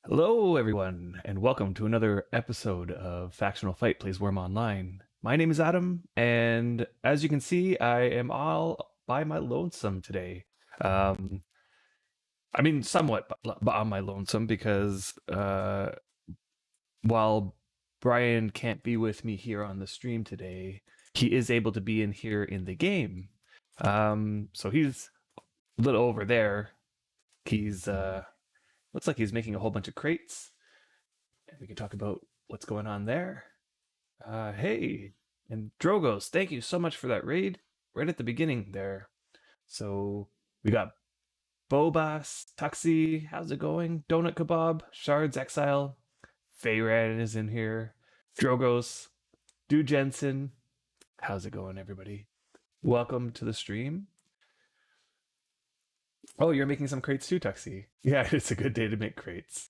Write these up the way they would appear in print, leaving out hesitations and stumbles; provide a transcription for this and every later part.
Hello, everyone, and welcome to another episode of Factional Fight Plays Worm Online. My name is Adam, and as you can see, I am all by my lonesome today. Um, somewhat on my lonesome because while Brian can't be with me here on the stream today, he is able to be in here in the game. So he's a little over there. He's looks like he's making a whole bunch of crates. And we can talk about what's going on there. Hey, and Drogos, thank you so much for that raid right at the beginning there. So we got Bobas, Tuxi, how's it going? Donut Kebab, Shards Exile, Fayrad is in here, Drogos, Du Jensen, how's it going, everybody? Welcome to the stream. Oh, you're making some crates too, Tuxi. Yeah, it's a good day to make crates.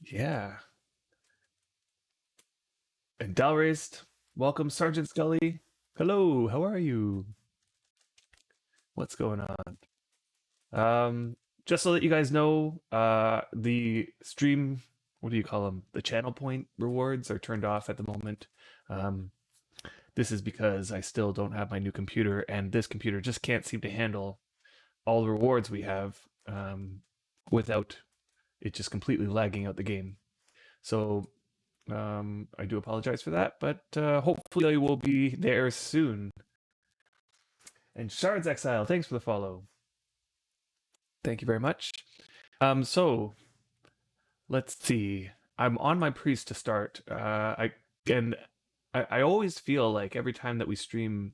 Yeah. And Dalraist, welcome, Sergeant Scully. Hello, how are you? What's going on? Just so that you guys know, the stream, what do you call them? The channel point rewards are turned off at the moment. Um, this is because I still don't have my new computer, and this computer just can't seem to handle all the rewards we have without it just completely lagging out the game. So I do apologize for that, but hopefully we'll be there soon. And Shards Exile, thanks for the follow. Thank you very much. So let's see. I'm on my priest to start. And I always feel like every time that we stream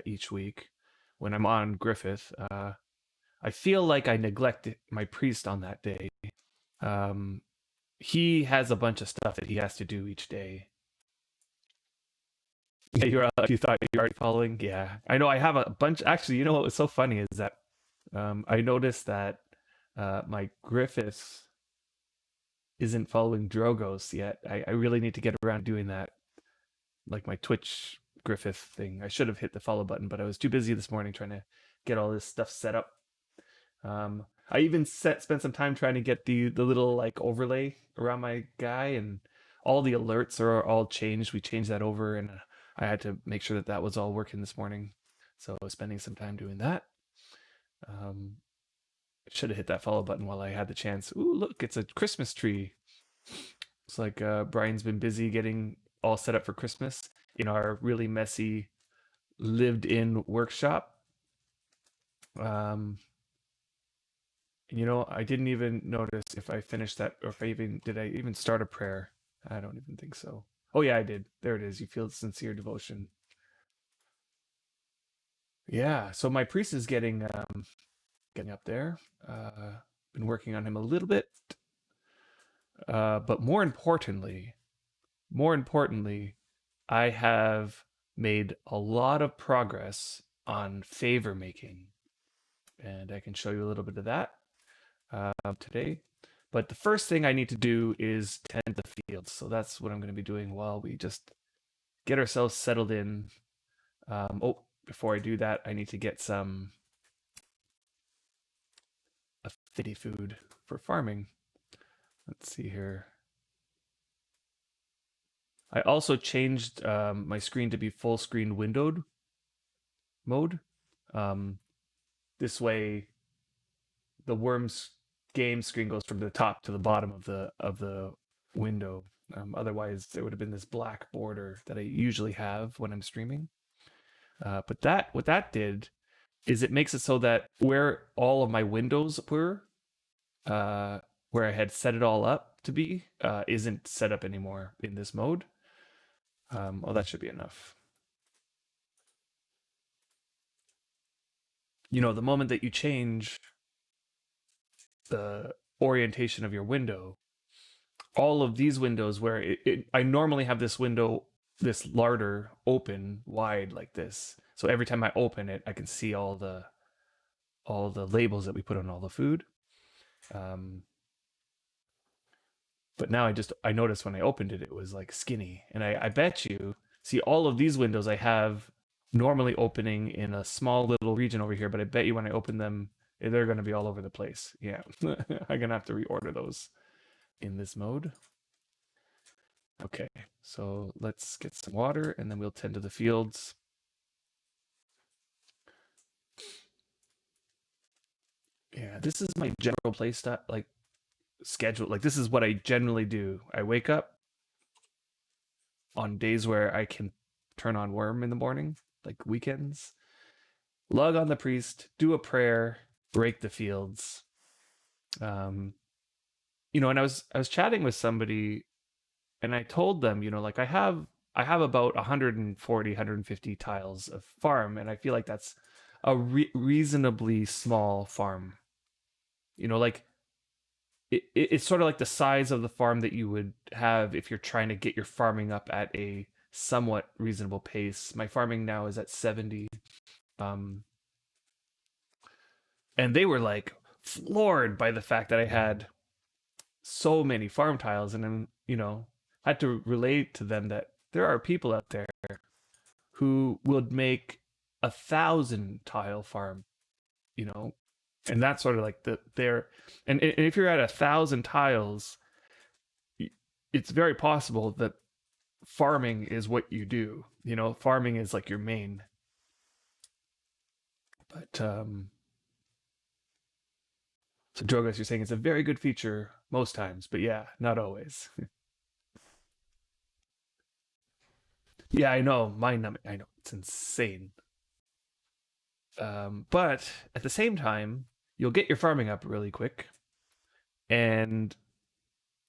each week, when I'm on Griffith, I feel like I neglect my priest on that day. He has a bunch of stuff that he has to do each day. Yeah, you thought you were already following? Yeah, I know. I have a bunch. Actually, you know what was so funny is that I noticed that my Griffiths isn't following Drogos yet. I really need to get around doing that, like my Twitch Griffith thing. I should have hit the follow button, but I was too busy this morning trying to get all this stuff set up. I even spent some time trying to get the little like overlay around my guy, and all the alerts are all changed. We changed that over, and I had to make sure that that was all working this morning. So I was spending some time doing that. Um, should have hit that follow button while I had the chance. Ooh, look, it's a Christmas tree. It's like Brian's been busy getting all set up for Christmas in our really messy lived-in workshop. Um, I didn't even notice if I finished that or if did I even start a prayer? I don't even think so. Oh yeah, I did. There it is. You feel sincere devotion. Yeah. So my priest is getting up there. Been working on him a little bit, but more importantly, I have made a lot of progress on favor making, and I can show you a little bit of that today. But the first thing I need to do is tend the fields, so that's what I'm going to be doing while we just get ourselves settled in. Before I do that, I need to get some affinity food for farming. Let's see here. I also changed my screen to be full screen windowed mode. This way, the worm's game screen goes from the top to the bottom of the window. Otherwise, there would have been this black border that I usually have when I'm streaming. But what that did is it makes it so that where all of my windows were, where I had set it all up to be, isn't set up anymore in this mode. That should be enough. The moment that you change the orientation of your window, all of these windows where I normally have this window, this larder open wide like this. So every time I open it, I can see all the labels that we put on all the food. But now I noticed when I opened it, it was like skinny. And I bet you see all of these windows I have normally opening in a small little region over here, but I bet you when I open them they're going to be all over the place. Yeah, I'm going to have to reorder those in this mode. Okay, so let's get some water and then we'll tend to the fields. Yeah, this is my general play style, like schedule. Like this is what I generally do. I wake up on days where I can turn on Worm in the morning, like weekends, log on the priest, do a prayer, break the fields. Um, and I was chatting with somebody and I told them, like I have about 140, 150 tiles of farm, and I feel like that's a reasonably small farm. Like it's sort of like the size of the farm that you would have if you're trying to get your farming up at a somewhat reasonable pace. My farming now is at 70. Um, and they were like floored by the fact that I had so many farm tiles, and then, had to relate to them that there are people out there who would make 1,000 tile farm, you know, and that's sort of like and if you're at 1,000 tiles, it's very possible that farming is what you do. Farming is like your main. But so Drogas, you're saying it's a very good feature most times, but yeah, not always. Yeah, I know. Mind numbing. I know. It's insane. But at the same time, you'll get your farming up really quick. And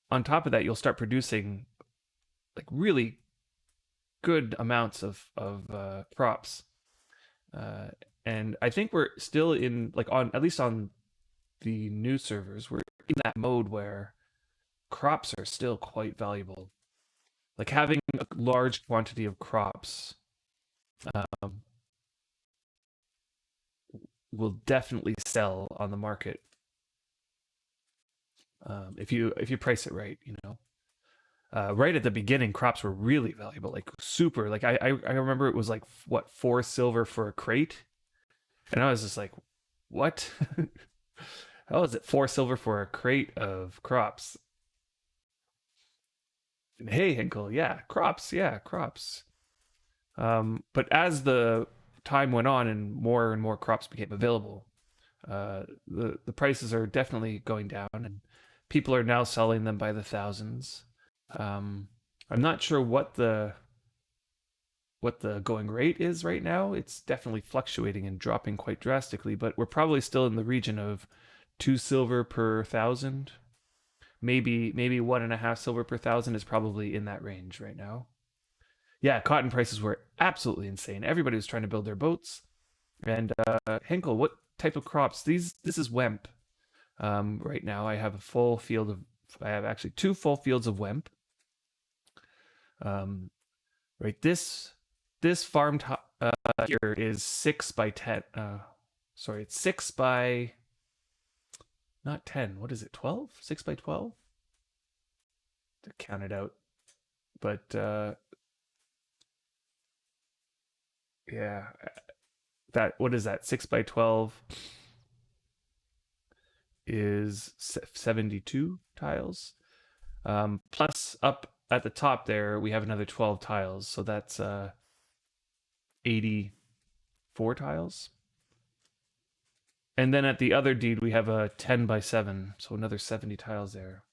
on top of that, you'll start producing like really good amounts of crops. And I think we're still in, like, on at least on the new servers, we're in that mode where crops are still quite valuable. Like having a large quantity of crops um, will definitely sell on the market if you price it right. Right at the beginning, crops were really valuable, like super. Like I remember it was like what, 4 silver for a crate, and I was just like, what? How is it 4 silver for a crate of crops? And hey, Hinkle, yeah, crops, yeah, crops. But as the time went on and more crops became available, the prices are definitely going down, and people are now selling them by the thousands. I'm not sure what the going rate is right now. It's definitely fluctuating and dropping quite drastically, but we're probably still in the region of 2 silver per thousand. Maybe 1.5 silver per thousand is probably in that range right now. Yeah, cotton prices were absolutely insane. Everybody was trying to build their boats. And Henkel, what type of crops? This is Wemp. Right now, I have I have actually 2 full fields of Wemp. Right, this farm here is 6 by 10. Sorry, it's 6 by, not 10. What is it? 12? 6 by 12? To count it out. But yeah, what is that? 6 by 12 is 72 tiles. Plus up at the top there, we have another 12 tiles. So that's 84 tiles. And then at the other deed, we have a 10 by 7. So another 70 tiles there.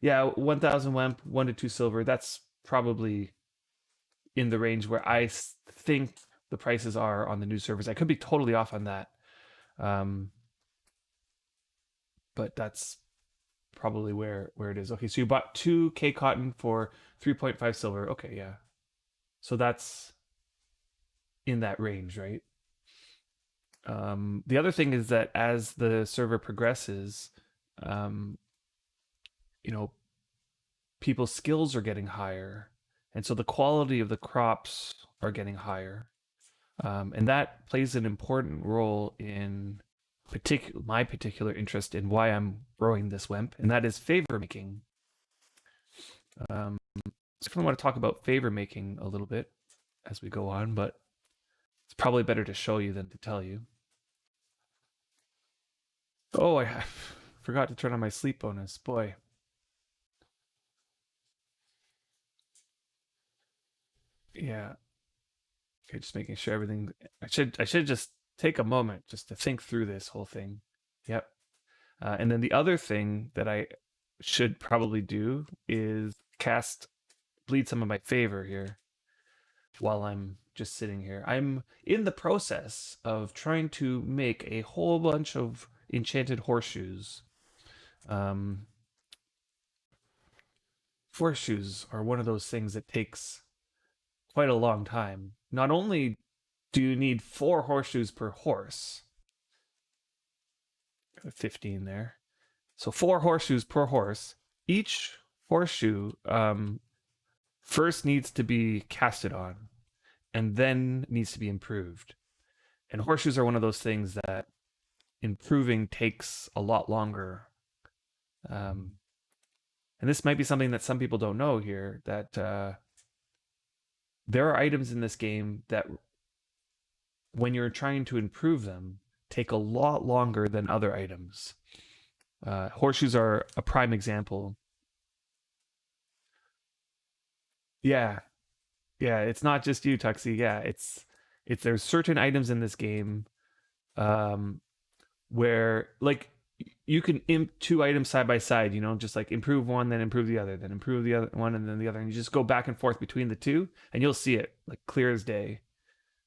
Yeah, 1,000 Wemp, 1 to 2 silver. That's probably in the range where I think the prices are on the new servers. I could be totally off on that. But that's probably where it is. Okay, so you bought 2K cotton for 3.5 silver. Okay, yeah. So that's in that range, right? The other thing is that as the server progresses, people's skills are getting higher, and so the quality of the crops are getting higher, and that plays an important role in my particular interest in why I'm growing this Wemp, and that is favor making. So I want to talk about favor making a little bit as we go on, but it's probably better to show you than to tell you. Oh, I forgot to turn on my sleep bonus. Boy. Yeah. Okay, just making sure everything. I should just take a moment just to think through this whole thing. Yep. And then the other thing that I should probably do is cast bleed some of my favor here while I'm just sitting here. I'm in the process of trying to make a whole bunch of enchanted horseshoes. Um, Horseshoes are one of those things that takes quite a long time. Not only do you need 4 horseshoes per horse, 15 there. So 4 horseshoes per horse. Each horseshoe first needs to be casted on and then needs to be improved. And horseshoes are one of those things that improving takes a lot longer. Um, and this might be something that some people don't know here, that there are items in this game that, when you're trying to improve them, take a lot longer than other items. Horseshoes are a prime example. Yeah, yeah, it's not just you, Tuxie. Yeah, it's there's certain items in this game um, where like you can imp 2 items side by side, just like improve one, then improve the other, then improve the other one, and then the other, and you just go back and forth between the two, and you'll see it like clear as day,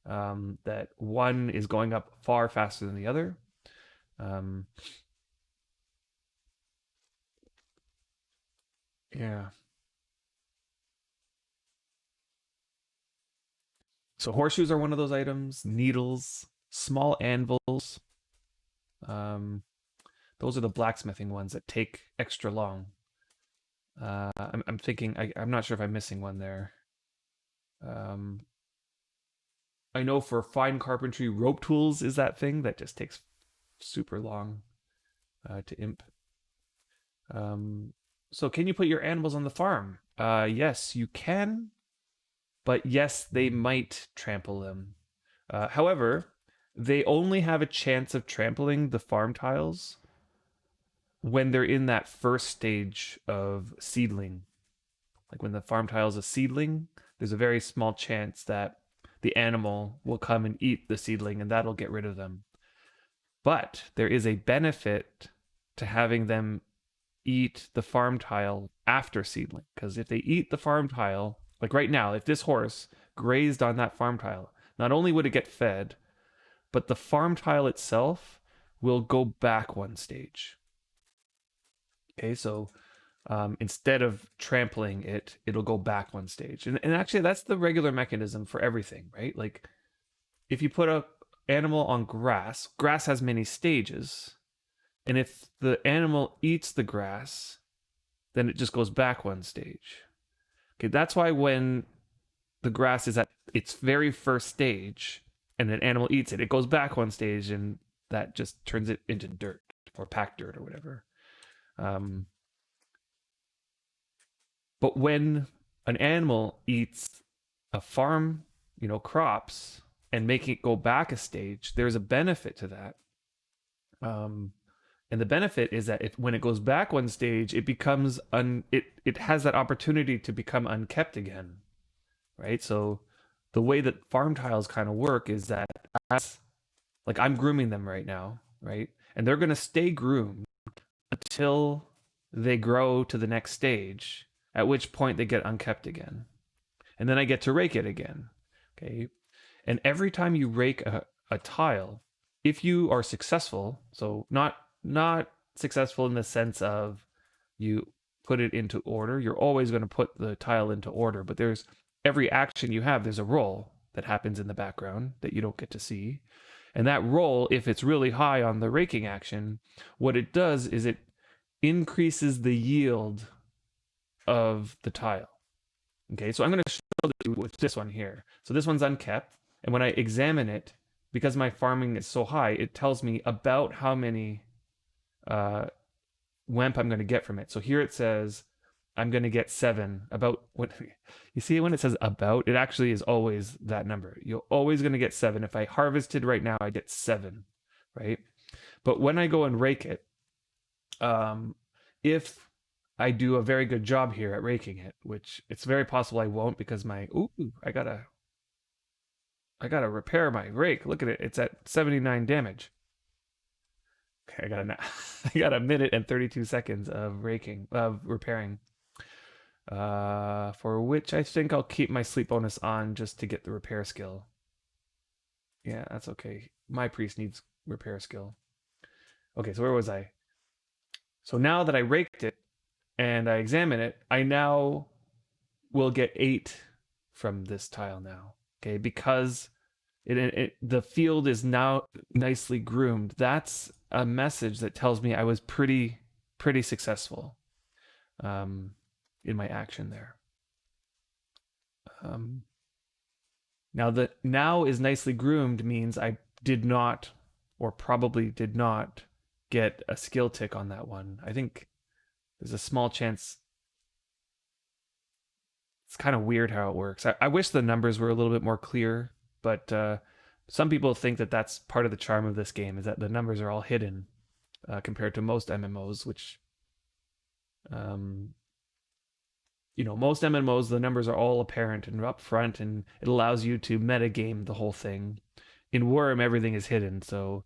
that one is going up far faster than the other. Um, yeah. So horseshoes are one of those items. Needles, small anvils. Um, those are the blacksmithing ones that take extra long. I'm thinking. I'm not sure if I'm missing one there. Um, I know for fine carpentry, rope tools is that thing that just takes super long to imp. Um, so can you put your animals on the farm? Yes, you can, but yes, they might trample them. However, they only have a chance of trampling the farm tiles when they're in that first stage of seedling. Like when the farm tile is a seedling, there's a very small chance that the animal will come and eat the seedling and that'll get rid of them. But there is a benefit to having them eat the farm tile after seedling. Because if they eat the farm tile, like right now, if this horse grazed on that farm tile, not only would it get fed, but the farm tile itself will go back 1 stage. Okay, so instead of trampling it, it'll go back 1 stage. And actually, that's the regular mechanism for everything, right? Like if you put a animal on grass, grass has many stages. And if the animal eats the grass, then it just goes back 1 stage. Okay, that's why when the grass is at its very first stage and an animal eats it, it goes back 1 stage and that just turns it into dirt or packed dirt or whatever. Um, but when an animal eats a farm, crops, and making it go back a stage, there's a benefit to that. Um, and the benefit is that if when it goes back 1 stage, it becomes it has that opportunity to become unkept again, right? So the way that farm tiles kind of work is that, as like, I'm grooming them right now, right? And they're going to stay groomed until they grow to the next stage, at which point they get unkept again. And then I get to rake it again. Okay. And every time you rake a tile, if you are successful, so not successful in the sense of you put it into order, you're always going to put the tile into order, but there's every action you have, there's a roll that happens in the background that you don't get to see. And that roll, if it's really high on the raking action, what it does is it increases the yield of the tile. Okay, so I'm going to show you with this one here. So this one's unkept, and when I examine it, because my farming is so high, it tells me about how many WEMP I'm going to get from it. So here it says I'm going to get 7. About what you see when it says about, it actually is always that number. You're always going to get 7. If I harvested right now, I get 7, right? But when I go and rake it, if I do a very good job here at raking it, which it's very possible I won't because I gotta repair my rake. Look at it, it's at 79 damage. Okay, I got a minute and 32 seconds of repairing. For which I think I'll keep my sleep bonus on just to get the repair skill. Yeah, that's okay. My priest needs repair skill. Okay, so where was I? So now that I raked it and I examine it, I now will get 8 from this tile now. Okay, because the field is now nicely groomed. That's a message that tells me I was pretty successful in my action there. Now that now is nicely groomed means I did not, or probably did not, get a skill tick on that one. I think there's a small chance. It's kind of weird how it works. I wish the numbers were a little bit more clear, but some people think that that's part of the charm of this game, is that the numbers are all hidden compared to most MMOs, which, most MMOs, the numbers are all apparent and upfront, and it allows you to metagame the whole thing. In Worm, everything is hidden, so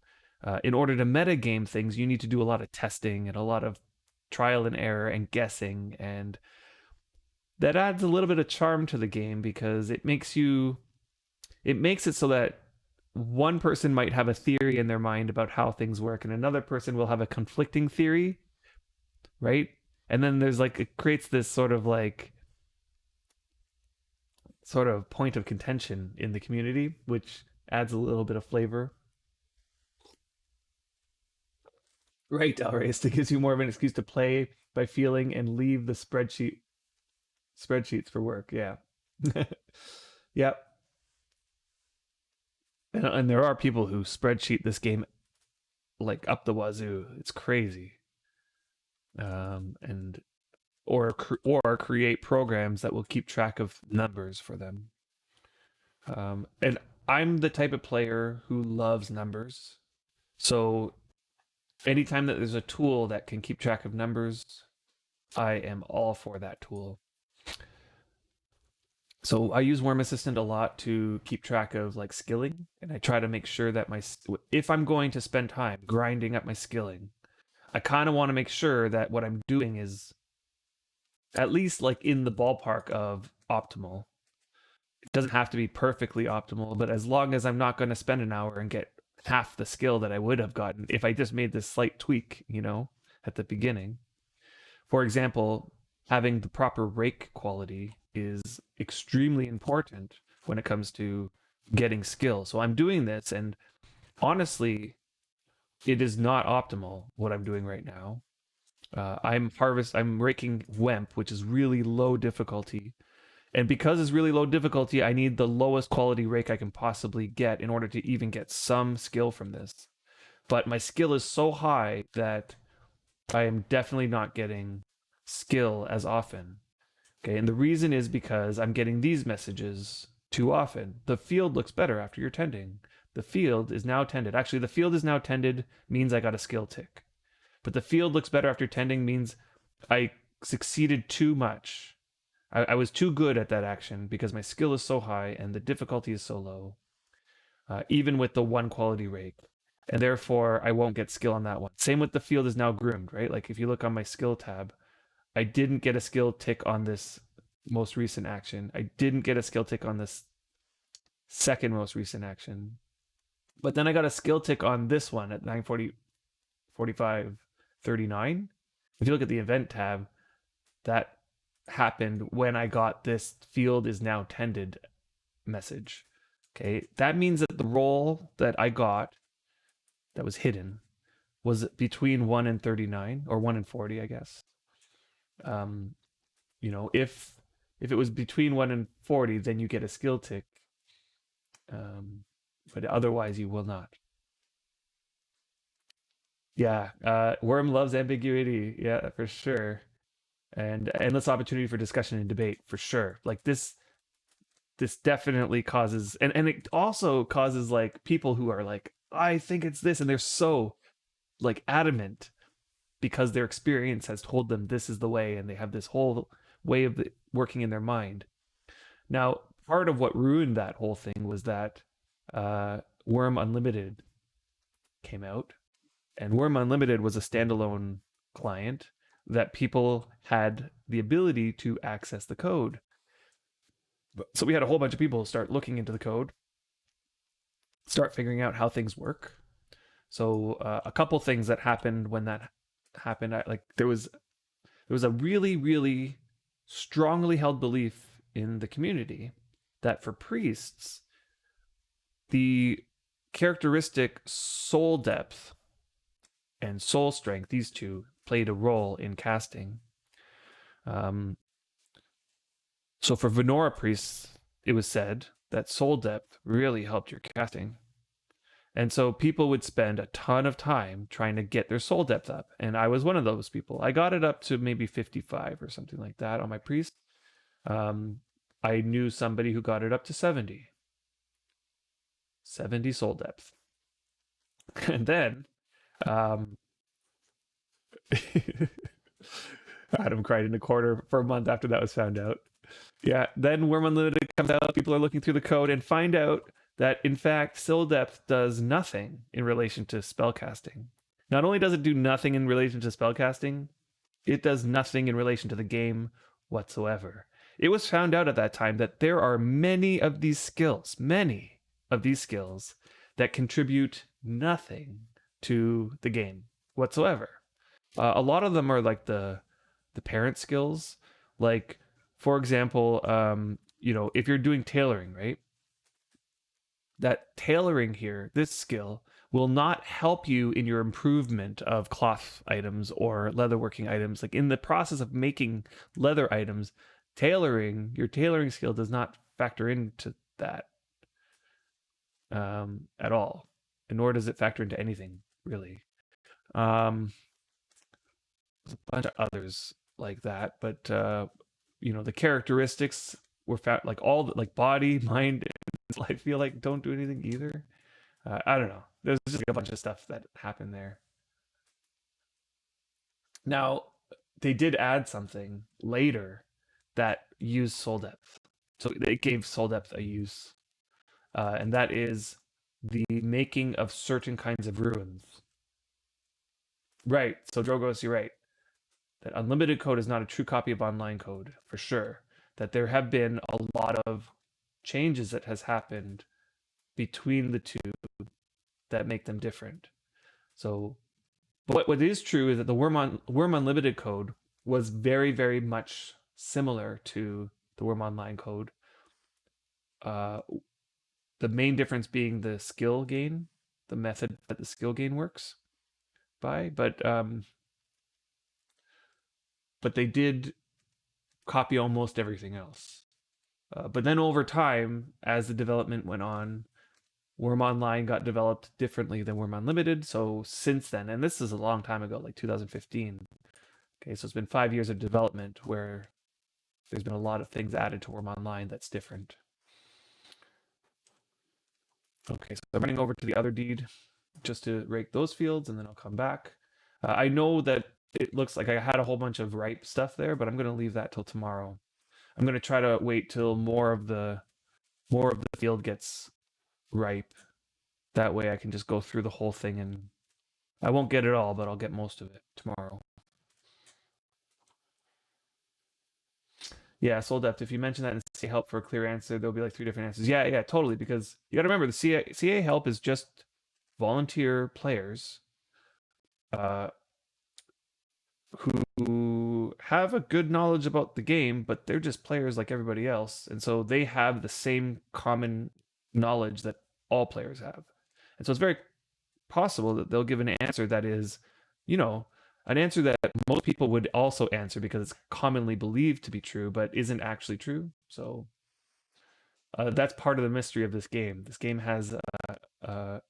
in order to metagame things, you need to do a lot of testing and a lot of trial and error and guessing, and that adds a little bit of charm to the game because it makes it so that one person might have a theory in their mind about how things work and another person will have a conflicting theory, right? And then there's it creates this sort of point of contention in the community, which adds a little bit of flavor. Right, Dalrace, it gives you more of an excuse to play by feeling and leave the spreadsheets for work. Yeah. Yep. And there are people who spreadsheet this game up the wazoo. It's crazy. And or create programs that will keep track of numbers for them. And I'm the type of player who loves numbers. So anytime that there's a tool that can keep track of numbers, I am all for that tool. So I use Worm Assistant a lot to keep track of skilling, and I try to make sure that if I'm going to spend time grinding up my skilling, I kind of want to make sure that what I'm doing is at least in the ballpark of optimal. It doesn't have to be perfectly optimal, but as long as I'm not going to spend an hour and get half the skill that I would have gotten if I just made this slight tweak, at the beginning. For example, having the proper rake quality is extremely important when it comes to getting skill. So I'm doing this, and honestly, it is not optimal what I'm doing right now. I'm raking Wemp, which is really low difficulty. And because it's really low difficulty, I need the lowest quality rake I can possibly get in order to even get some skill from this. But my skill is so high that I am definitely not getting skill as often. Okay, and the reason is because I'm getting these messages too often. The field looks better after you're tending. The field is now tended. Actually, the field is now tended means I got a skill tick. But the field looks better after tending means I succeeded too much. I was too good at that action because my skill is so high and the difficulty is so low, even with the one quality rake. And therefore, I won't get skill on that one. Same with the field is now groomed, right? If you look on my skill tab, I didn't get a skill tick on this most recent action. I didn't get a skill tick on this second most recent action. But then I got a skill tick on this one at 9:40, 45, 39. If you look at the event tab, that happened when I got this field is now tended message. Okay, that means that the roll that I got that was hidden was between 1 and 39, or 1 and 40, I guess. If it was between 1 and 40, then you get a skill tick. But otherwise you will not. Yeah, Worm loves ambiguity. Yeah, for sure. And endless opportunity for discussion and debate, for sure. This definitely causes, and it also causes people who are I think it's this, and they're so like adamant because their experience has told them this is the way, and they have this whole way of working in their mind. Now, part of what ruined that whole thing was that Worm Unlimited came out, and Worm Unlimited was a standalone client that people had the ability to access the code. So we had a whole bunch of people start looking into the code, start figuring out how things work. So a couple things that happened when that happened, like there was a really, really strongly held belief in the community that for priests, the characteristic soul depth and soul strength, these two played a role in casting. So for Venora priests, it was said that soul depth really helped your casting. And so people would spend a ton of time trying to get their soul depth up. And I was one of those people. I got it up to maybe 55 or something like that on my priest. I knew somebody who got it up to 70. 70 soul depth. And then Adam cried in a corner for a month after that was found out. Yeah, then Worm Unlimited comes out. People are looking through the code and find out that, in fact, soul depth does nothing in relation to spellcasting. Not only does it do nothing in relation to spellcasting, it does nothing in relation to the game whatsoever. It was found out at that time that there are many of these skills that contribute nothing to the game whatsoever. A lot of them are like the parent skills. Like, for example, if you're doing tailoring, right? That tailoring here, this skill, will not help you in your improvement of cloth items or leatherworking items. Like in the process of making leather items, your tailoring skill does not factor into that at all, and nor does it factor into anything really. There's a bunch of others like that, but the characteristics were found, like all like body, mind, and I feel like don't do anything either. I don't know. There's just like a bunch of stuff that happened there. Now, they did add something later that used soul depth. So it gave soul depth a use, and that is the making of certain kinds of ruins. Right. So Drogos, you're right. That unlimited code is not a true copy of online code, for sure. That there have been a lot of changes that has happened between the two that make them different. So, but what is true is that the Worm Unlimited code was very, very much similar to the Worm Online code. The main difference being the skill gain, the method that the skill gain works by, but they did copy almost everything else. But then over time, as the development went on, Worm Online got developed differently than Worm Unlimited. So since then, and this is a long time ago, like 2015. Okay, so it's been 5 years of development where there's been a lot of things added to Worm Online that's different. Okay, so I'm running over to the other deed just to rake those fields, and then I'll come back. I know that it looks like I had a whole bunch of ripe stuff there, but I'm going to leave that till tomorrow. I'm going to try to wait till more of the field gets ripe. That way I can just go through the whole thing, and I won't get it all, but I'll get most of it tomorrow. Yeah, soul depth. If you mention that in CA help for a clear answer, there'll be like 3 different answers. Yeah, totally. Because you got to remember, the CA help is just volunteer players who have a good knowledge about the game, but they're just players like everybody else, and so they have the same common knowledge that all players have. And so it's very possible that they'll give an answer that is, an answer that most people would also answer because it's commonly believed to be true, but isn't actually true. So that's part of the mystery of this game. This game has that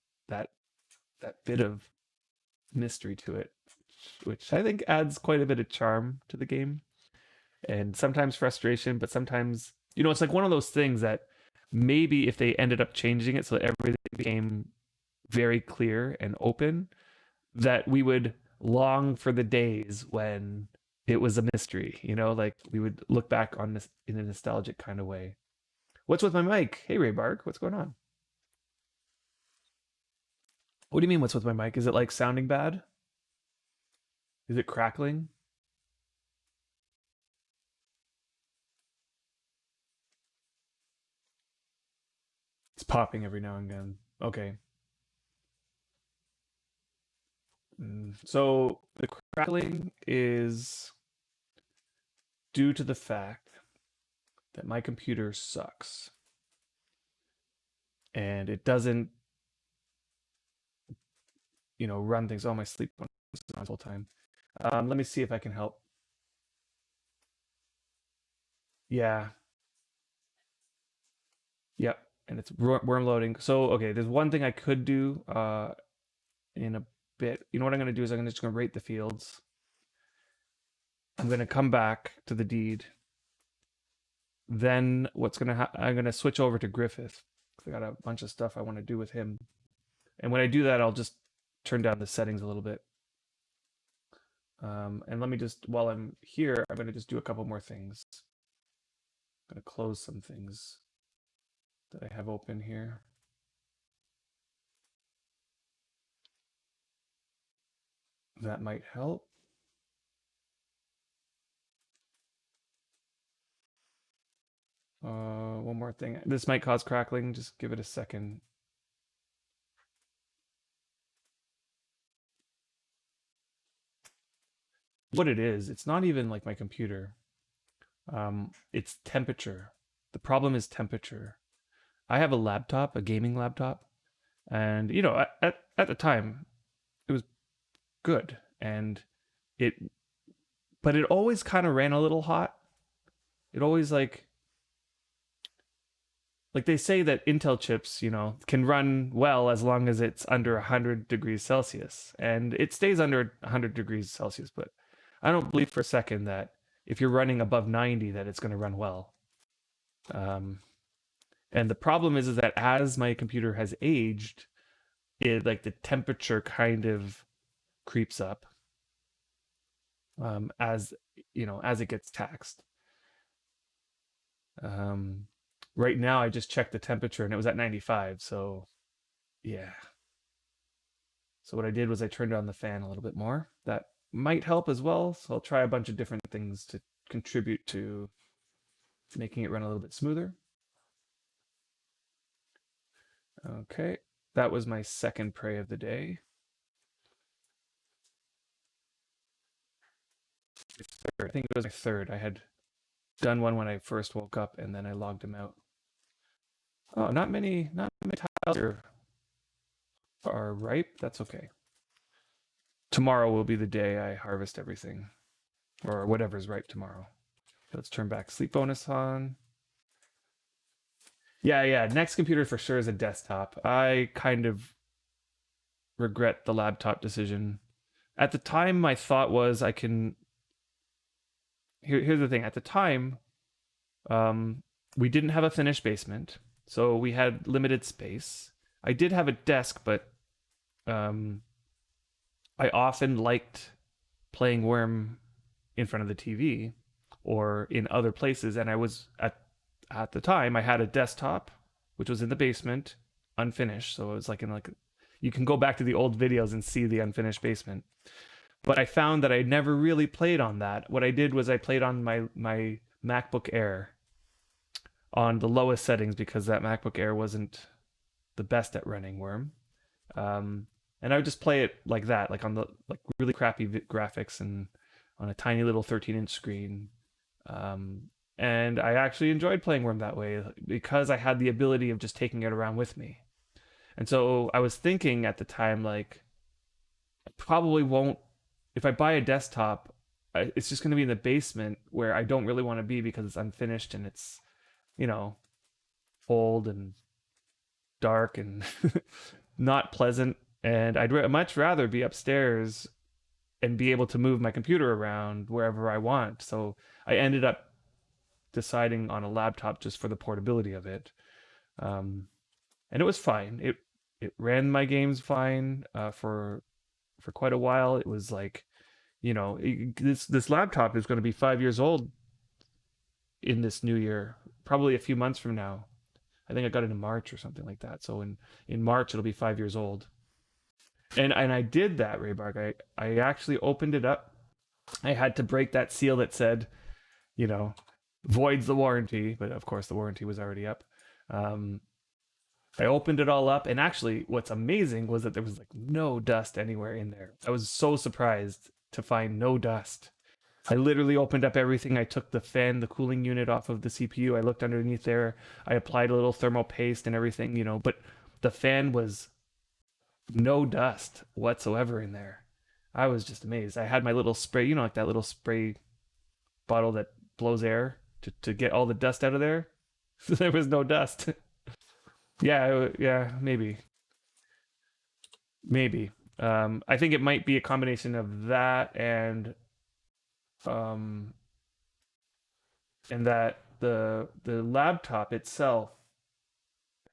bit of mystery to it, which I think adds quite a bit of charm to the game, and sometimes frustration, but sometimes, it's like one of those things that maybe if they ended up changing it so that everything became very clear and open, that we would long for the days when it was a mystery, like we would look back on this in a nostalgic kind of way. What's with my mic? Hey, Ray Bark, what's going on? What do you mean, what's with my mic? Is it like sounding bad? Is it crackling? It's popping every now and again. Okay. So the crackling is due to the fact that my computer sucks and it doesn't, run things. Oh, my sleep on this whole time. Let me see if I can help. Yeah. Yep. And it's worm loading. So, okay, there's one thing I could do in a bit. You know what I'm going to do is I'm just going to rate the fields. I'm going to come back to the deed. Then what's going to happen, I'm going to switch over to Griffith. I got a bunch of stuff I want to do with him. And when I do that, I'll just turn down the settings a little bit. And let me just, while I'm here, I'm going to just do a couple more things. I'm going to close some things that I have open here. That might help. One more thing. This might cause crackling. Just give it a second. What it is, it's not even like my computer. It's temperature. The problem is temperature. I have a laptop, a gaming laptop, and at the time, it was good, and it, but it always kind of ran a little hot. It always like they say that Intel chips, can run well as long as it's under 100 degrees Celsius, and it stays under 100 degrees Celsius. But I don't believe for a second that if you're running above 90, that it's going to run well. And the problem is that as my computer has aged, it like the temperature kind of creeps up as as it gets taxed. Um, right now, I just checked the temperature and it was at 95. So yeah. So what I did was I turned on the fan a little bit more. That might help as well. So I'll try a bunch of different things to contribute to making it run a little bit smoother. Okay, that was my second pray of the day. I think it was my third. I had done one when I first woke up, and then I logged him out. Oh, not many tiles are ripe. That's okay. Tomorrow will be the day I harvest everything, or whatever's ripe tomorrow. Let's turn back sleep bonus on. Yeah. Next computer for sure is a desktop. I kind of regret the laptop decision. At the time, my thought was I can. Here's the thing. At the time, we didn't have a finished basement, so we had limited space. I did have a desk, but I often liked playing Worm in front of the TV or in other places, and I was at the time I had a desktop which was in the basement, unfinished. So it was you can go back to the old videos and see the unfinished basement. But I found that I never really played on that. What I did was I played on my MacBook Air on the lowest settings because that MacBook Air wasn't the best at running Worm. And I would just play it like that, like on the really crappy graphics and on a tiny little 13-inch screen. And I actually enjoyed playing Worm that way because I had the ability of just taking it around with me. And so I was thinking at the time, I probably won't, if I buy a desktop, it's just going to be in the basement where I don't really want to be because it's unfinished and it's, old and dark and not pleasant. And I'd much rather be upstairs and be able to move my computer around wherever I want. So I ended up deciding on a laptop just for the portability of it. And it was fine. It ran my games fine for for quite a while. It was like, this laptop is going to be 5 years old in this new year, probably a few months from now. I think I got it in March or something like that. So in March it'll be 5 years old. And I did that, Raybark. I actually opened it up. I had to break that seal that said, you know, voids the warranty, but of course the warranty was already up. Um, I opened it all up, and actually, what's amazing was that there was like no dust anywhere in there. I was so surprised to find no dust. I literally opened up everything. I took the fan, the cooling unit off of the CPU. I looked underneath there. I applied a little thermal paste and everything, but the fan was no dust whatsoever in there. I was just amazed. I had my little spray, like that little spray bottle that blows air to get all the dust out of there. There was no dust. Yeah, maybe. Maybe. I think it might be a combination of that um, and that the laptop itself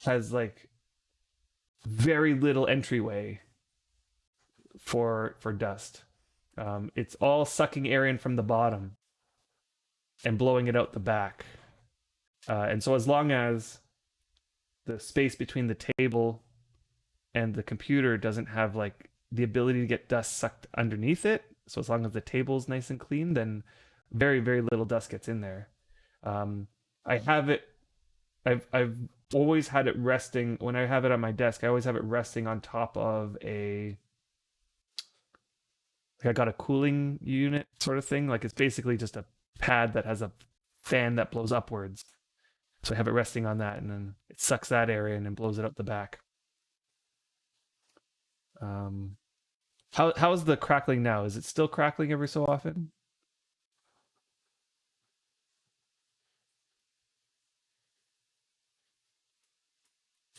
has like very little entryway for dust. It's all sucking air in from the bottom and blowing it out the back. And so as long as the space between the table and the computer doesn't have like the ability to get dust sucked underneath it, so as long as the table's nice and clean, then very, very little dust gets in there. I have it. I've always had it resting when I have it on my desk. I always have it resting on top of I got a cooling unit sort of thing. Like it's basically just a pad that has a fan that blows upwards. So I have it resting on that, and then it sucks that air in and blows it up the back. How's the crackling now? Is it still crackling every so often?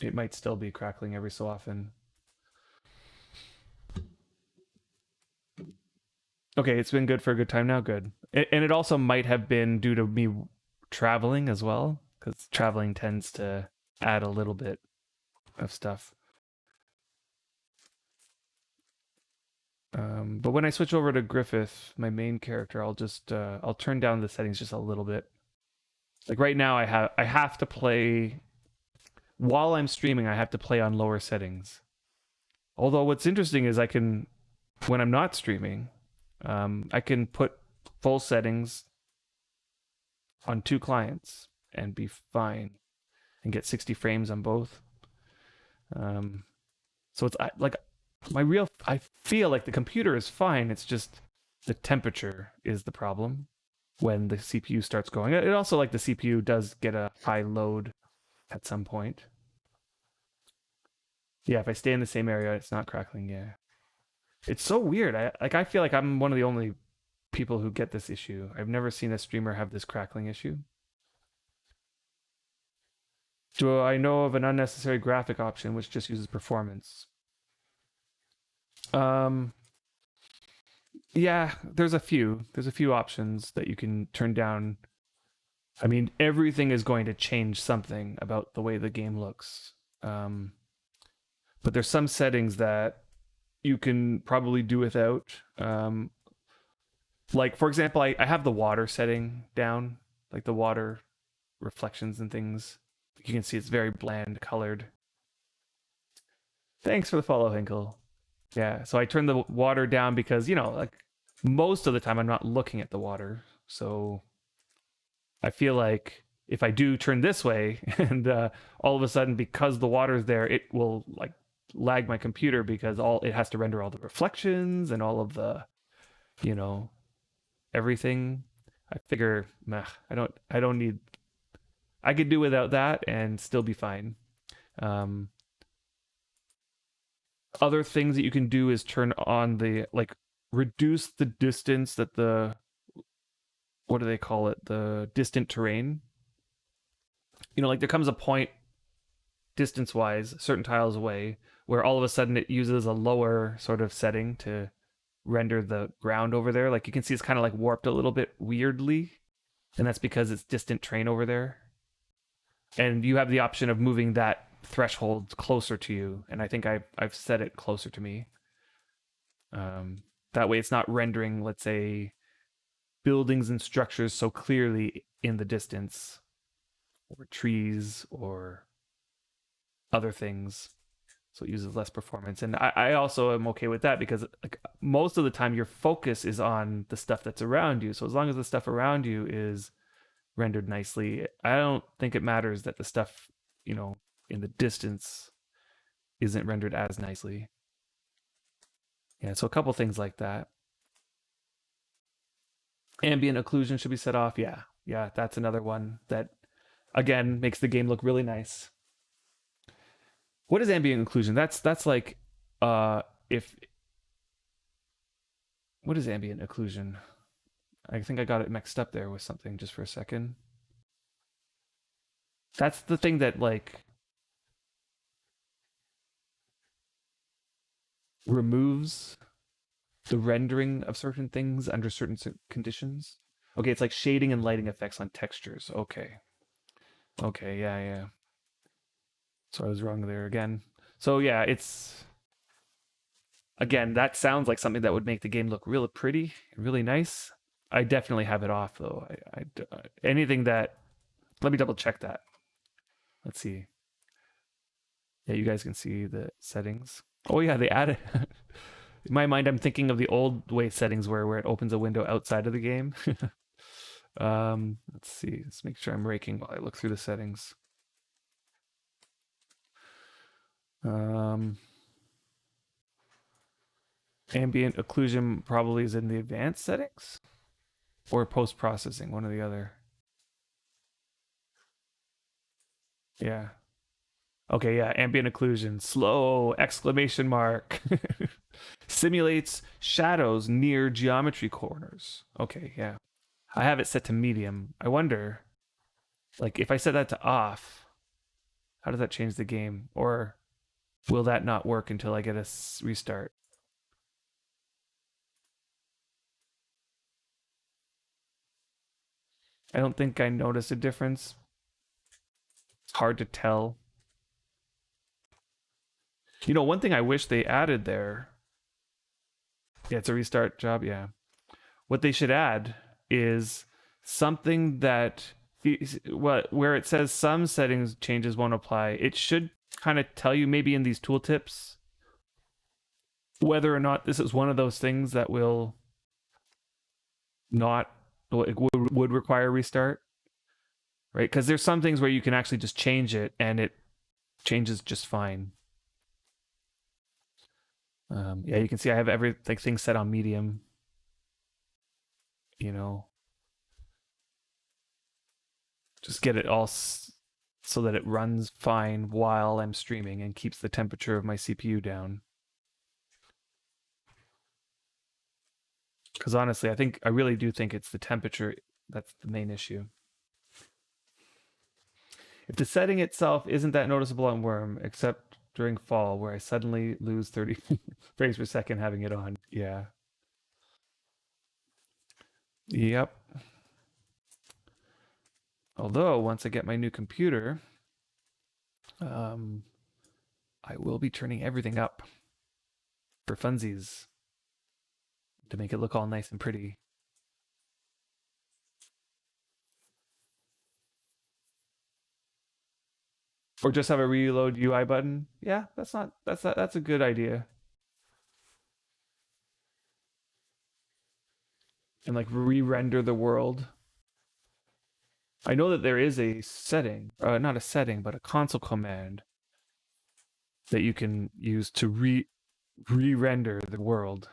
It might still be crackling every so often. Okay, it's been good for a good time now. Good. And it also might have been due to me traveling as well, because traveling tends to add a little bit of stuff. But when I switch over to Griffith, my main character, I'll turn down the settings just a little bit. Like right now, I have to play while I'm streaming. I have to play on lower settings. Although what's interesting is when I'm not streaming, I can put full settings on two clients and be fine and get 60 frames on both. So it's like I feel like the computer is fine. It's just the temperature is the problem when the CPU starts going. It also, like, the CPU does get a high load at some point. Yeah, if I stay in the same area, it's not crackling. Yeah, it's so weird. I feel like I'm one of the only people who get this issue. I've never seen a streamer have this crackling issue. Do I know of an unnecessary graphic option which just uses performance? Um, yeah, there's a few. There's a few options that you can turn down. I mean, everything is going to change something about the way the game looks. But there's some settings that you can probably do without. Like, for example, I have the water setting down, like the water reflections and things. You can see it's very bland colored. Thanks for the follow, Hinkle. Yeah, so I turned the water down because, like, most of the time I'm not looking at the water. So I feel like if I do turn this way and all of a sudden, because the water's there, it will like lag my computer because all it has to render all the reflections and all of the, you know, everything. I figure, meh, I don't need, I could do without that and still be fine. Um, Other things that you can do is turn on the, like, reduce the distance that what do they call it? The distant terrain. Like there comes a point distance wise, certain tiles away, where all of a sudden it uses a lower sort of setting to render the ground over there. Like you can see it's kind of like warped a little bit weirdly. And that's because it's distant terrain over there. And you have the option of moving that threshold closer to you. And I think I've set it closer to me. That way it's not rendering, let's say, buildings and structures so clearly in the distance, or trees or other things. So it uses less performance. And I also am okay with that because like most of the time your focus is on the stuff that's around you. So as long as the stuff around you is rendered nicely, I don't think it matters that the stuff, in the distance isn't rendered as nicely. Yeah, so a couple things like that. Ambient occlusion should be set off. Yeah, yeah, that's another one that again makes the game look really nice. What is ambient occlusion? That's like if what is ambient occlusion? I think I got it mixed up there with something just for a second. That's the thing that like removes the rendering of certain things under certain conditions. Okay, it's like shading and lighting effects on textures. Okay. Okay, yeah, yeah. So I was wrong there again. So yeah, it's again, that sounds like something that would make the game look really pretty and really nice. I definitely have it off though. Anything that, let me double check that. Let's see. Yeah, you guys can see the settings. Oh yeah, they added. In my mind, I'm thinking of the old way settings where it opens a window outside of the game. Let's see. Let's make sure I'm raking while I look through the settings. Ambient occlusion probably is in the advanced settings or post processing, one or the other. Yeah. Okay, yeah, ambient occlusion, slow, exclamation mark. Simulates shadows near geometry corners. Okay, yeah. I have it set to medium. I wonder, like, if I set that to off, how does that change the game? Or will that not work until I get a restart? I don't think I noticed a difference. It's hard to tell. One thing I wish they added there. Yeah, it's a restart job. Yeah. What they should add is something that where it says some settings changes won't apply. It should kind of tell you maybe in these tooltips whether or not this is one of those things that will not would require a restart, right? Because there's some things where you can actually just change it and it changes just fine. Yeah, you can see I have everything set on medium. Just get it all so that it runs fine while I'm streaming and keeps the temperature of my CPU down. Because honestly, I really do think it's the temperature that's the main issue. If the setting itself isn't that noticeable on Worm, except during fall, where I suddenly lose 30 frames per second having it on. Yeah. Yep. Although, once I get my new computer, I will be turning everything up for funsies to make it look all nice and pretty. Or just have a reload UI button. Yeah, that's a good idea. And like re-render the world. I know that there is a setting, not a setting, but a console command that you can use to re-render the world.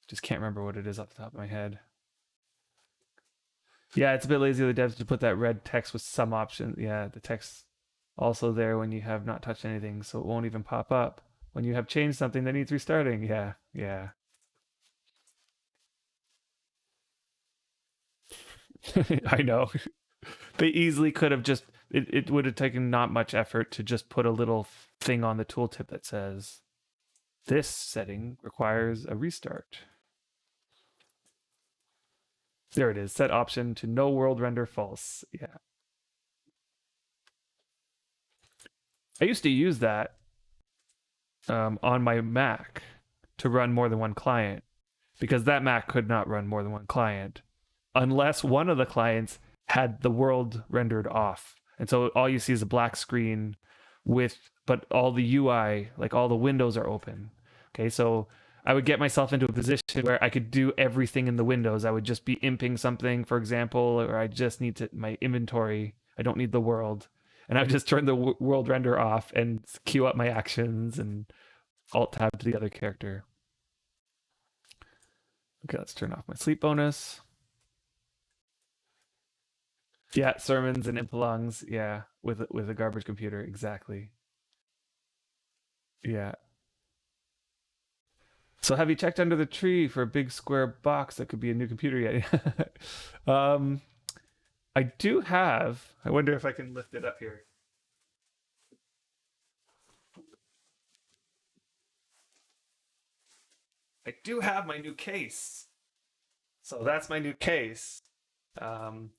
Just can't remember what it is off the top of my head. Yeah, it's a bit lazy of the devs to put that red text with some option. Yeah, the text also there when you have not touched anything, so it won't even pop up when you have changed something that needs restarting. Yeah, yeah. I know. They easily could have just it would have taken not much effort to just put a little thing on the tooltip that says this setting requires a restart. There it is. Set option to no world render false. Yeah. I used to use that on my Mac to run more than one client, because that Mac could not run more than one client unless one of the clients had the world rendered off. And so all you see is a black screen but all the UI, like all the windows are open. Okay, so I would get myself into a position where I could do everything in the windows. I would just be imping something, for example, or I just need my inventory. I don't need the world. And I would just turn the world render off and queue up my actions and alt tab to the other character. Okay, let's turn off my sleep bonus. Yeah, sermons and impelongs. Yeah, with a garbage computer, exactly. Yeah. So have you checked under the tree for a big square box that could be a new computer yet? um, I do have. I wonder if I can lift it up here. I do have my new case. So that's my new case. Um,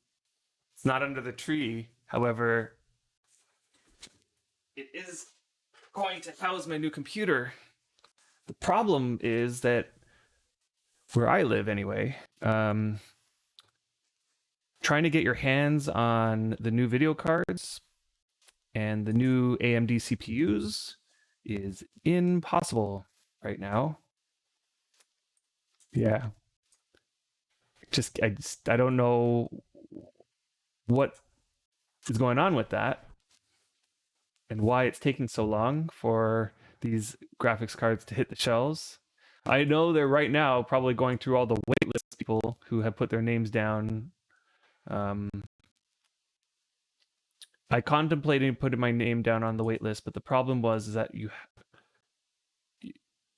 it's not under the tree. However, it is going to house my new computer. The problem is that where I live, anyway, trying to get your hands on the new video cards and the new AMD CPUs is impossible right now. Yeah. I don't know what is going on with that and why it's taking so long for these graphics cards to hit the shelves. I know they're right now probably going through all the waitlist people who have put their names down. I contemplated putting my name down on the waitlist, but the problem was that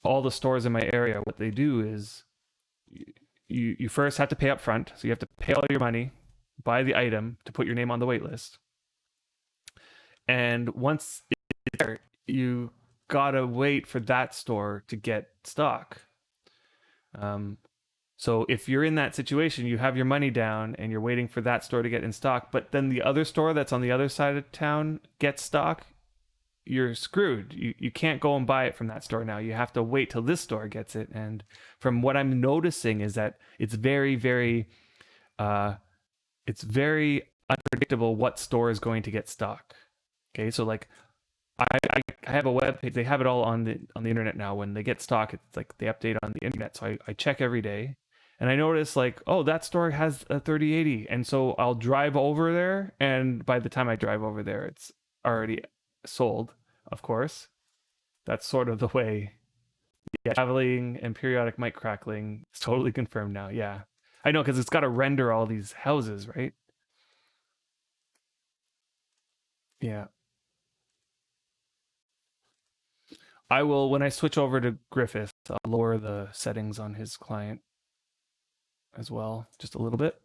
all the stores in my area, what they do is you first have to pay up front, so you have to pay all your money, buy the item to put your name on the waitlist, and once it's there, you gotta wait for that store to get stock. So if you're in that situation, you have your money down and you're waiting for that store to get in stock, but then the other store that's on the other side of town gets stock, you're screwed. You can't go and buy it from that store now. You have to wait till this store gets it. And from what I'm noticing is that it's very, very unpredictable what store is going to get stock. Okay, so like I have a web page. They have it all on the internet now. When they get stock, it's like they update on the internet. So I check every day, and I notice like, oh, that store has a 3080, and so I'll drive over there, and by the time I drive over there, it's already sold. Of course, that's sort of the way. Yeah, traveling and periodic mic crackling is totally confirmed now. Yeah, I know because it's got to render all these houses, right? Yeah. I will, when I switch over to Griffith, I'll lower the settings on his client as well, just a little bit.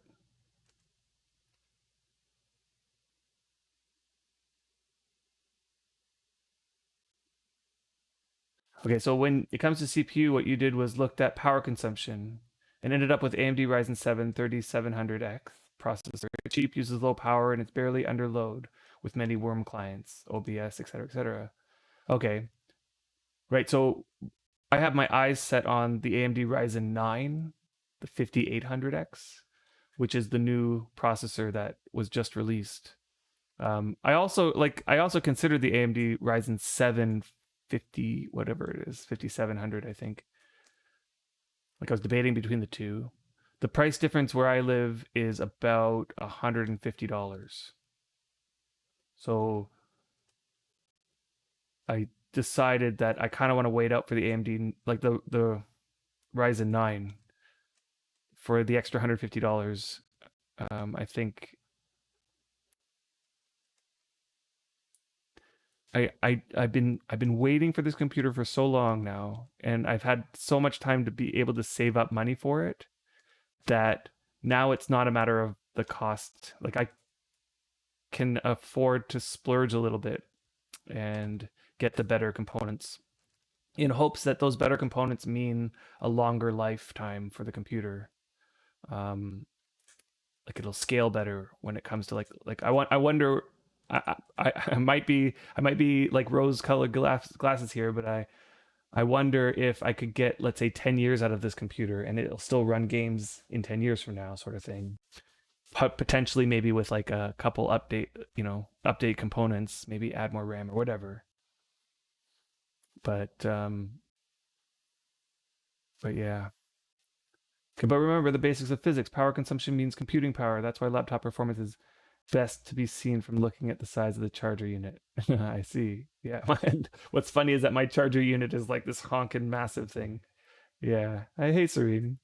Okay, so when it comes to CPU, what you did was looked at power consumption and ended up with AMD Ryzen 7 3700X processor. It's cheap, uses low power, and it's barely under load with many worm clients, OBS, etc., etc. Okay, right, so I have my eyes set on the AMD Ryzen 9, the 5800X, which is the new processor that was just released. I also considered the AMD Ryzen 7 50 whatever it is 5700, I think. Like I was debating between the two. The price difference where I live is about $150. So I decided that I kind of want to wait out for the AMD, like the Ryzen 9 for the extra $150. I think I've been waiting for this computer for so long now, and I've had so much time to be able to save up money for it that now it's not a matter of the cost. Like I can afford to splurge a little bit and get the better components in hopes that those better components mean a longer lifetime for the computer. Like it'll scale better when it comes to I wonder I might be like rose colored glasses here, but I wonder if I could get, let's say, 10 years out of this computer and it'll still run games in 10 years from now, sort of thing. Potentially, maybe with like a couple update components, maybe add more RAM or whatever. But but yeah. Okay, but remember the basics of physics. Power consumption means computing power. That's why laptop performance is best to be seen from looking at the size of the charger unit. I see. Yeah. What's funny is that my charger unit is like this honking massive thing. Yeah. I hate Serene.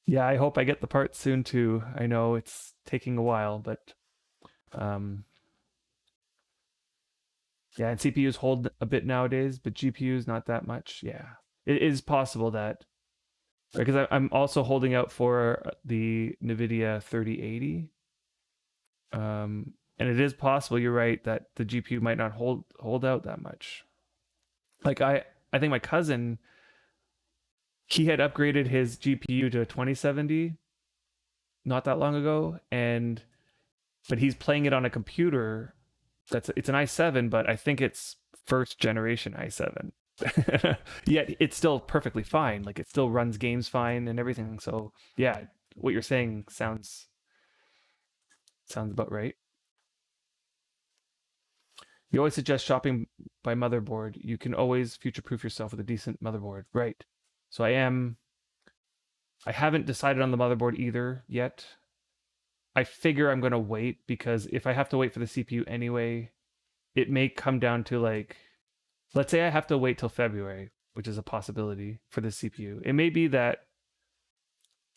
Yeah, I hope I get the parts soon too. I know it's taking a while, but um yeah, and CPUs hold a bit nowadays, but GPUs not that much. Yeah. It is possible that because I'm also holding out for the NVIDIA 3080. And it is possible, you're right, that the GPU might not hold out that much. Like I think my cousin, he had upgraded his GPU to a 2070 not that long ago, and but he's playing it on a computer it's an i7, but I think it's first generation i7. Yet it's still perfectly fine. Like it still runs games fine and everything. So yeah, what you're saying sounds about right. You always suggest shopping by motherboard. You can always future proof yourself with a decent motherboard. Right. So I haven't decided on the motherboard either yet. I figure I'm going to wait because if I have to wait for the CPU anyway, it may come down to like, let's say I have to wait till February, which is a possibility for the CPU. It may be that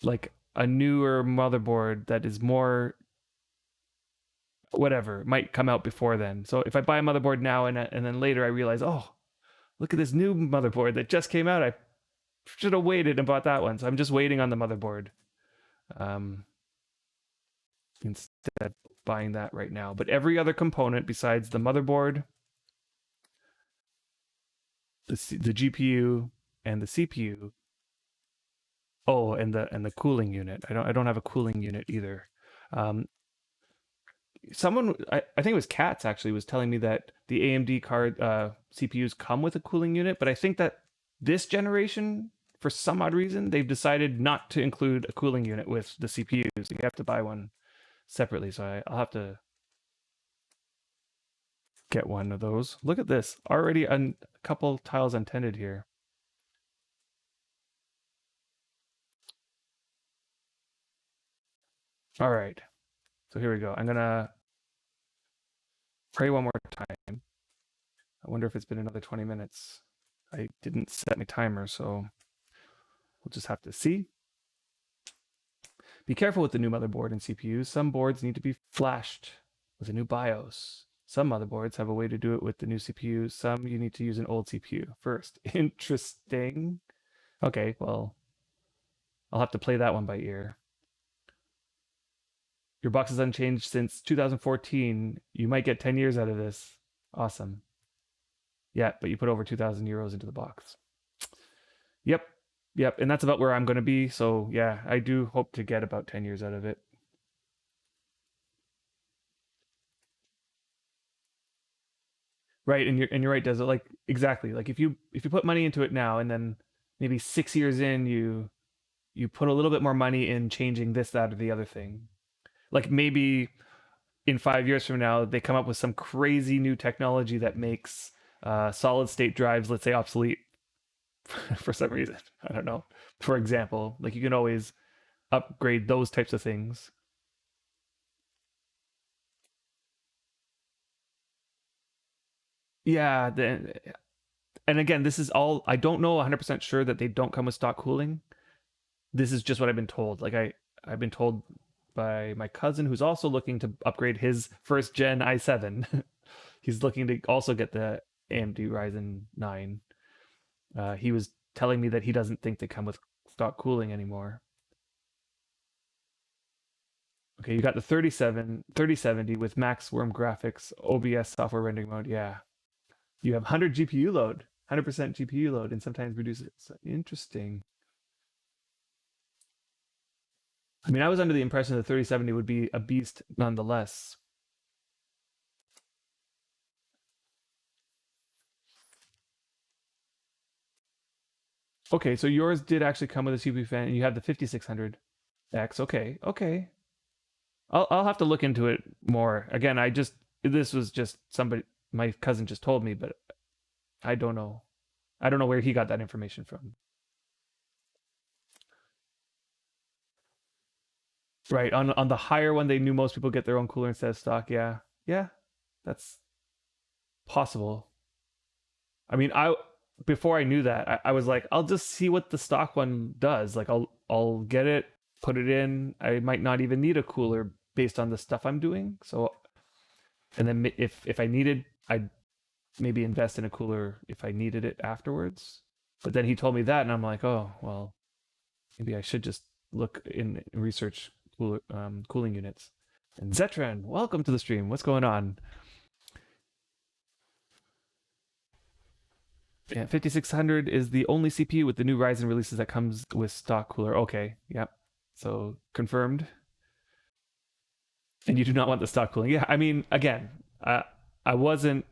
like a newer motherboard that is more whatever might come out before then. So if I buy a motherboard now and then later I realize, oh, look at this new motherboard that just came out. I should have waited and bought that one. So I'm just waiting on the motherboard um, instead of buying that right now. But every other component besides the motherboard, the GPU, and the CPU. Oh, and the cooling unit. I don't have a cooling unit either. Um, someone I think it was Katz actually was telling me that the AMD card CPUs come with a cooling unit, but I think that this generation, for some odd reason, they've decided not to include a cooling unit with the CPUs. You have to buy one separately. So I'll have to get one of those. Look at this. Already a couple tiles untended here. All right. So here we go. I'm going to pray one more time. I wonder if it's been another 20 minutes. I didn't set my timer, so we'll just have to see. Be careful with the new motherboard and CPUs. Some boards need to be flashed with a new BIOS. Some motherboards have a way to do it with the new CPU. Some you need to use an old CPU first. Interesting. Okay, well, I'll have to play that one by ear. Your box is unchanged since 2014. You might get 10 years out of this. Awesome. Yeah, but you put over 2,000 euros into the box. Yep. Yep. And that's about where I'm going to be. So yeah, I do hope to get about 10 years out of it. Right. And you're right, does it like exactly like if you put money into it now and then maybe 6 years in you put a little bit more money in changing this, that, or the other thing. Like maybe in 5 years from now, they come up with some crazy new technology that makes solid state drives, let's say, obsolete for some reason. I don't know. For example, like you can always upgrade those types of things. Yeah. And again, this is all, I don't know 100% sure that they don't come with stock cooling. This is just what I've been told. I've been told by my cousin who's also looking to upgrade his first gen i7. He's looking to also get the AMD Ryzen 9. He was telling me that he doesn't think they come with stock cooling anymore. Okay, you got the 3070 with max worm graphics, OBS software rendering mode. Yeah. You have 100 GPU load, 100% GPU load, and sometimes reduce it. So interesting. I mean, I was under the impression the 3070 would be a beast nonetheless. Okay, so yours did actually come with a CPU fan, and you have the 5600X. Okay, okay. I'll have to look into it more. Again, this was just somebody my cousin just told me, but I don't know. I don't know where he got that information from. Right. On the higher one, they knew most people get their own cooler instead of stock. Yeah. Yeah. That's possible. I mean, I before I knew that, I was like, I'll just see what the stock one does. Like I'll get it, put it in. I might not even need a cooler based on the stuff I'm doing. So and then if I needed, I'd maybe invest in a cooler if I needed it afterwards. But then he told me that, and I'm like, oh well, maybe I should just look in research cooling units. And Zetran, welcome to the stream. What's going on? Yeah, 5600 is the only CPU with the new Ryzen releases that comes with stock cooler. Okay, yep. So confirmed. And you do not want the stock cooling. Yeah, I mean, again, I wasn't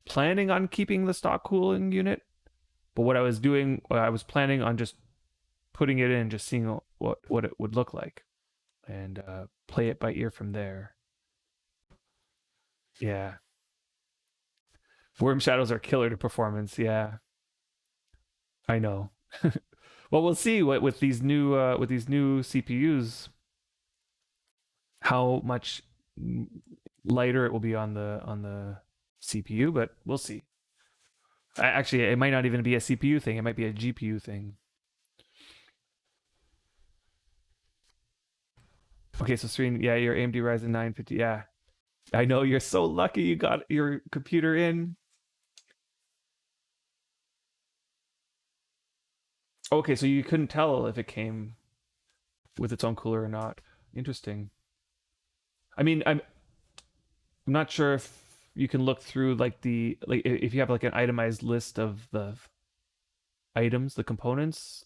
planning on keeping the stock cooling unit, but what I was doing, I was planning on just putting it in, just seeing what it would look like, and play it by ear from there. Yeah, Worm Shadows are killer to performance. Yeah, I know. Well, we'll see what with these new CPUs how much lighter it will be on the CPU, but we'll see. Actually, it might not even be a CPU thing. It might be a GPU thing. Okay, so Serene, yeah, your AMD Ryzen 950. Yeah, I know you're so lucky you got your computer in. Okay, so you couldn't tell if it came with its own cooler or not. Interesting. I mean, I'm not sure if you can look through like the like if you have like an itemized list of the items, the components,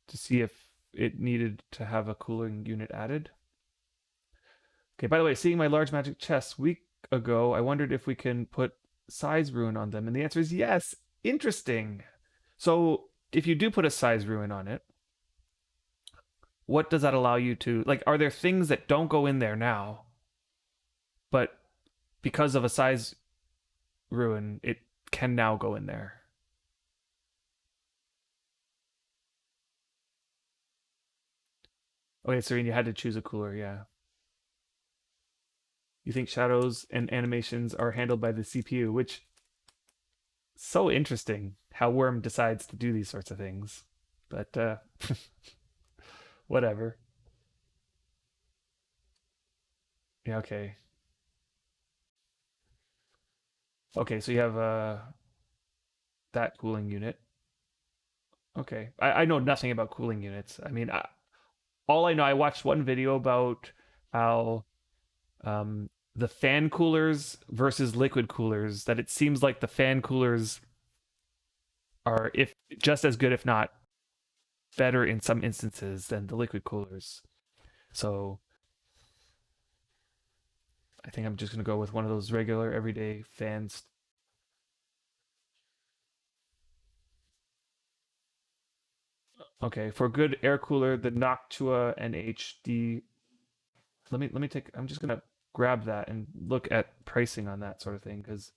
to see if it needed to have a cooling unit added. Okay, by the way, seeing my large magic chests week ago, I wondered if we can put size ruin on them, and the answer is yes. Interesting. So if you do put a size ruin on it, what does that allow you to like? Are there things that don't go in there now, but because of a size ruin, it can now go in there? Okay, Serene, you had to choose a cooler, yeah. You think shadows and animations are handled by the CPU, which so interesting how Worm decides to do these sorts of things. But whatever. Yeah, okay. Okay, so you have that cooling unit. Okay. I know nothing about cooling units. I mean, all I know, I watched one video about how the fan coolers versus liquid coolers, that it seems like the fan coolers are if just as good, if not better in some instances than the liquid coolers. So I think I'm just gonna go with one of those regular everyday fans. Okay, for a good air cooler, the Noctua NHD. Let me take. I'm just gonna grab that and look at pricing on that sort of thing because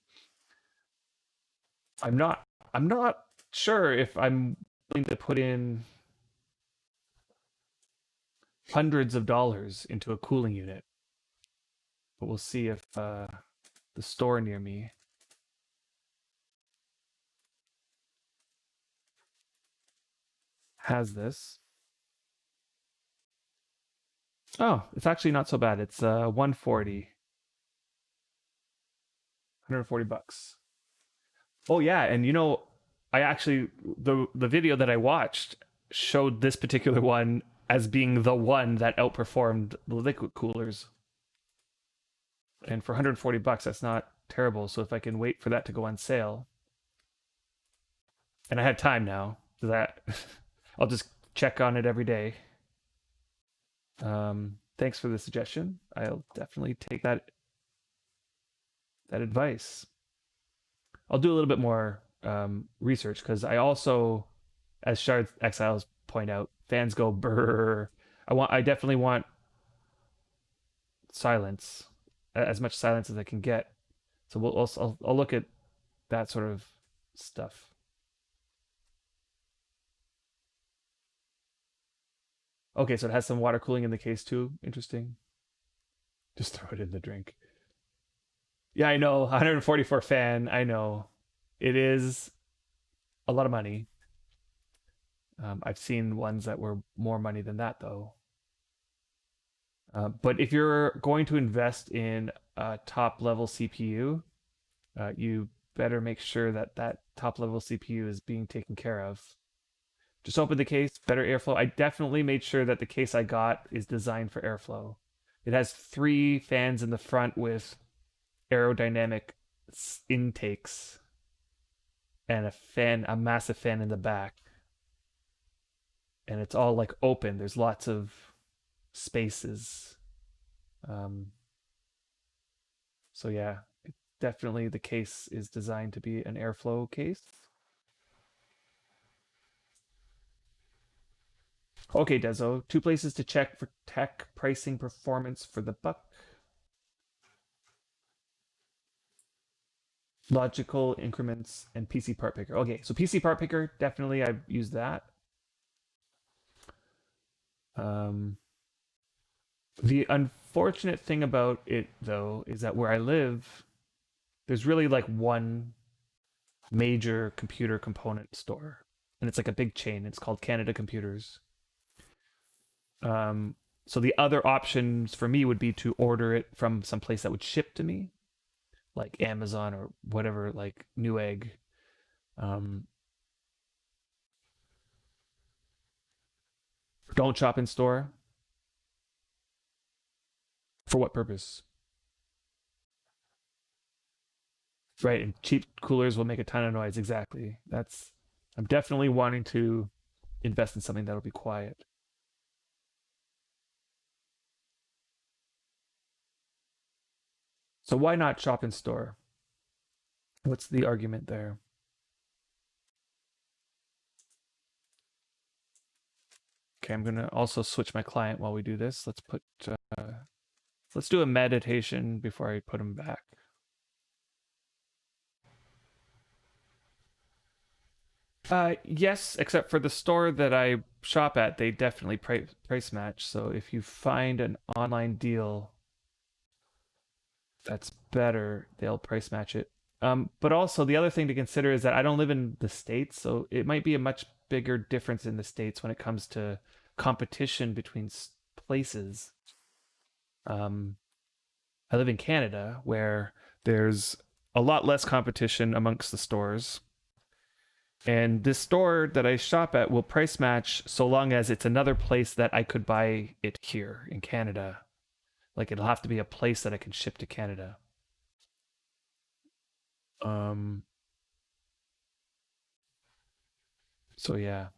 I'm not. I'm not sure if I'm willing to put in hundreds of dollars into a cooling unit, but we'll see if the store near me has this. Oh, it's actually not so bad. It's 140, $140. Oh yeah, and you know, I actually the video that I watched showed this particular one as being the one that outperformed the liquid coolers. And for $140, that's not terrible. So if I can wait for that to go on sale, and I have time now, that I'll just check on it every day. Thanks for the suggestion. I'll definitely take that advice. I'll do a little bit more research because I also as Shard Exiles point out, fans go brrr. I definitely want silence, as much silence as I can get. So I'll look at that sort of stuff. Okay, so it has some water cooling in the case too. Interesting. Just throw it in the drink. Yeah, I know. 144 fan. I know. It is a lot of money. I've seen ones that were more money than that though. But if you're going to invest in a top level CPU, you better make sure that that top level CPU is being taken care of. Just open the case, better airflow. I definitely made sure that the case I got is designed for airflow. It has 3 fans in the front with aerodynamic intakes and a massive fan in the back. And it's all like open. There's lots of spaces. Um, so yeah, definitely the case is designed to be an airflow case. Okay, Dezo, 2 places to check for tech pricing performance for the buck. Logical increments and PC part picker. Okay, so PC part picker, definitely I've used that. Um, the unfortunate thing about it though is that where I live, there's really like one major computer component store, and it's like a big chain. It's called Canada Computers. Um, so the other options for me would be to order it from some place that would ship to me, like Amazon or whatever, like Newegg. Um, don't shop in store. For what purpose? Right, and cheap coolers will make a ton of noise. Exactly. That's I'm definitely wanting to invest in something that'll be quiet. So why not shop in store? What's the argument there? Okay, I'm gonna also switch my client while we do this. Let's do a meditation before I put him back. Yes, except for the store that I shop at, they definitely price match. So if you find an online deal that's better, they'll price match it. But also the other thing to consider is that I don't live in the States, so it might be a much bigger difference in the States when it comes to competition between places. Um, I live in Canada where there's a lot less competition amongst the stores. And this store that I shop at will price match so long as it's another place that I could buy it here in Canada. Like it'll have to be a place that I can ship to Canada. Um, so yeah.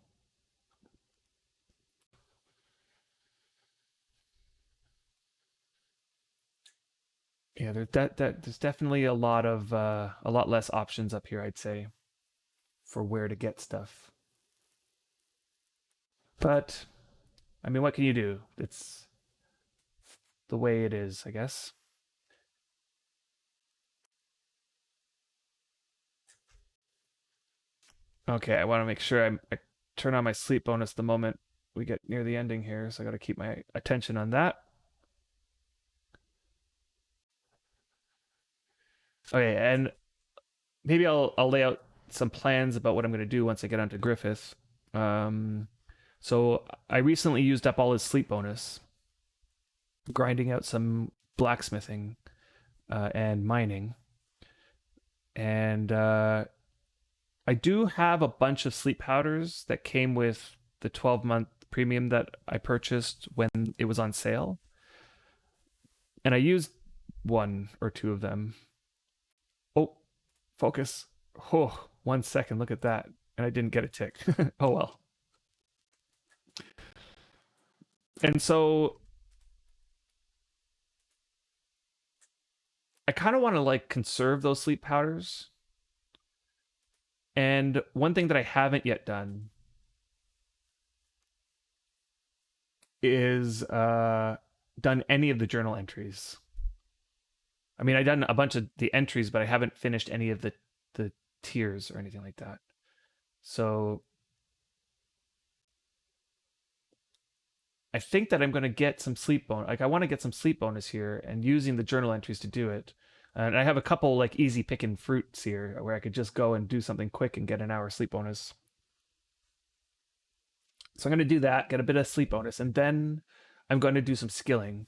Yeah, there's definitely a lot less options up here, I'd say, for where to get stuff. But I mean, what can you do? It's the way it is, I guess. Okay, I want to make sure I turn on my sleep bonus the moment we get near the ending here, so I got to keep my attention on that. Okay, and maybe I'll lay out some plans about what I'm going to do once I get onto Griffith. Um, so I recently used up all his sleep bonus, grinding out some blacksmithing and mining, and I do have a bunch of sleep powders that came with the 12-month premium that I purchased when it was on sale, and I used 1 or 2 of them. Oh, focus. Oh, 1 second. Look at that. And I didn't get a tick. Oh well. And so I kind of want to like conserve those sleep powders. And one thing that I haven't yet done is done any of the journal entries. I mean, I've done a bunch of the entries, but I haven't finished any of the tiers or anything like that. So I think that I'm going to get some sleep bonus. Like I want to get some sleep bonus here, and using the journal entries to do it. And I have a couple like easy picking fruits here where I could just go and do something quick and get an hour sleep bonus. So I'm going to do that, get a bit of sleep bonus, and then I'm going to do some skilling.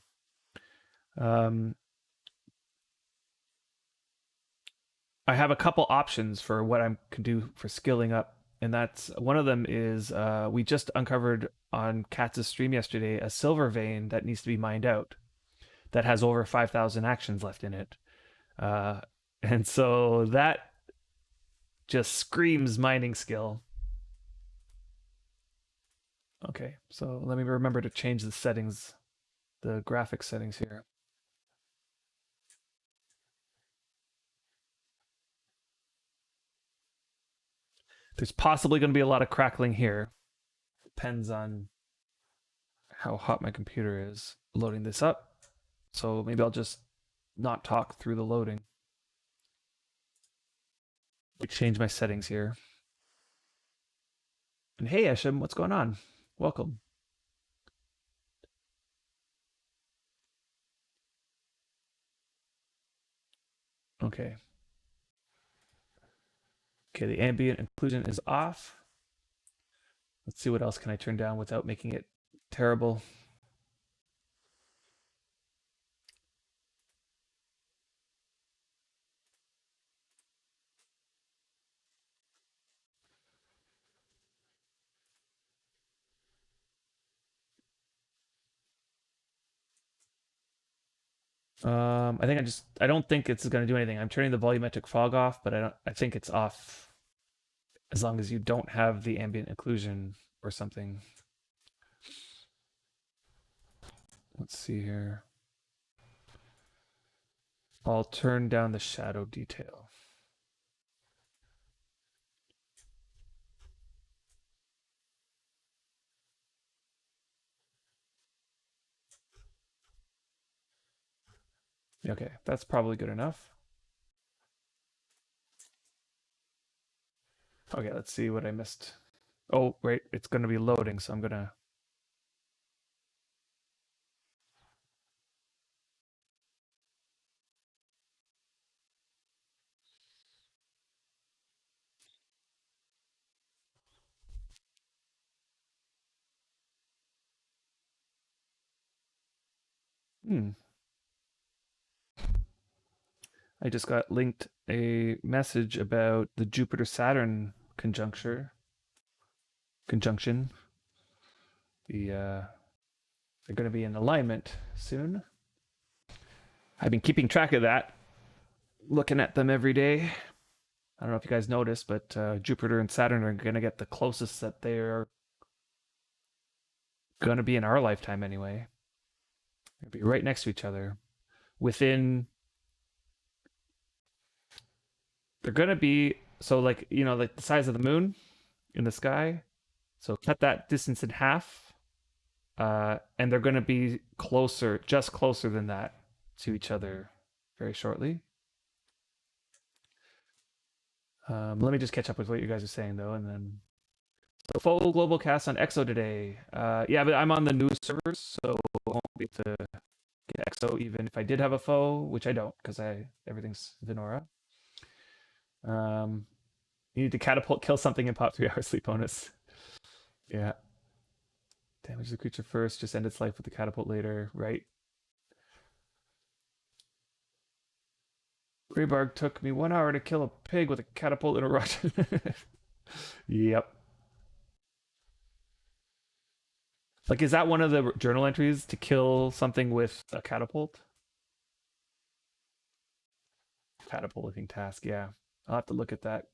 I have a couple options for what I can do for skilling up, and that's one of them is we just uncovered on Katz's stream yesterday a silver vein that needs to be mined out that has over 5,000 actions left in it, and so that just screams mining skill. Okay, so let me remember to change the settings, the graphic settings here. There's possibly going to be a lot of crackling here. Depends on how hot my computer is loading this up. So maybe I'll just not talk through the loading. Change my settings here. And hey, Esham, what's going on? Welcome. Okay. Okay, the ambient occlusion is off. Let's see what else can I turn down without making it terrible. I don't think it's going to do anything. I'm turning the volumetric fog off, but I think it's off as long as you don't have the ambient occlusion or something. Let's see here. I'll turn down the shadow detail. Okay, that's probably good enough. Okay, let's see what I missed. Oh, wait, it's going to be loading, so I'm going to... I just got linked a message about the Jupiter-Saturn conjunction. They're going to be in alignment soon. I've been keeping track of that, looking at them every day. I don't know if you guys noticed, but Jupiter and Saturn are going to get the closest that they're going to be in our lifetime anyway. They'll be right next to each other. They're going to be, so like, like the size of the moon in the sky. So cut that distance in half. And they're going to be closer, just closer than that to each other very shortly. Let me just catch up with what you guys are saying though, and then so full global cast on EXO today. Yeah, but I'm on the news servers, so I won't be able to get EXO even if I did have a foe, which I don't because everything's Venora. You need to catapult, kill something, and pop 3 hours sleep bonus. Yeah. Damage the creature first, just end its life with the catapult later, right? Greybarg took me 1 hour to kill a pig with a catapult and a rock. Yep. Like, is that one of the journal entries to kill something with a catapult? Catapulting task, yeah. I'll have to look at that.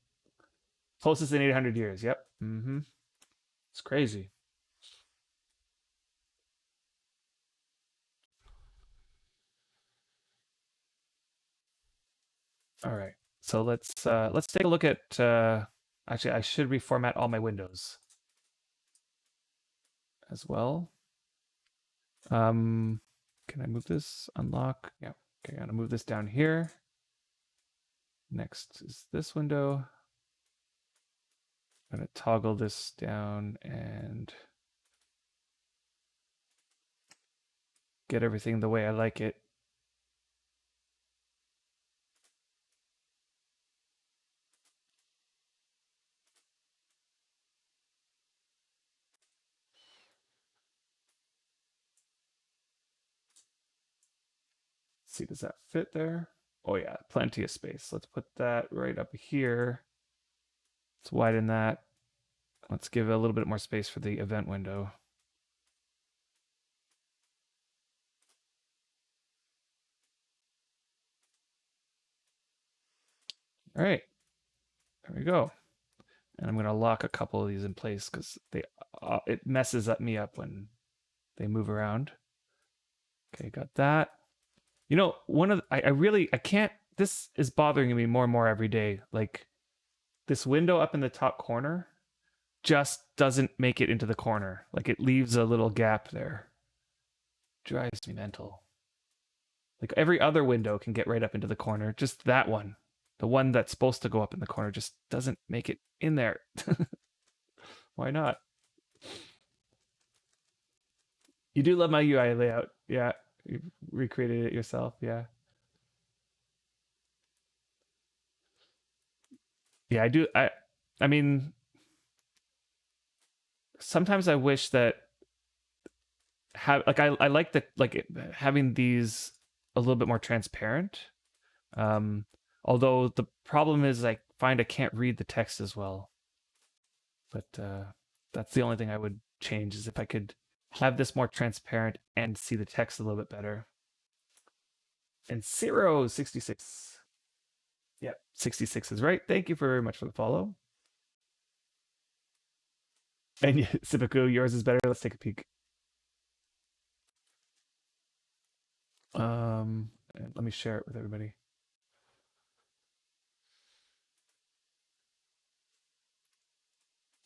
Closest in 800 years, yep. Mm-hmm. It's crazy. All right. So let's take a look at actually I should reformat all my windows as well. Can I move this? Unlock. Yeah. Okay, I'm gonna move this down here. Next is this window. I'm gonna toggle this down and get everything the way I like it. Let's see, does that fit there? Oh yeah, plenty of space. Let's put that right up here. Let's widen that. Let's give it a little bit more space for the event window. All right, there we go. And I'm gonna lock a couple of these in place because it messes me up when they move around. Okay, got that. You know, I can't. This is bothering me more and more every day. Like this window up in the top corner just doesn't make it into the corner. Like it leaves a little gap there. Drives me mental. Like every other window can get right up into the corner. Just that one, the one that's supposed to go up in the corner, just doesn't make it in there. Why not? You do love my UI layout. Yeah. You recreated it yourself. Yeah. Yeah, I do. I mean, sometimes I wish that I like the having these a little bit more transparent. Um, Although the problem is I find I can't read the text as well. But that's the only thing I would change is if I could have this more transparent and see the text a little bit better. And 66. Yep, 66 is right. Thank you very much for the follow. And Sibiku, yours is better. Let's take a peek. Let me share it with everybody.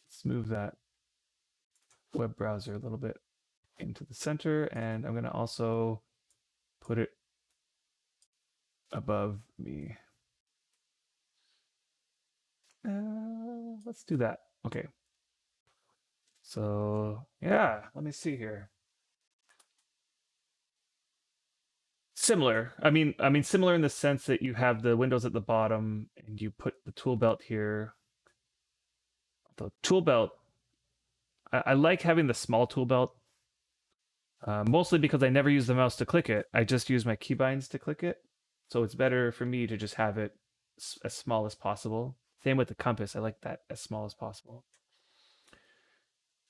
Let's move that web browser a little bit into the center, and I'm going to also put it above me. Let's do that. Okay. So yeah, let me see here. Similar. I mean, similar in the sense that you have the windows at the bottom, and you put the tool belt here. The tool belt, I like having the small tool belt, mostly because I never use the mouse to click it. I just use my keybinds to click it. So it's better for me to just have it as small as possible. Same with the compass. I like that as small as possible.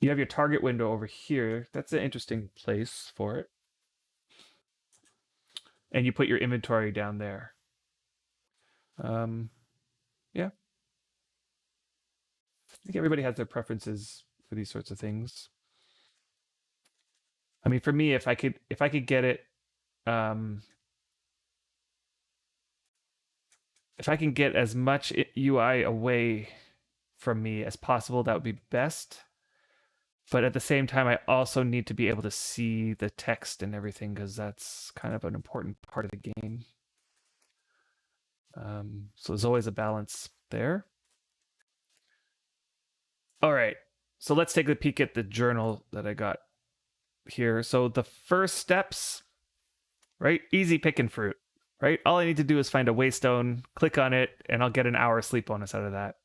You have your target window over here. That's an interesting place for it. And you put your inventory down there. Yeah. I think everybody has their preferences for these sorts of things. I mean, for me, if I could get it, um, if I can get as much UI away from me as possible, that would be best. But at the same time, I also need to be able to see the text and everything because that's kind of an important part of the game. So there's always a balance there. All right. So let's take a peek at the journal that I got here. So the first steps, right? Easy picking fruit, right? All I need to do is find a waystone, click on it, and I'll get an hour sleep bonus out of that.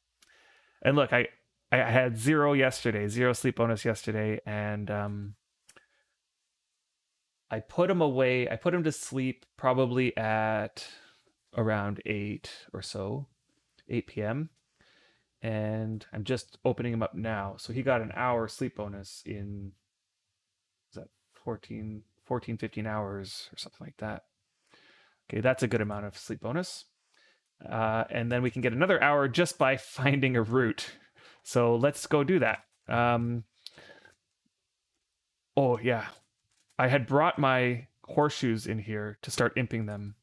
And look, I had zero sleep bonus yesterday, and I put him away. I put him to sleep probably at around 8 or so, 8 p.m. And I'm just opening him up now. So he got an hour sleep bonus in, is that 14, 15 hours or something like that. Okay, that's a good amount of sleep bonus. And then we can get another hour just by finding a route. So let's go do that. Oh, yeah. I had brought my horseshoes in here to start imping them.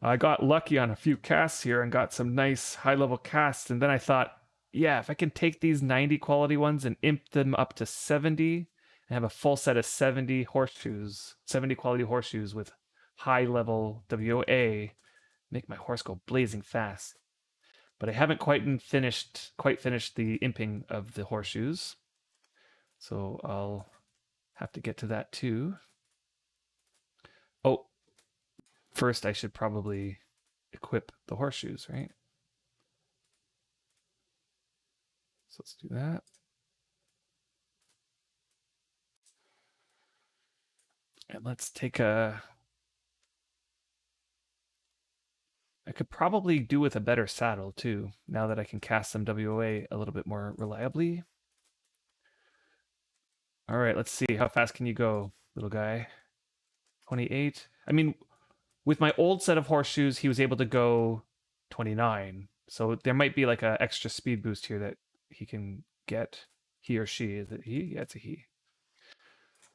I got lucky on a few casts here and got some nice high-level casts. And then I thought, yeah, if I can take these 90 quality ones and imp them up to 70 I have a full set of 70 horseshoes, 70 quality horseshoes with high level WOA. Make my horse go blazing fast. But I haven't quite finished the imping of the horseshoes. So I'll have to get to that too. Oh, first I should probably equip the horseshoes, right? So let's do that. And let's take a... I could probably do with a better saddle too, now that I can cast some WOA a little bit more reliably. All right, let's see. How fast can you go, little guy? 28. I mean, with my old set of horseshoes, he was able to go 29. So there might be like an extra speed boost here that he can get. He or she. Is it he? Yeah, it's a he.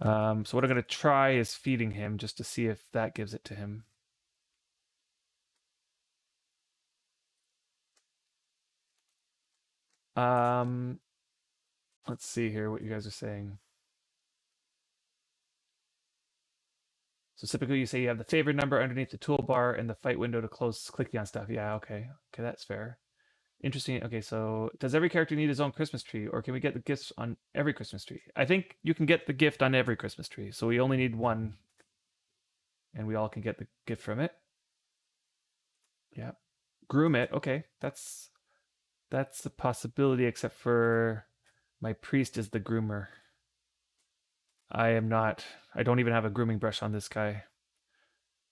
So what I'm going to try is feeding him just to see if that gives it to him. Let's see here what you guys are saying. So typically you say you have the favorite number underneath the toolbar and the fight window to close clicking on stuff. Yeah, okay. Okay, that's fair. Interesting. Okay, so does every character need his own Christmas tree, or can we get the gifts on every Christmas tree? I think you can get the gift on every Christmas tree, so we only need one, and we all can get the gift from it. Yeah. Groom it. Okay, that's a possibility, except for my priest is the groomer. I am not. I don't even have a grooming brush on this guy.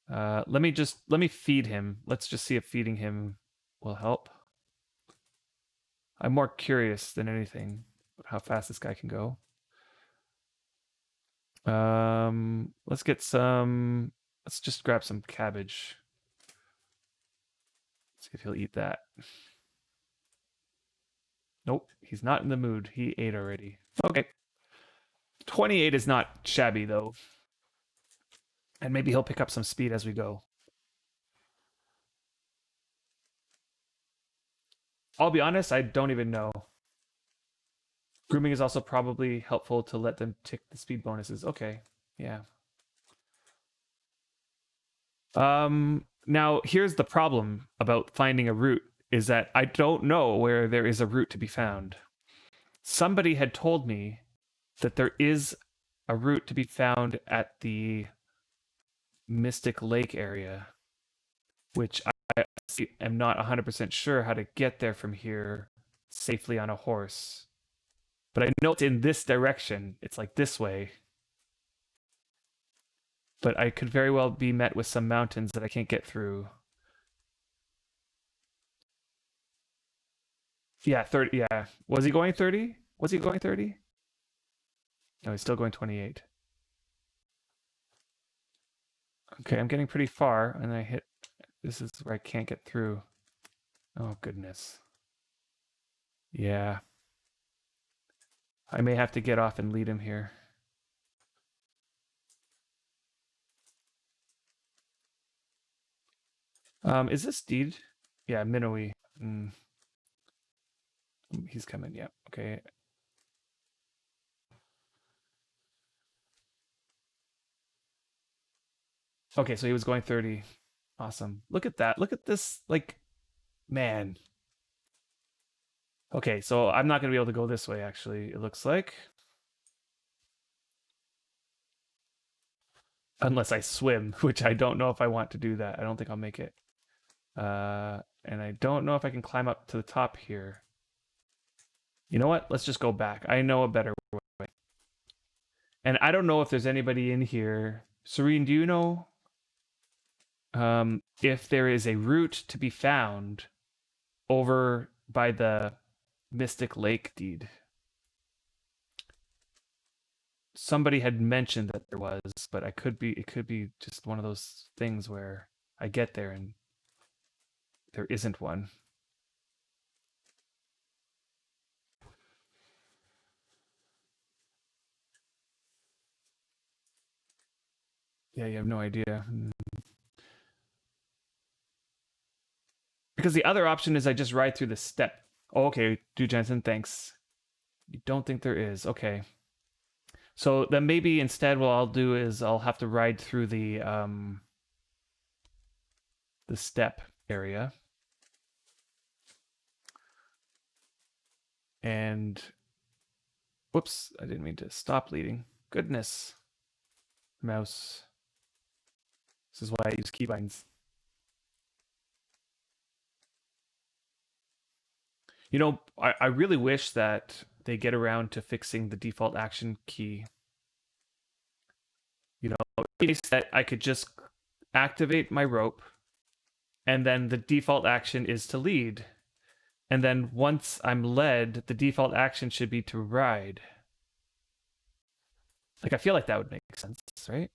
Let me feed him. Let's just see if feeding him will help. I'm more curious than anything how fast this guy can go. Let's just grab some cabbage. See if he'll eat that. Nope, he's not in the mood. He ate already. Okay. 28 is not shabby though. And maybe he'll pick up some speed as we go. I'll be honest, I don't even know. Grooming is also probably helpful to let them tick the speed bonuses. Okay, yeah. Now here's the problem about finding a route is that I don't know where there is a route to be found. Somebody had told me that there is a route to be found at the Mystic Lake area, which I am not 100% sure how to get there from here safely on a horse. But I know it's in this direction. It's like this way. But I could very well be met with some mountains that I can't get through. Yeah, 30. Yeah. Was he going 30? Was he going 30? No, he's still going 28. Okay, I'm getting pretty far, and I hit... This is where I can't get through. Oh, goodness. Yeah. I may have to get off and lead him here. Is this Deed? Yeah, Minoe. He's coming, yeah. Okay. Okay, so he was going 30. Awesome. Look at that. Look at this, like, man. Okay, so I'm not going to be able to go this way, actually, it looks like. Unless I swim, which I don't know if I want to do that. I don't think I'll make it. And I don't know if I can climb up to the top here. You know what? Let's just go back. I know a better way. And I don't know if there's anybody in here. Serene, do you know if there is a route to be found over by the Mystic Lake Deed? Somebody had mentioned that there was, but it could be just one of those things where I get there and there isn't one. Yeah, you have no idea. Because the other option is I just ride through the steppe. Oh, okay, dude Jensen, thanks. You don't think there is? Okay. So then maybe instead what I'll do is I'll have to ride through the step area. And whoops, I didn't mean to stop leading. Goodness. Mouse. This is why I use keybinds. You know, I really wish that they get around to fixing the default action key. You know, that I could just activate my rope, and then the default action is to lead. And then once I'm led, the default action should be to ride. Like, I feel like that would make sense, right?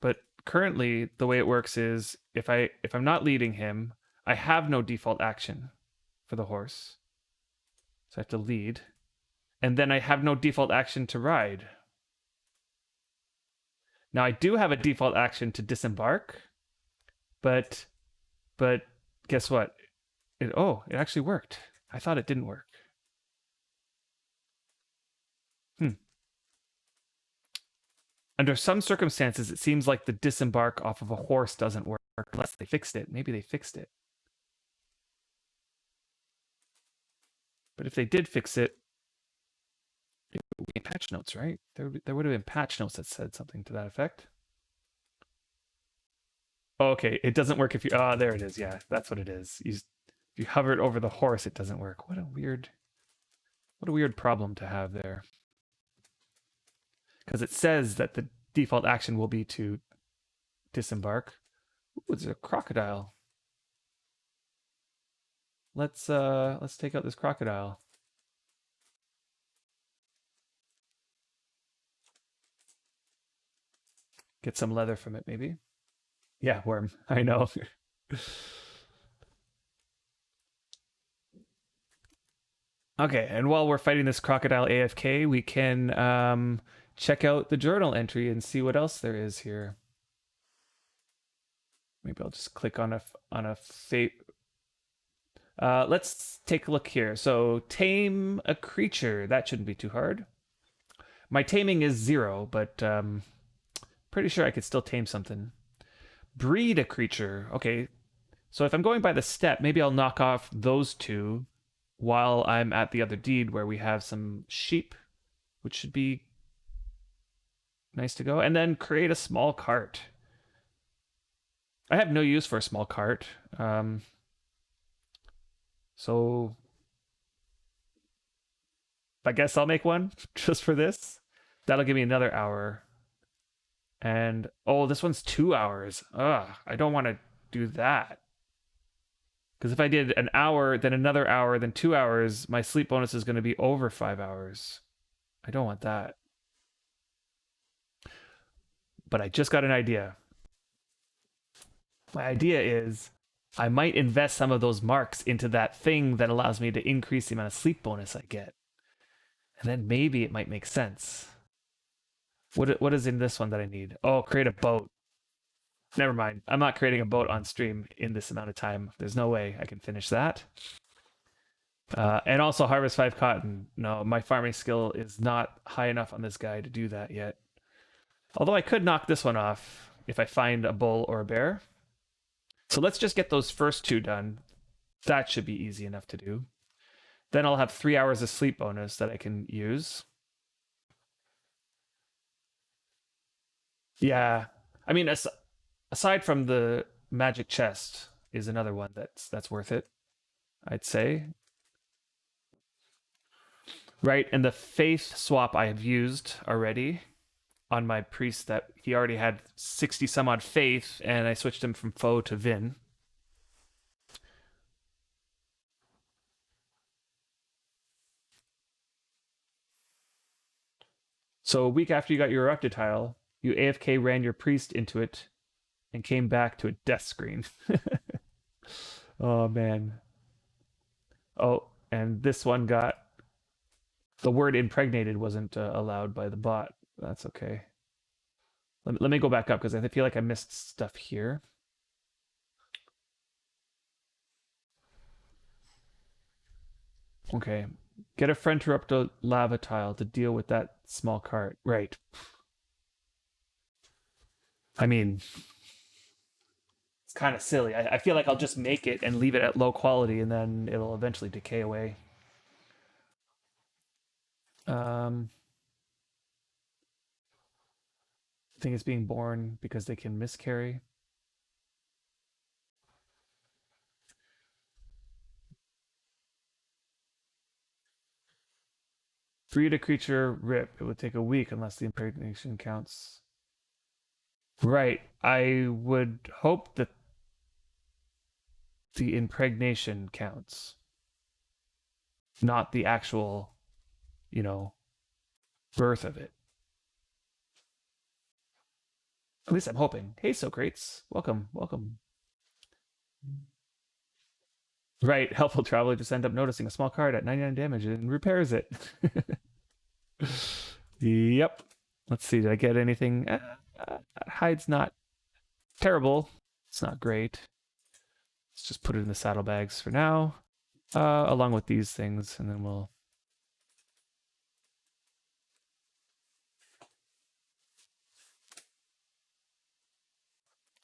But currently, the way it works is if I'm not leading him, I have no default action for the horse. So I have to lead. And then I have no default action to ride. Now I do have a default action to disembark, but guess what? It actually worked. I thought it didn't work. Under some circumstances, it seems like the disembark off of a horse doesn't work unless they fixed it. Maybe they fixed it. But if they did fix it, it would be in patch notes, right? There would have been patch notes that said something to that effect. Oh, okay, it doesn't work if you... Ah, there it is. Yeah, that's what it is. If you hover it over the horse, it doesn't work. What a weird problem to have there. Because it says that the default action will be to disembark. Ooh, it's a crocodile. Let's take out this crocodile. Get some leather from it, maybe. Yeah, worm. I know. Okay, and while we're fighting this crocodile AFK, we can check out the journal entry and see what else there is here. Maybe I'll just click on a fate. Let's take a look here. So tame a creature. That shouldn't be too hard. My taming is 0, but pretty sure I could still tame something. Breed a creature. Okay, so if I'm going by the step, maybe I'll knock off those two while I'm at the other deed where we have some sheep, which should be nice to go. And then create a small cart. I have no use for a small cart. So I guess I'll make one just for this. That'll give me another hour. And oh, this one's 2 hours. Ugh, I don't want to do that. Because if I did an hour, then another hour, then 2 hours, my sleep bonus is going to be over 5 hours. I don't want that. But I just got an idea. My idea is I might invest some of those marks into that thing that allows me to increase the amount of sleep bonus I get. And then maybe it might make sense. What is in this one that I need? Oh, create a boat. Never mind. I'm not creating a boat on stream in this amount of time. There's no way I can finish that. And also harvest 5 cotton. No, my farming skill is not high enough on this guy to do that yet. Although I could knock this one off if I find a bull or a bear. So let's just get those first 2 done. That should be easy enough to do. Then I'll have 3 hours of sleep bonus that I can use. Yeah. I mean, aside from the magic chest is another one that's worth it, I'd say. Right, and the faith swap I have used already on my priest that he already had 60 some odd faith, and I switched him from foe to Vin. So a week after you got your erupted tile, you AFK ran your priest into it and came back to a death screen. Oh, man. Oh, and this one got... The word impregnated wasn't allowed by the bot. That's okay. Let me go back up because I feel like I missed stuff here. Okay, Get a friend to erupt a lava tile to deal with that small cart. Right. I mean, it's kind of silly. I feel like I'll just make it and leave it at low quality, and then it'll eventually decay away. I think it's being born because they can miscarry. Breed a creature, rip. It would take a week unless the impregnation counts. Right. I would hope that the impregnation counts, not the actual, you know, birth of it. At least I'm hoping. Hey, Socrates. Welcome, welcome. Right, helpful traveler just end up noticing a small card at 99 damage and repairs it. Yep. Let's see, did I get anything? Hide's not terrible. It's not great. Let's just put it in the saddlebags for now, along with these things, and then we'll...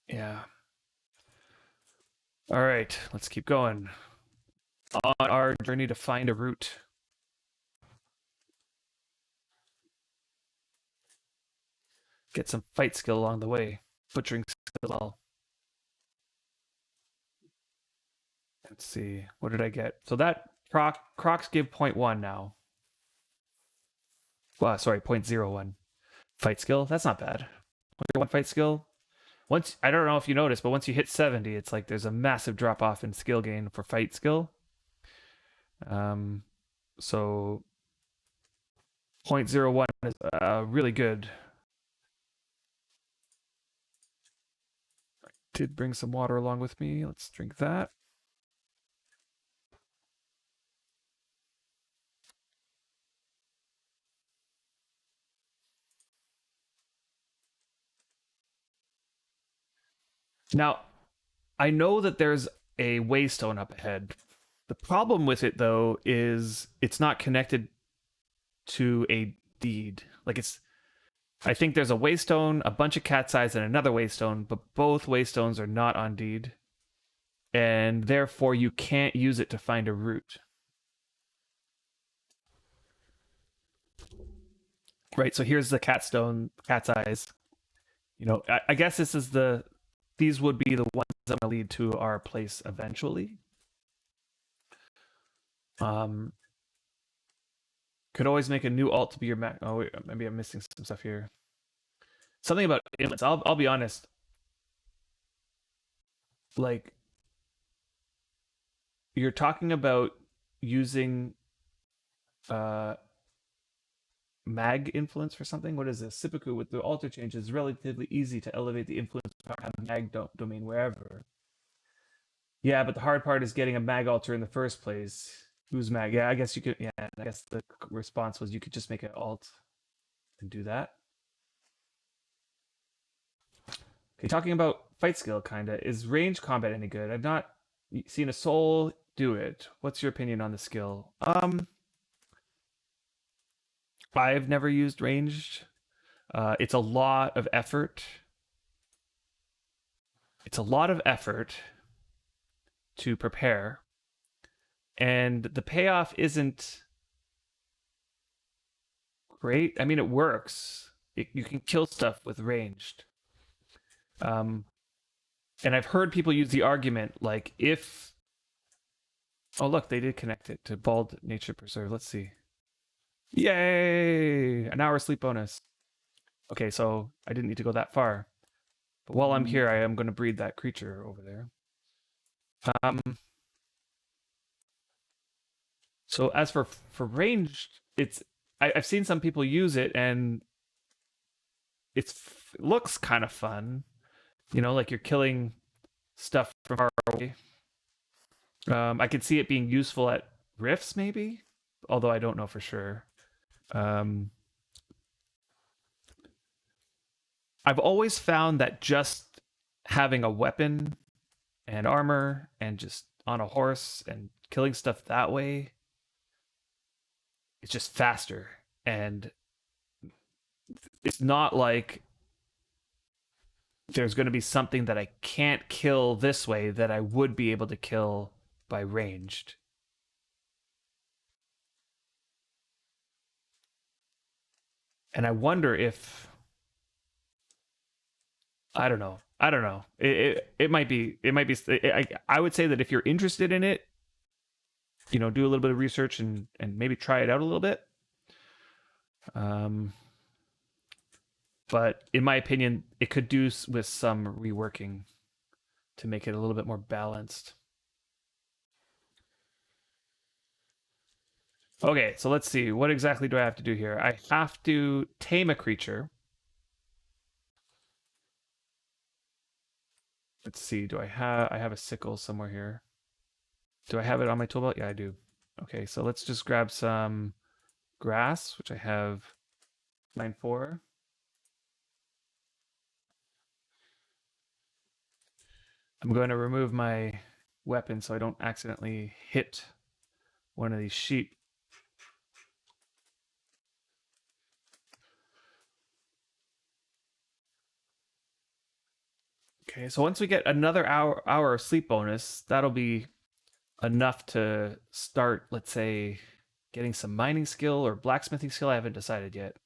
Yeah. All right, let's keep going on our journey to find a route. Get some fight skill along the way. Butchering skill all. Let's see. What did I get? So that Crocs give 0.1 now. Well, sorry, 0.01. Fight skill. That's not bad. One fight skill. Once, I don't know if you noticed, but once you hit 70, it's like there's a massive drop off in skill gain for fight skill. So 0.01 is really good. I did bring some water along with me. Let's drink that. Now, I know that there's a waystone up ahead. The problem with it, though, is it's not connected to a deed. Like I think there's a waystone, a bunch of cat's eyes, and another waystone, but both waystones are not on deed, and therefore you can't use it to find a route. Right. So here's the cat's eyes. You know, I guess these would be the ones that will lead to our place eventually. Could always make a new alt to be your Mac. Oh, wait, maybe I'm missing some stuff here. Something about inlets. I'll be honest. Like, you're talking about using mag influence for something. What is this? Sipiku with the alter change is relatively easy to elevate the influence power of mag domain wherever. Yeah, but the hard part is getting a mag alter in the first place. Who's mag? Yeah, I guess you could. Yeah, I guess the response was you could just make an alt and do that. Okay, talking about fight skill, kinda. Is range combat any good? I've not seen a soul do it. What's your opinion on the skill? I've never used ranged. It's a lot of effort. It's a lot of effort to prepare, and the payoff isn't great. I mean, it works. You can kill stuff with ranged. And I've heard people use the argument like if... Oh, look, they did connect it to Bald Nature Preserve. Let's see. Yay! An hour sleep bonus. Okay, so I didn't need to go that far. But while I'm here, I am going to breed that creature over there. So as for ranged, I've seen some people use it, and it looks kind of fun. You know, like you're killing stuff from far away. I could see it being useful at rifts, maybe, although I don't know for sure. I've always found that just having a weapon and armor and just on a horse and killing stuff that way It's just faster. And it's not like there's going to be something that I can't kill this way that I would be able to kill by ranged. And I wonder if I don't know. I don't know. It might be. It might be. I would say that if you're interested in it, do a little bit of research and maybe try it out a little bit. Um, but in my opinion, it could do with some reworking to make it a little bit more balanced. Okay, so let's see. What exactly do I have to do here? I have to tame a creature. Let's see. I have a sickle somewhere here. Do I have it on my tool belt? Yeah, I do. Okay, so let's just grab some grass, which I have 9-4. I'm going to remove my weapon so I don't accidentally hit one of these sheep. Okay, so once we get another hour of sleep bonus, that'll be enough to start, let's say, getting some mining skill or blacksmithing skill. I haven't decided yet.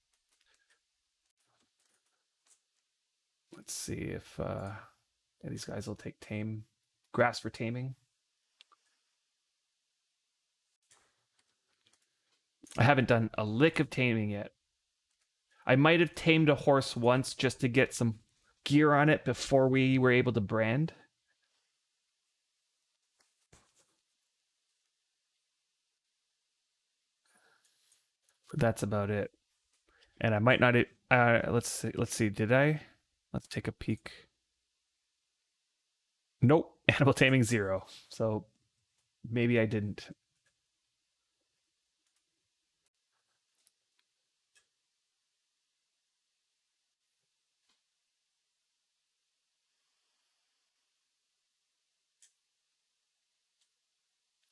Let's see if these guys will take tame grass for taming. I haven't done a lick of taming yet. I might have tamed a horse once just to get some gear on it before we were able to brand. But that's about it. And I might not. Let's see. Let's see. Did I? Let's take a peek. Nope. Animal taming 0. So maybe I didn't.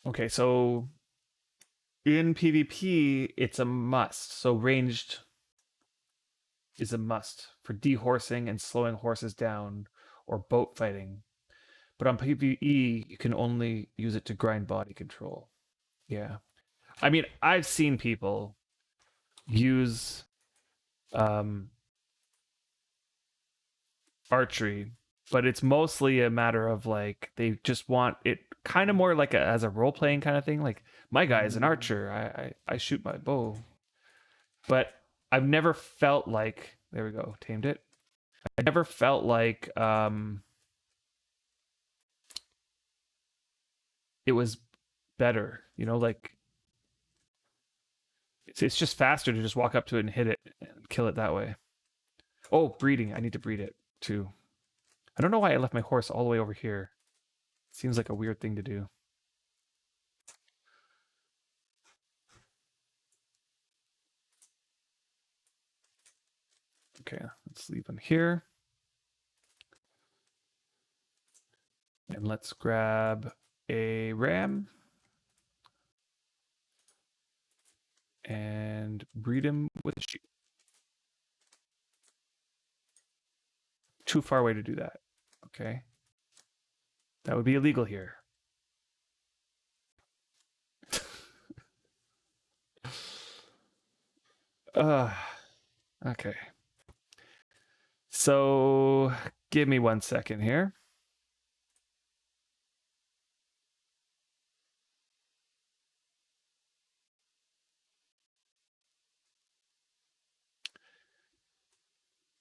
Okay, so in PvP, it's a must. So ranged is a must for dehorsing and slowing horses down or boat fighting. But on PvE, you can only use it to grind body control. Yeah. I mean, I've seen people use um, archery, but it's mostly a matter of like they just want it kind of more like as a role playing kind of thing. Like my guy is an archer. I shoot my bow, but I've never felt like there we go, tamed it. I never felt like it was better. Like it's just faster to just walk up to it and hit it and kill it that way. Oh, breeding. I need to breed it too. I don't know why I left my horse all the way over here. Seems like a weird thing to do. Okay, let's leave him here. And let's grab a ram and breed him with a sheep. Too far away to do that. Okay. That would be illegal here. uh, okay. So give me 1 second here.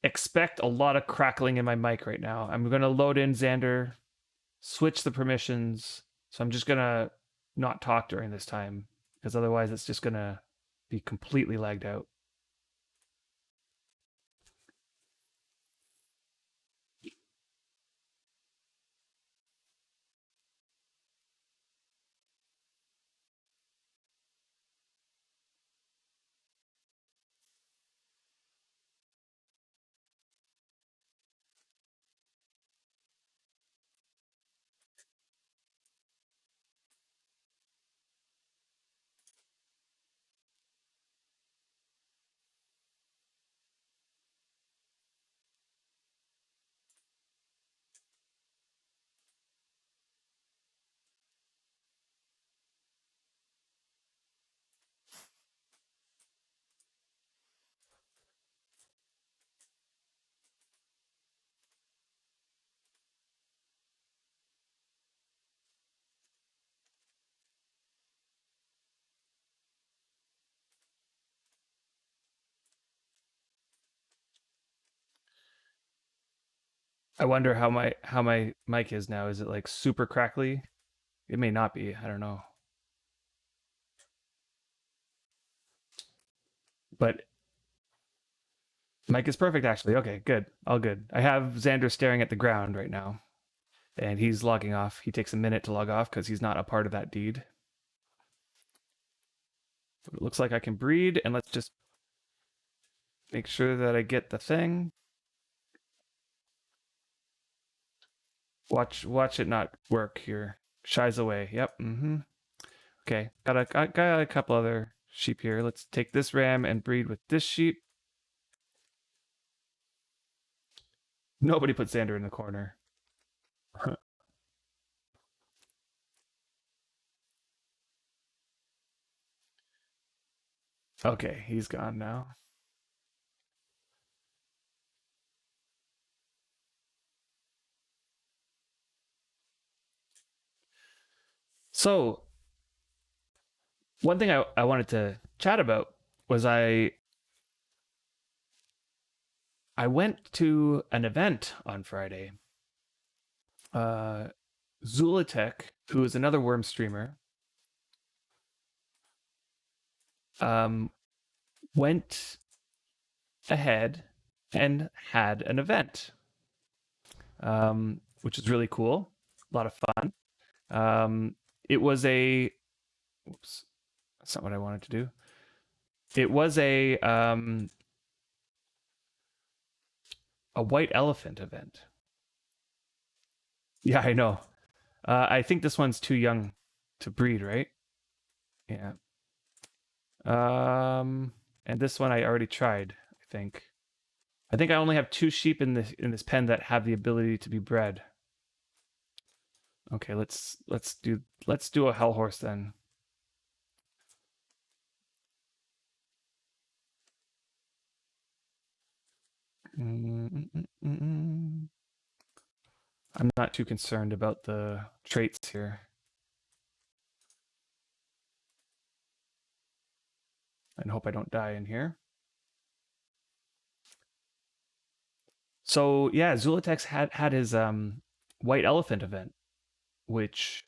Expect a lot of crackling in my mic right now. I'm going to load in Xander, switch the permissions. So I'm just going to not talk during this time because otherwise it's just going to be completely lagged out. I wonder how my mic is now. Is it like super crackly? It may not be. I don't know. But mic is perfect actually. Okay, good. All good. I have Xander staring at the ground right now, and he's logging off. He takes a minute to log off because he's not a part of that deed. But it looks like I can breed, and let's just make sure that I get the thing. Watch it not work here. Shies away. Yep. Mm-hmm. Okay. Got a couple other sheep here. Let's take this ram and breed with this sheep. Nobody put Xander in the corner. Okay, he's gone now. So one thing I wanted to chat about was I went to an event on Friday. Uh, Zulatek, who is another worm streamer, um, went ahead and had an event, which is really cool. A lot of fun. It was a. Oops, that's not what I wanted to do. It was a white elephant event. Yeah, I know. I think this one's too young to breed, right? Yeah. And this one I already tried. I think. I think I only have two sheep in this pen that have the ability to be bred. Okay, let's do a hell horse then. I'm not too concerned about the traits here. And hope I don't die in here. So yeah, Zulatex had his white elephant event, which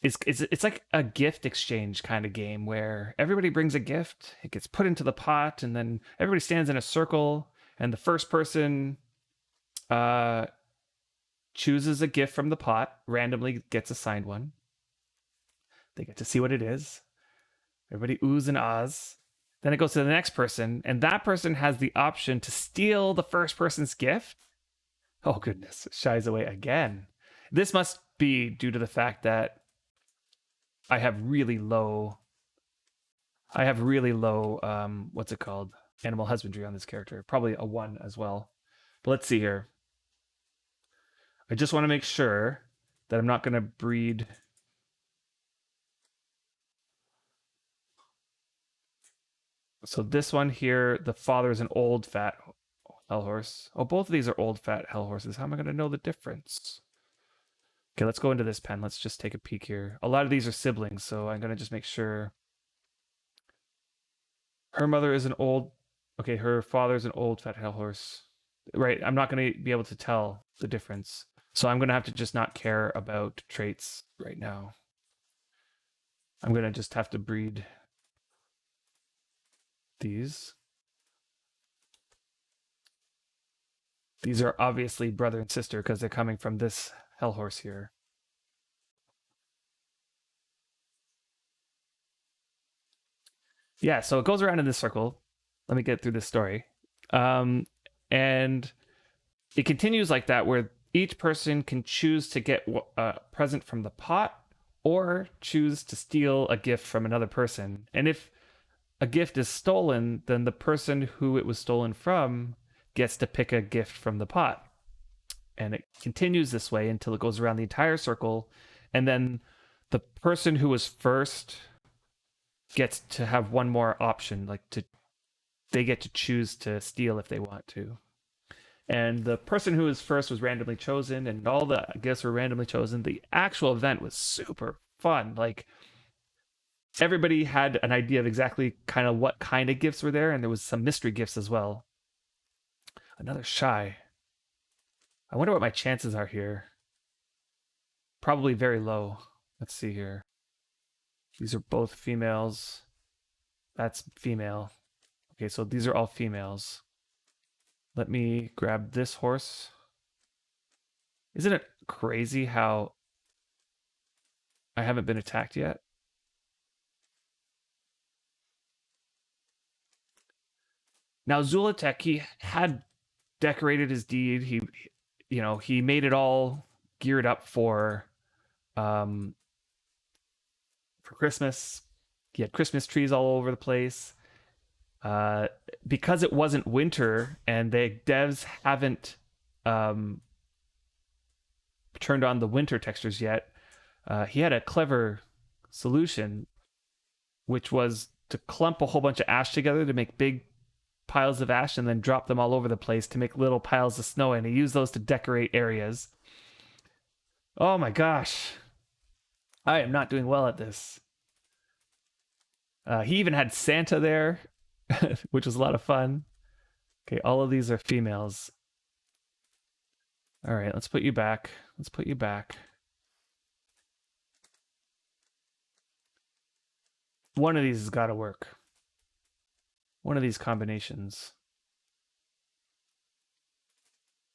it's like a gift exchange kind of game where everybody brings a gift, it gets put into the pot, and then everybody stands in a circle, and the first person uh chooses a gift from the pot, randomly gets assigned one. They get to see what it is. Everybody oohs and ahs. Then it goes to the next person, and that person has the option to steal the first person's gift. Oh goodness, shies away again. This must be due to the fact that I have really low what's it called? Animal husbandry on this character. Probably a 1 as well. But let's see here. I just want to make sure that I'm not going to breed. So this one here, the father is an old fat hell horse. Oh, both of these are old fat hell horses. How am I going to know the difference? Okay, let's go into this pen. Let's just take a peek here. A lot of these are siblings, so I'm going to just make sure. Her mother is an old. Okay, her father's an old fat hell horse. Right, I'm not going to be able to tell the difference. So I'm going to have to just not care about traits right now. I'm going to just have to breed these. These are obviously brother and sister because they're coming from this hell horse here. Yeah, so it goes around in this circle. Let me get through this story. And it continues like that, where each person can choose to get a present from the pot or choose to steal a gift from another person. And if a gift is stolen, then the person who it was stolen from gets to pick a gift from the pot. And it continues this way until it goes around the entire circle. And then the person who was first gets to have one more option, they get to choose to steal if they want to. And the person who was first was randomly chosen, and all the gifts were randomly chosen. The actual event was super fun. Like, everybody had an idea of exactly kind of what kind of gifts were there, and there was some mystery gifts as well. Another shy. I wonder what my chances are here. Probably very low. Let's see here. These are both females. That's female. Okay, so these are all females. Let me grab this horse. Isn't it crazy how I haven't been attacked yet? Now Zulatek, he had decorated his deed. He made it all geared up um for Christmas. He had Christmas trees all over the place. Because it wasn't winter and the devs haven't um, turned on the winter textures yet, he had a clever solution, which was to clump a whole bunch of ash together to make big piles of ash and then drop them all over the place to make little piles of snow, and he used those to decorate areas. Oh my gosh. I am not doing well at this. He even had Santa there, which was a lot of fun. Okay, all of these are females. All right, let's put you back. Let's put you back. One of these has got to work. One of these combinations.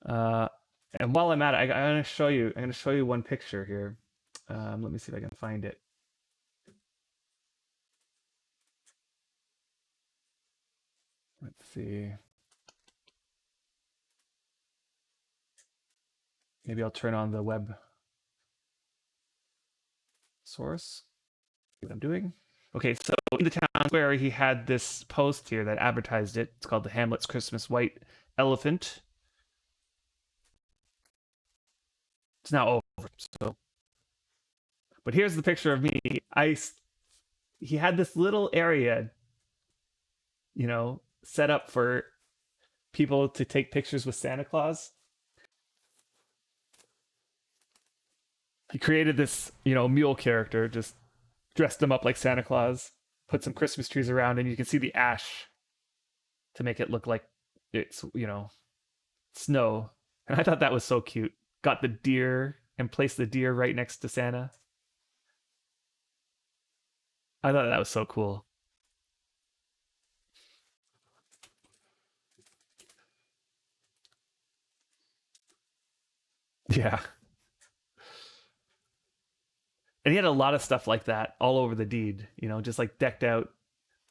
And while I'm at it, I'm going to show you. I'm going to show you one picture here. Let me see if I can find it. Let's see. Maybe I'll turn on the web source. See what I'm doing. Okay, so in the town square, he had this post here that advertised it. It's called the Hamlet's Christmas White Elephant. It's now over. So, but here's the picture of me. He had this little area, set up for people to take pictures with Santa Claus. He created this, mule character, just dressed him up like Santa Claus, put some Christmas trees around, and you can see the ash to make it look like it's, snow. And I thought that was so cute. Got the deer and placed the deer right next to Santa. I thought that was so cool. Yeah. And he had a lot of stuff like that all over the deed, just like decked out.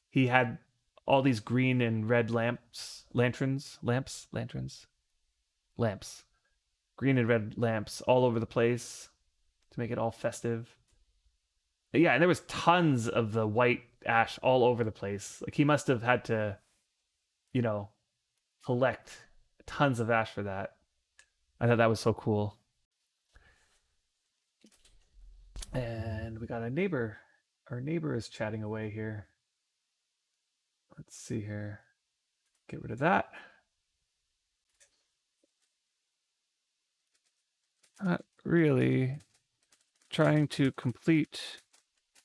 He had all these green and red lanterns, green and red lamps all over the place to make it all festive. Yeah, and there was tons of the white ash all over the place. Like he must have had to, you know, collect tons of ash for that. I thought that was so cool. And we got a neighbor. Our neighbor is chatting away here. Let's see here. Get rid of that. Not really. Trying to complete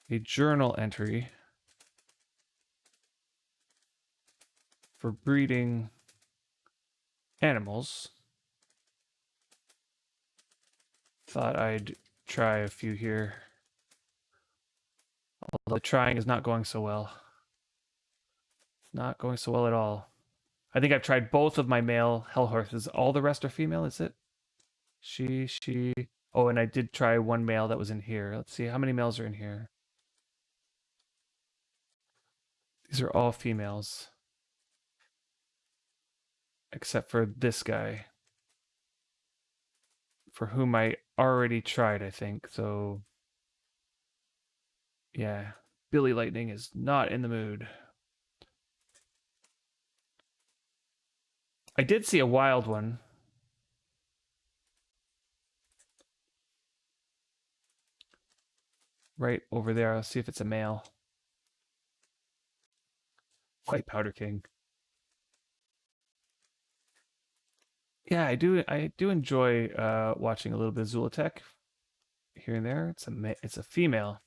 a journal entry for breeding animals. Thought I'd try a few here. Although trying is not going so well. Not going so well at all. I think I've tried both of my male hell horses. All the rest are female, is it? She. Oh, and I did try one male that was in here. Let's see, how many males are in here? These are all females. Except for this guy. For whom I already tried, I think. So, yeah. Billy Lightning is not in the mood. I did see a wild one. Right over there. I'll see if it's a male. White Powder King. Yeah, I do enjoy watching a little bit of Zulatek here and there. It's a female.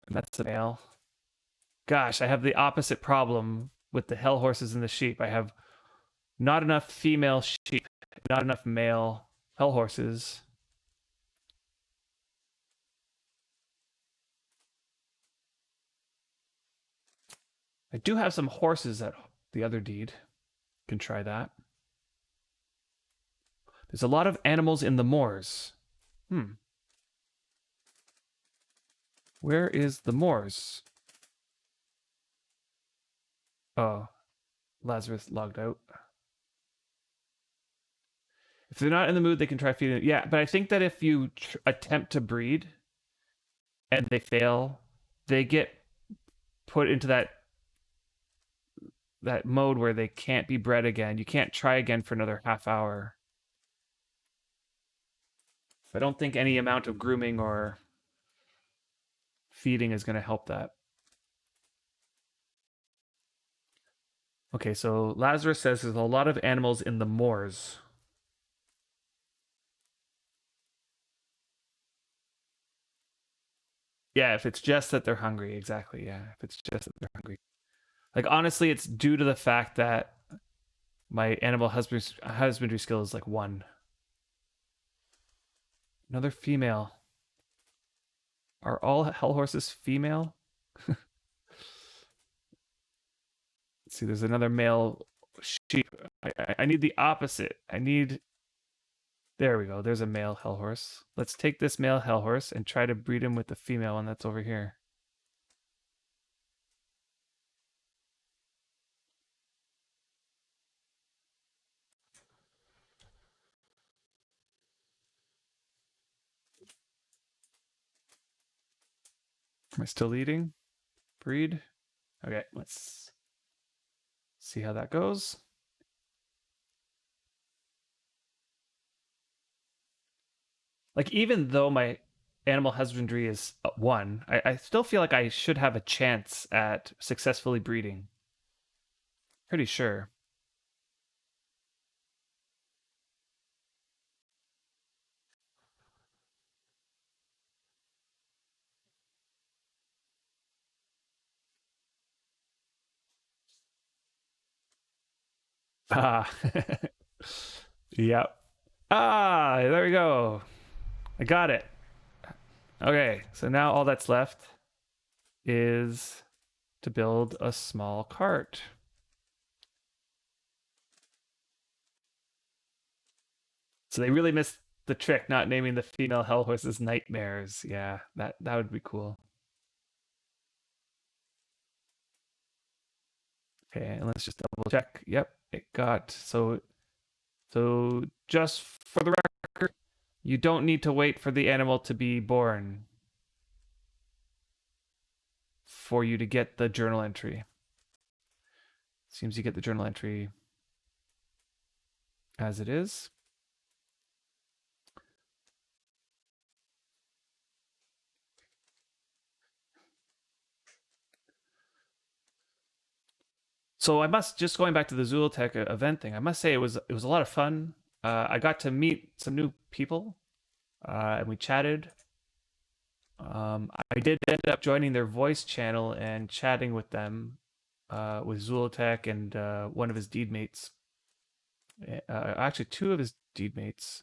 And that's a male. Gosh, I have the opposite problem with the hell horses and the sheep. I have Not enough female sheep. Not enough male hell horses. I do have some horses at the other deed. Can try that. There's a lot of animals in the moors. Where is the moors? Oh, Lazarus logged out. If they're not in the mood, they can try feeding. Yeah, but I think that if you attempt to breed and they fail, they get put into that mode where they can't be bred again. You can't try again for another half hour. I don't think any amount of grooming or feeding is going to help that. Okay, so Lazarus says there's a lot of animals in the moors. Yeah, if it's just that they're hungry, exactly. Yeah, if it's just that they're hungry. Like honestly, it's due to the fact that my animal husbandry skill is like 1. Another female. Are all hell horses female? Let's see, there's another male sheep. I need the opposite. I need. There we go. There's a male hell horse. Let's take this male hell horse and try to breed him with the female one that's over here. Am I still eating? Breed? Okay, let's see how that goes. Like, even though my animal husbandry is 1, I still feel like I should have a chance at successfully breeding. Pretty sure. Ah. Yep. Ah, there we go. I got it. Okay, so now all that's left is to build a small cart. So they really missed the trick not naming the female hell horses nightmares. Yeah, that would be cool. Okay, and let's just double check. Yep, it got so just for the record, you don't need to wait for the animal to be born for you to get the journal entry. Seems you get the journal entry as it is. So I must, just going back to the Zultech event thing, I must say it was a lot of fun. I got to meet some new people, and we chatted. I did end up joining their voice channel and chatting with them, with Zultech and one of his deed mates. Actually, 2 of his deed mates,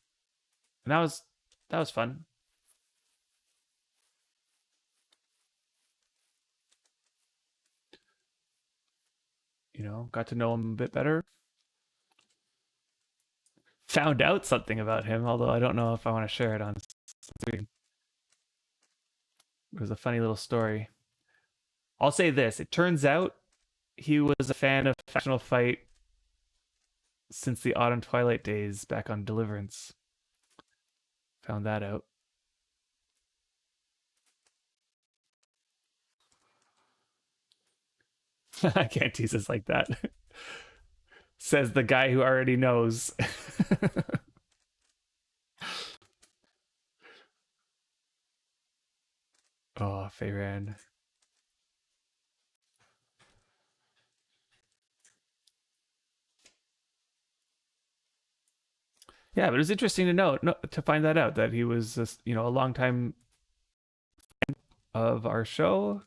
and that was fun. You know, got to know him a bit better. Found out something about him, although I don't know if I want to share it on stream. It was a funny little story. I'll say this: it turns out he was a fan of Factional Fight since the Autumn Twilight days back on Deliverance. Found that out. I can't tease us like that. Says the guy who already knows. Oh, Feyran. Yeah, but it was interesting to know, to find that out, that he was just, a long time of our show.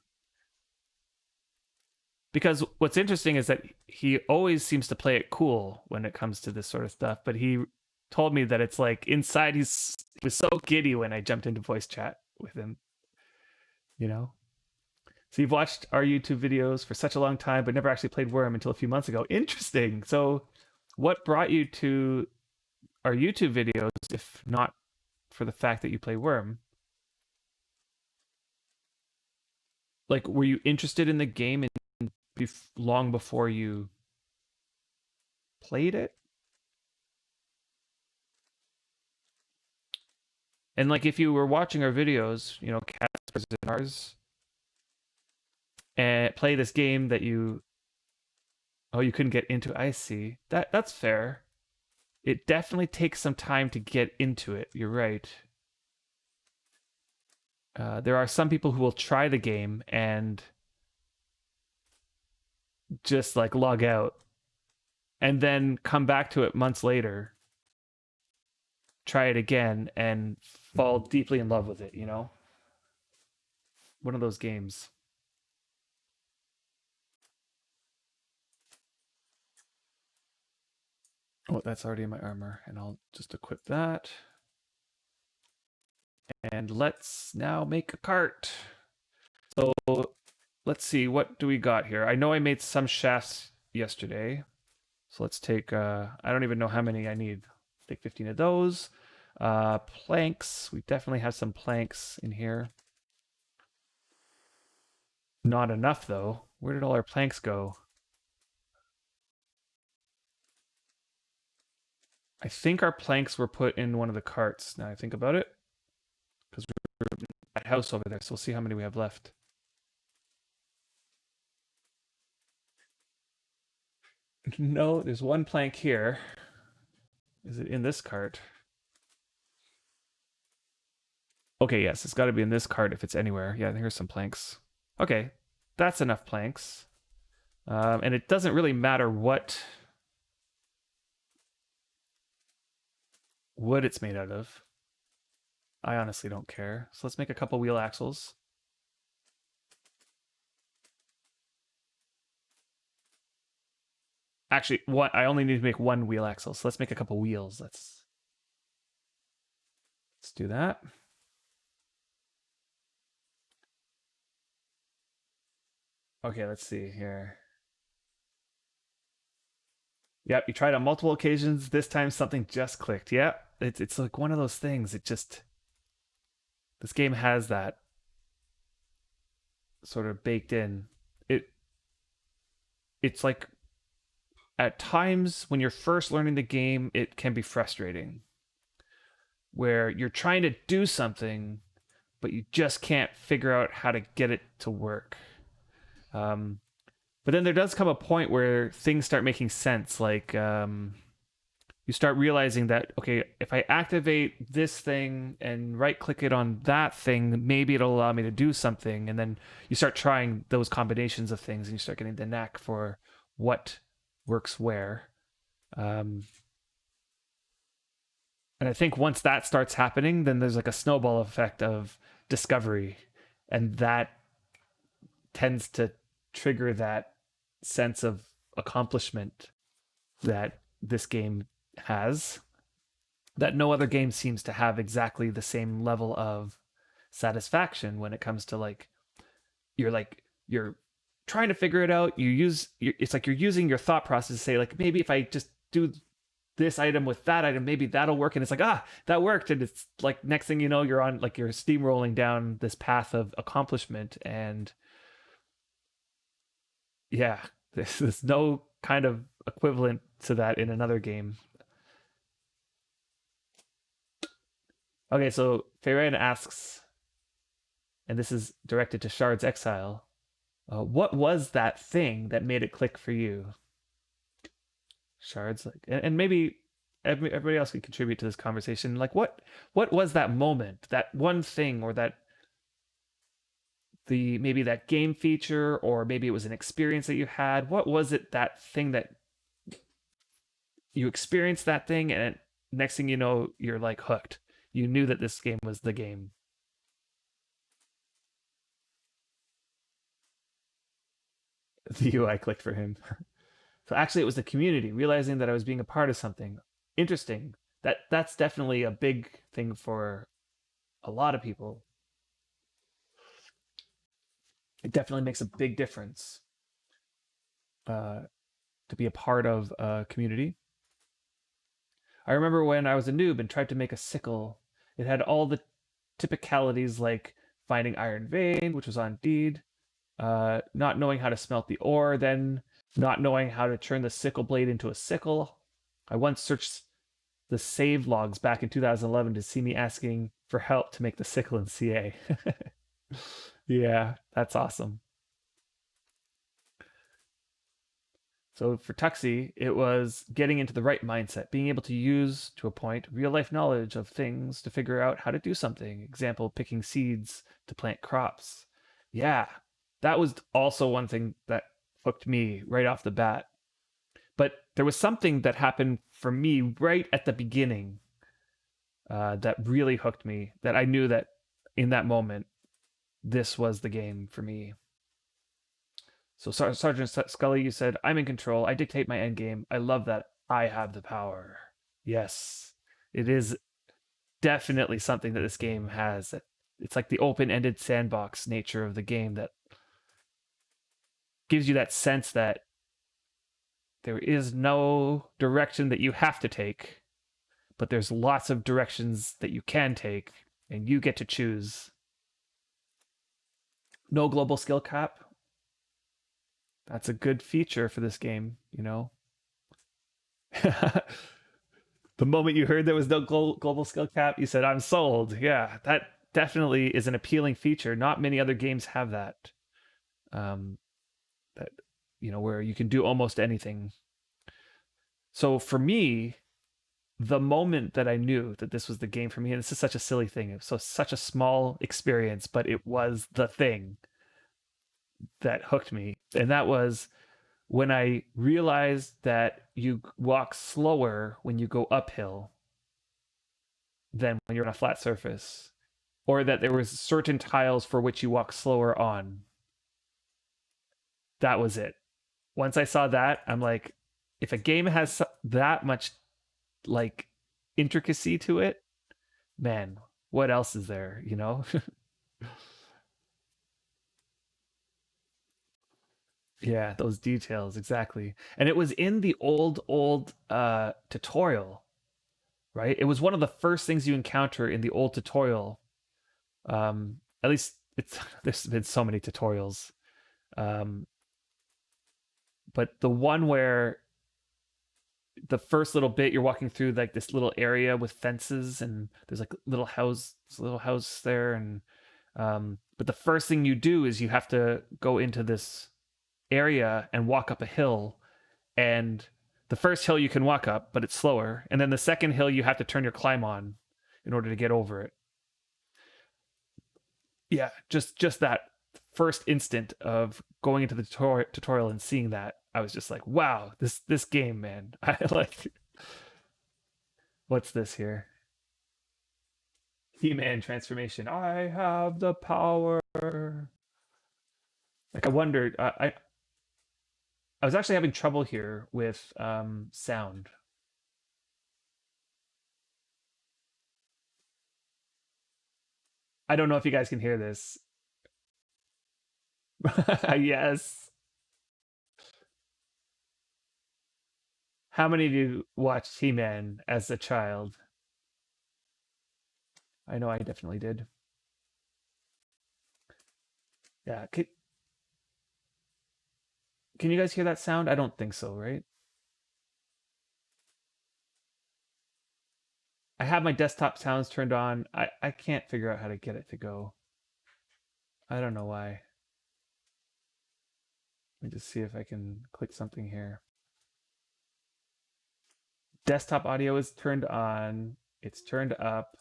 because what's interesting is that he always seems to play it cool when it comes to this sort of stuff, but he told me that it's like inside he was so giddy when I jumped into voice chat with him, you know. So you've watched our YouTube videos for such a long time, but never actually played Worm until a few months ago. Interesting. So what brought you to our YouTube videos, if not for the fact that you play Worm? Like, were you interested in the game long before you played it? And like, if you were watching our videos, you know, Casper's and ours, and play this game that you couldn't get into. I see. That's fair. It definitely takes some time to get into it. You're right. There are some people who will try the game and just like log out and then come back to it months later, try it again, and fall deeply in love with it, you know? One of those games. Oh, that's already in my armor, and I'll just equip that. And let's now make a cart. So let's see, what do we got here? I know I made some shafts yesterday. So let's take, I don't even know how many I need. Take 15 of those. Planks, we definitely have some planks in here. Not enough though. Where did all our planks go? I think our planks were put in one of the carts, now I think about it. Because we're in that house over there, so we'll see how many we have left. No, there's one plank here. Is it in this cart? Okay, yes, it's got to be in this cart if it's anywhere. Yeah, here's some planks. Okay, that's enough planks. And it doesn't really matter what wood it's made out of. I honestly don't care. So let's make a couple wheel axles. Actually, I only need to make one wheel axle, so let's make a couple wheels. Let's do that. Okay, let's see here. Yep, you tried on multiple occasions. This time something just clicked. Yeah, it's like one of those things. This game has that sort of baked in. It's like at times when you're first learning the game, it can be frustrating. Where you're trying to do something, but you just can't figure out how to get it to work. But then there does come a point where things start making sense. Like you start realizing that, okay, if I activate this thing and right click it on that thing, maybe it'll allow me to do something. And then you start trying those combinations of things and you start getting the knack for what works where. And I think once that starts happening, then there's like a snowball effect of discovery. And that tends to trigger that sense of accomplishment that this game has, that no other game seems to have exactly the same level of satisfaction when it comes to like you're trying to figure it out. It's like you're using your thought process to say like, maybe if I just do this item with that item, maybe that'll work. And it's like, that worked. And it's like, next thing you know, you're on like, you're steamrolling down this path of accomplishment. And yeah, there's no kind of equivalent to that in another game. Okay, so Feyran asks, and this is directed to Shard's Exile, what was that thing that made it click for you? Shard's like, and maybe everybody else can contribute to this conversation. Like, what was that moment, that one thing, or maybe that game feature, or maybe it was an experience that you had? What was it, that thing that you experienced that thing, and next thing you know, you're like hooked. You knew that this game was the game. The UI clicked for him. So actually, it was the community realizing that I was being a part of something interesting. That's definitely a big thing for a lot of people. It definitely makes a big difference uh, to be a part of a community. I remember when I was a noob and tried to make a sickle. It had all the typicalities like finding iron vein, which was on deed, not knowing how to smelt the ore, then not knowing how to turn the sickle blade into a sickle. I once searched the save logs back in 2011 to see me asking for help to make the sickle in CA. Yeah, that's awesome. So for Tuxie, it was getting into the right mindset, being able to use, to a point, real life knowledge of things to figure out how to do something. Example, picking seeds to plant crops. Yeah, that was also one thing that hooked me right off the bat. But there was something that happened for me right at the beginning that really hooked me, that I knew that in that moment, this was the game for me. So Sergeant Scully, you said, I'm in control. I dictate my end game. I love that I have the power. Yes, it is definitely something that this game has. It's like the open-ended sandbox nature of the game that gives you that sense that there is no direction that you have to take, but there's lots of directions that you can take, and you get to choose. No global skill cap. That's a good feature for this game, you know? The moment you heard there was no global skill cap, you said, I'm sold. Yeah, that definitely is an appealing feature. Not many other games have that. Um, that, where you can do almost anything. So for me, the moment that I knew that this was the game for me, and this is such a silly thing, it was such a small experience, but it was the thing that hooked me. And that was when I realized that you walk slower when you go uphill than when you're on a flat surface, or that there was certain tiles for which you walk slower on. That was it. Once I saw that, I'm like, if a game has that much like intricacy to it, man, what else is there, you know? Yeah, those details exactly. And it was in the old tutorial, right? It was one of the first things you encounter in the old tutorial. At least it's there's been so many tutorials. Um, but the one where the first little bit you're walking through like this little area with fences and there's like little house there and but the first thing you do is you have to go into this area and walk up a hill, and the first hill you can walk up but it's slower, and then the second hill you have to turn your climb on in order to get over it. Yeah, just that first instant of going into the tutorial and seeing that, I was just like, wow, this game, man. I like, what's this here? He-Man transformation. I have the power. Like I wondered, I was actually having trouble here with sound. I don't know if you guys can hear this. Yes. How many of you watched He-Man as a child? I know I definitely did. Yeah. Can you guys hear that sound? I don't think so, right? I have my desktop sounds turned on. I can't figure out how to get it to go. I don't know why. Let me just see if I can click something here. Desktop audio is turned on. It's turned up.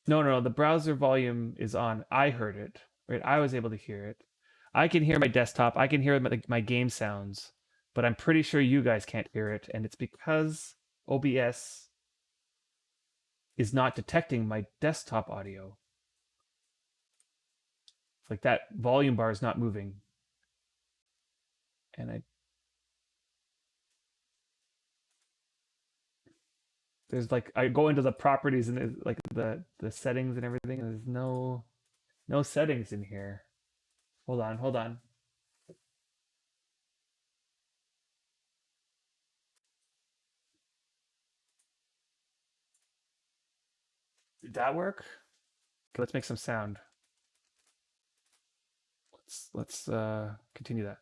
No. The browser volume is on. I heard it. Right? I was able to hear it. I can hear my desktop. I can hear my game sounds, but I'm pretty sure you guys can't hear it, and it's because OBS is not detecting my desktop audio. It's like that volume bar is not moving. And there's like, I go into the properties and there's like the settings and everything, and there's no settings in here. Hold on. Did that work? Okay, let's make some sound. Let's continue that.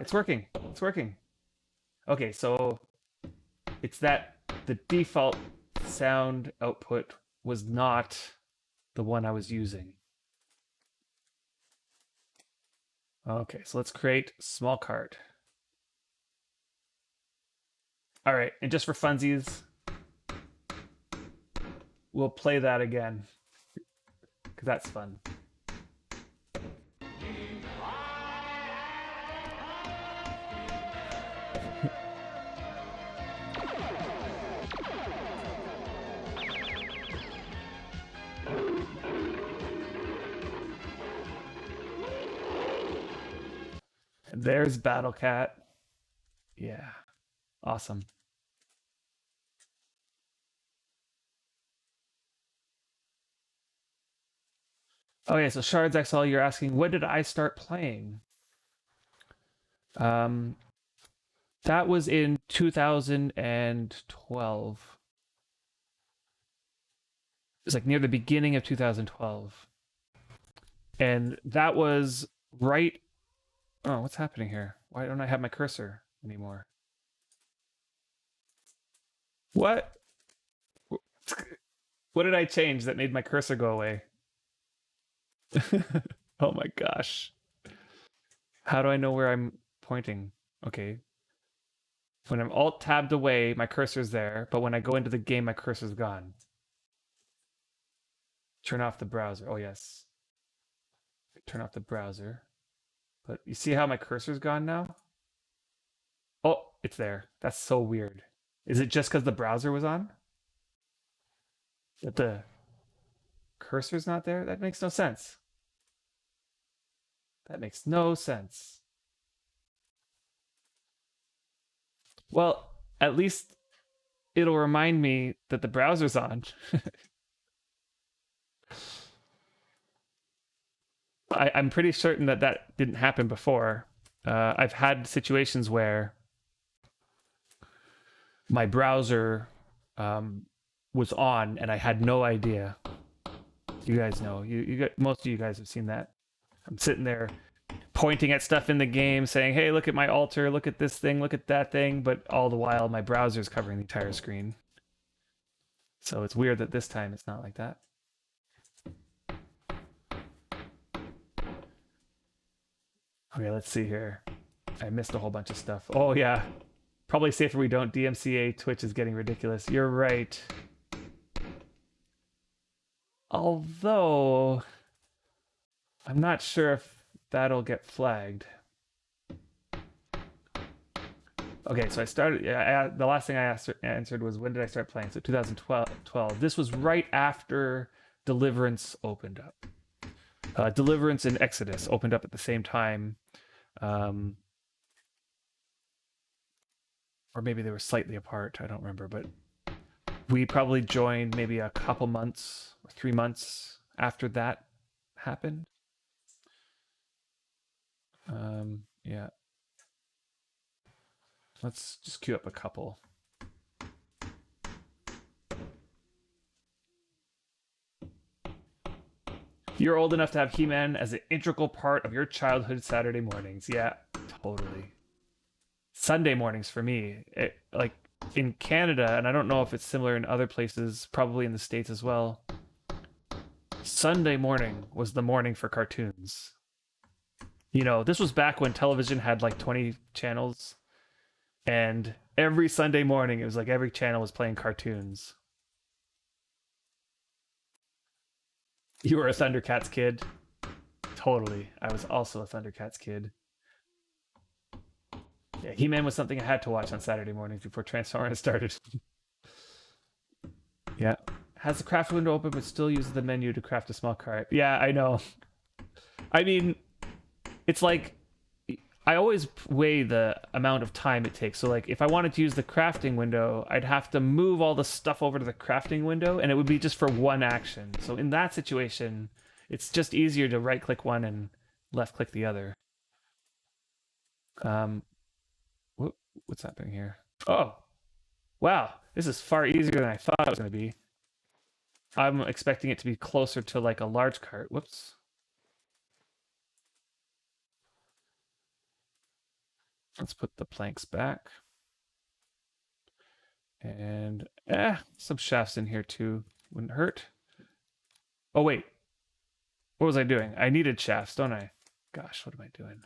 It's working. It's working. Okay, so it's that the default sound output was not the one I was using. Okay, so let's create small cart. All right, and just for funsies, we'll play that again because that's fun. And there's Battle Cat. Yeah, awesome. Okay, so Shards XL, you're asking, when did I start playing? Um, that was in 2012. It was like near the beginning of 2012. And that was right. Oh, what's happening here? Why don't I have my cursor anymore? What? What did I change that made my cursor go away? Oh my gosh. How do I know where I'm pointing? Okay. When I'm alt tabbed away, my cursor's there, but when I go into the game, my cursor's gone. Turn off the browser. Oh, yes. Turn off the browser. But you see how my cursor's gone now? Oh, it's there. That's so weird. Is it just because the browser was on? That the cursor's not there? That makes no sense. That makes no sense. Well, at least it'll remind me that the browser's on. I'm pretty certain that that didn't happen before. I've had situations where my browser was on and I had no idea. You guys know. You got, most of you guys have seen that. I'm sitting there pointing at stuff in the game, saying, "Hey, look at my altar. Look at this thing. Look at that thing." But all the while, my browser's covering the entire screen. So it's weird that this time it's not like that. Okay, let's see here. I missed a whole bunch of stuff. Oh, yeah. Probably safer we don't. DMCA Twitch is getting ridiculous. You're right. Although, I'm not sure if that'll get flagged. Okay, so I started. The last thing I answered was, when did I start playing? So 2012. This was right after Deliverance opened up. Deliverance and Exodus opened up at the same time. Or maybe they were slightly apart. I don't remember, but we probably joined maybe a couple months or 3 months after that happened. Yeah. Let's just queue up a couple. You're old enough to have He-Man as an integral part of your childhood Saturday mornings. Yeah, totally. Sunday mornings for me. Like in Canada, and I don't know if it's similar in other places, probably in the States as well. Sunday morning was the morning for cartoons. You know, this was back when television had like 20 channels, and every Sunday morning it was like every channel was playing cartoons. You were a Thundercats kid? Totally. I was also a Thundercats kid. Yeah, He-Man was something I had to watch on Saturday mornings before Transformers started. Yeah. Has the craft window open but still uses the menu to craft a small cart. Yeah, I know. I mean, it's like I always weigh the amount of time it takes. So like if I wanted to use the crafting window, I'd have to move all the stuff over to the crafting window and it would be just for one action. So in that situation, it's just easier to right click one and left click the other. What's happening here? Oh, wow. This is far easier than I thought it was going to be. I'm expecting it to be closer to like a large cart. Whoops. Let's put the planks back. And some shafts in here too. Wouldn't hurt. Oh, wait. What was I doing? I needed shafts, don't I? Gosh, what am I doing?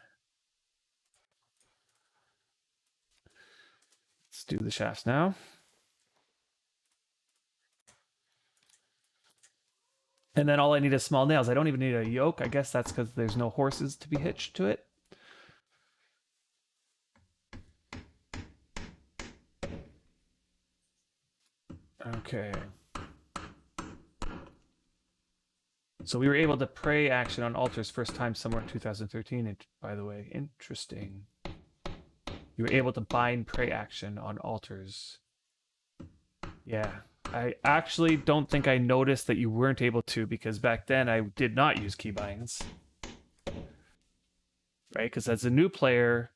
Let's do the shafts now. And then all I need is small nails. I don't even need a yoke. I guess that's because there's no horses to be hitched to it. Okay. So we were able to pray action on altars first time somewhere in 2013, by the way. Interesting. You were able to bind pray action on altars. Yeah. I actually don't think I noticed that you weren't able to because back then I did not use keybinds. Right? Because as a new player,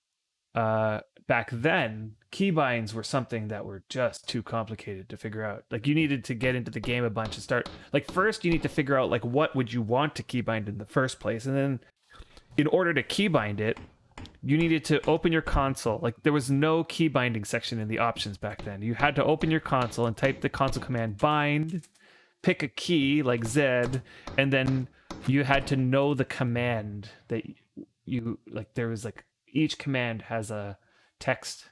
back then, keybinds were something that were just too complicated to figure out. Like you needed to get into the game a bunch and start. Like first, you need to figure out like what would you want to keybind in the first place, and then in order to keybind it, you needed to open your console. Like there was no key binding section in the options back then. You had to open your console and type the console command bind, pick a key like Z, and then you had to know the command that you like. There was like each command has a text.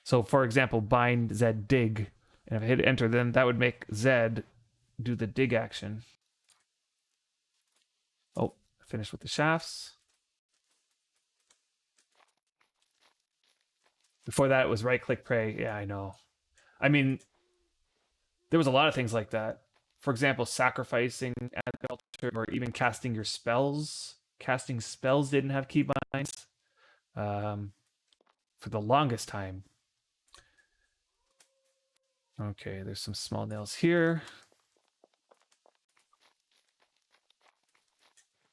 So for example, bind Z dig, and if I hit enter, then that would make Z do the dig action. Oh, I finished with the shafts. Before that, it was right-click pray. Yeah, I know. I mean, there was a lot of things like that. For example, sacrificing at the altar or even casting your spells. Casting spells didn't have keybinds for the longest time. Okay, there's some small nails here.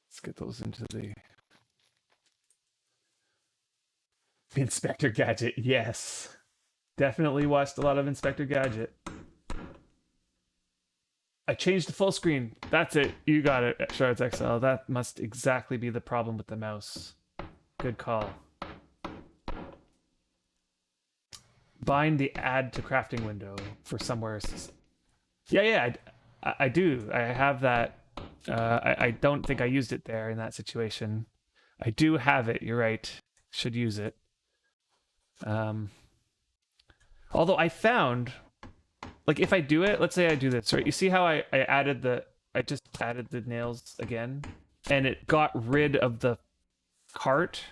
Let's get those into the Inspector Gadget. Yes. Definitely watched a lot of Inspector Gadget. I changed to full screen. That's it. You got it, Shards XL. That must exactly be the problem with the mouse. Good call. Bind the add to crafting window for somewhere. Yeah, I do. I have that. I don't think I used it there in that situation. I do have it. You're right. Should use it. Although I found, like if I do it, let's say I do this, right? You see how I just added the nails again, and it got rid of the cart,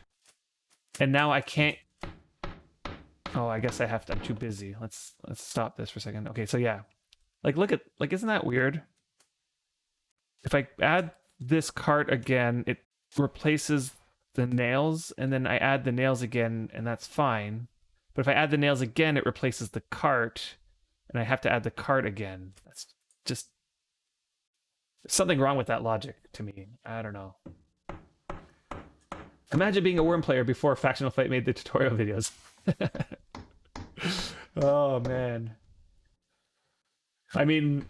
and now I can't. Oh, I guess I have to. I'm too busy. Let's stop this for a second. Okay, so yeah, like look at isn't that weird? If I add this cart again, it replaces the nails, and then I add the nails again, and that's fine. But if I add the nails again, it replaces the cart, and I have to add the cart again. That's just something wrong with that logic to me. I don't know. Imagine being a Worm player before Factional Fight made the tutorial videos. Oh man. I mean,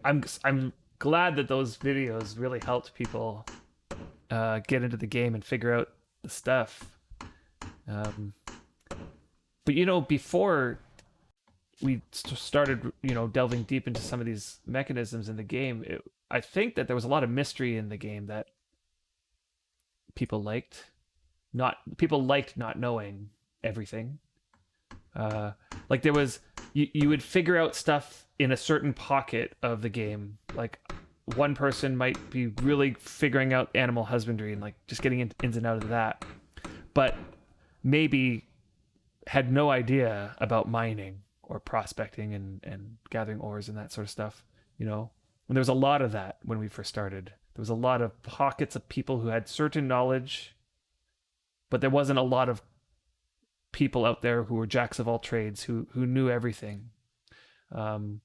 I'm glad that those videos really helped people get into the game and figure out the stuff. But you know, before we started, you know, delving deep into some of these mechanisms in the game, I think that there was a lot of mystery in the game that people liked. People liked not knowing everything. Like there was, you would figure out stuff in a certain pocket of the game. Like one person might be really figuring out animal husbandry and like just getting ins and out of that. But maybe had no idea about mining or prospecting and gathering ores and that sort of stuff, you know. And there was a lot of that when we first started. There was a lot of pockets of people who had certain knowledge, but there wasn't a lot of people out there who were jacks of all trades who knew everything. Um,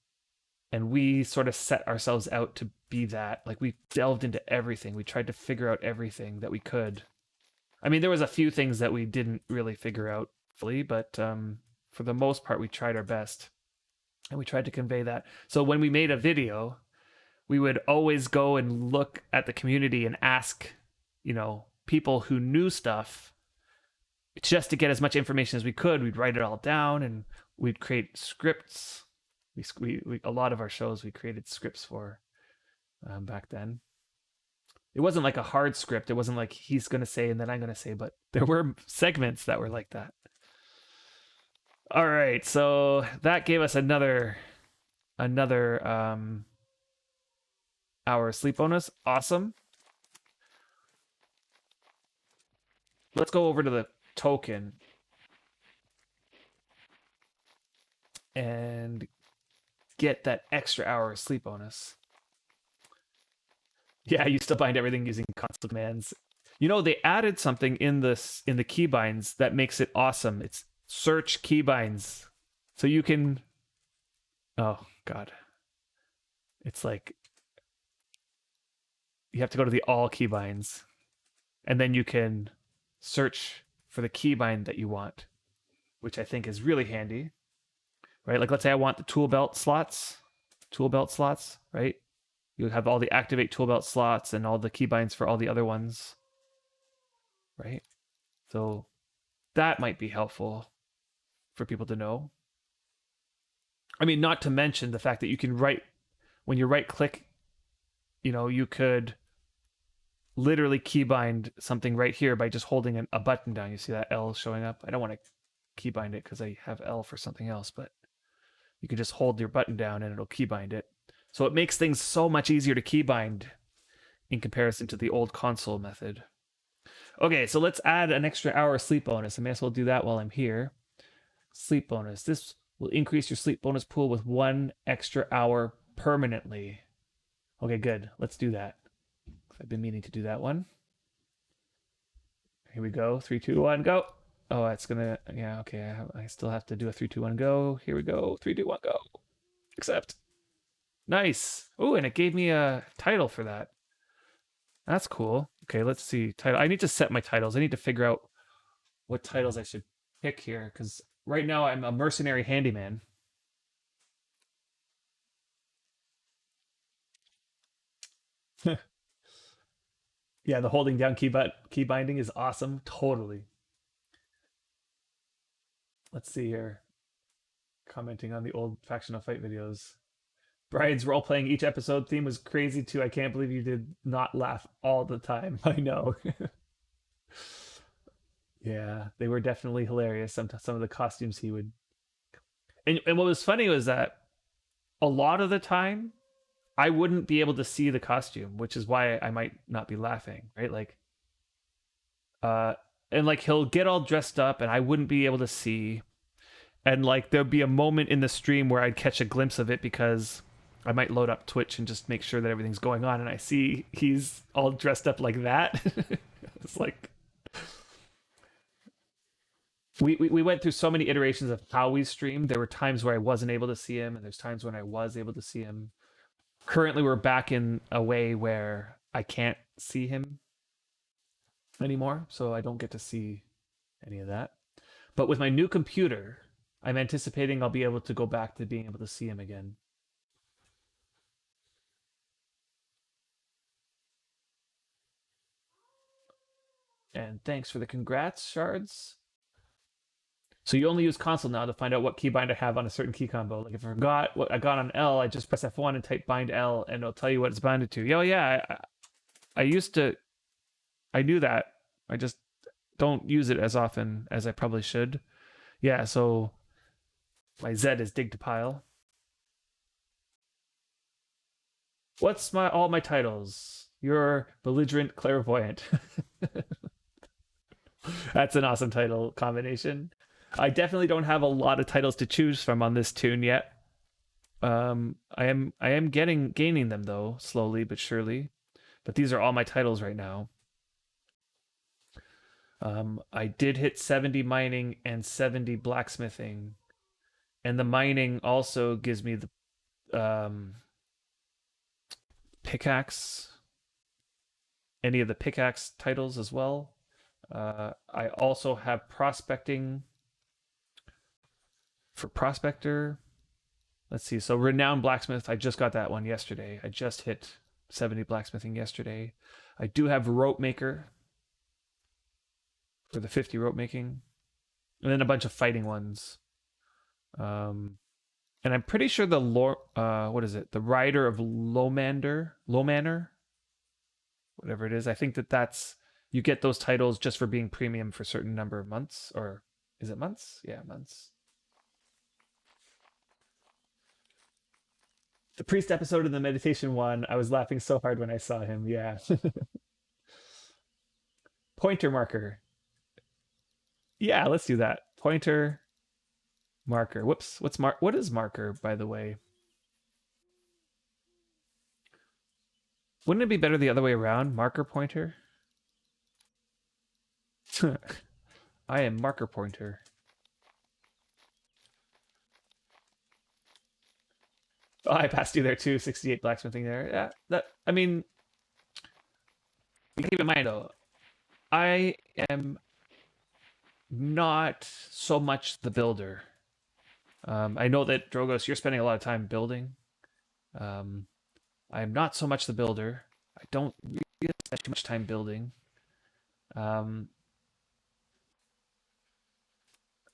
and we sort of set ourselves out to be that. Like we delved into everything. We tried to figure out everything that we could. I mean, there was a few things that we didn't really figure out fully, but for the most part, we tried our best, and we tried to convey that. So when we made a video, we would always go and look at the community and ask, you know, people who knew stuff, just to get as much information as we could. We'd write it all down, and we'd create scripts. We a lot of our shows we created scripts for back then. It wasn't like a hard script. It wasn't like he's going to say and then I'm going to say, but there were segments that were like that. All right, so that gave us another hour sleep bonus. Awesome. Let's go over to the token and get that extra hour of sleep bonus. Yeah, you still bind everything using console commands. You know, they added something in the keybinds that makes it awesome. It's search keybinds. So you can, oh god. It's like you have to go to the all keybinds, and then you can search for the keybind that you want, which I think is really handy. Right? Like let's say I want the tool belt slots, right? You have all the activate tool belt slots and all the keybinds for all the other ones, right? So that might be helpful for people to know. I mean, not to mention the fact that you can when you right click, you know, you could literally keybind something right here by just holding a button down. You see that L showing up? I don't want to keybind it because I have L for something else, but you can just hold your button down and it'll keybind it. So it makes things so much easier to keybind in comparison to the old console method. Okay, so let's add an extra hour of sleep bonus. I may as well do that while I'm here. Sleep bonus. This will increase your sleep bonus pool with 1 extra hour permanently. Okay, good. Let's do that. I've been meaning to do that one. Here we go. 3, 2, 1, go. Oh, it's gonna, yeah, okay. I still have to do a 3, 2, 1, go. Here we go. 3, 2, 1, go. Accept. Nice. Oh, and it gave me a title for that. That's cool. Okay, let's see. Title. I need to set my titles. I need to figure out what titles I should pick here, because right now I'm a mercenary handyman. Yeah, the holding down key binding is awesome. Totally. Let's see here. Commenting on the old Factional Fight videos. Brian's role-playing each episode theme was crazy too. I can't believe you did not laugh all the time. I know. Yeah, they were definitely hilarious. Some of the costumes he would... And what was funny was that a lot of the time, I wouldn't be able to see the costume, which is why I might not be laughing, right? Like, and like he'll get all dressed up and I wouldn't be able to see. And like there'd be a moment in the stream where I'd catch a glimpse of it because I might load up Twitch and just make sure that everything's going on, and I see he's all dressed up like that. It's like we went through so many iterations of how we streamed. There were times where I wasn't able to see him, and there's times when I was able to see him. Currently, we're back in a way where I can't see him anymore, so I don't get to see any of that. But with my new computer, I'm anticipating I'll be able to go back to being able to see him again. And thanks for the congrats, Shards. So you only use console now to find out what keybind I have on a certain key combo. Like if I forgot what I got on L, I just press F1 and type bind L, and it'll tell you what it's bounded to. Oh yeah, I used to, I knew that. I just don't use it as often as I probably should. Yeah, so my Z is dig to pile. What's all my titles? You're belligerent clairvoyant. That's an awesome title combination. I definitely don't have a lot of titles to choose from on this tune yet. I am gaining them though, slowly but surely. But these are all my titles right now. I did hit 70 mining and 70 blacksmithing, and the mining also gives me the pickaxe, any of the pickaxe titles as well. I also have prospecting for prospector. Let's see. So renowned blacksmith, I just got that one yesterday. I just hit 70 blacksmithing yesterday. I do have rope maker for the 50 rope making, and then a bunch of fighting ones. And I'm pretty sure the what is it? The Rider of Lomanor, whatever it is. I think that's you get those titles just for being premium for a certain number of months, or is it months? Yeah, months. The priest episode of the meditation one, I was laughing so hard when I saw him. Yeah. Pointer marker. Yeah, let's do that. Pointer marker. Whoops. What is marker, by the way? Wouldn't it be better the other way around? Marker pointer? I am marker pointer. Oh, I passed you there too. 68 blacksmithing there. Yeah, I mean, keep in mind though, I am not so much the builder. I know that Drogos, you're spending a lot of time building. I am not so much the builder. I don't really spend too much time building. Um,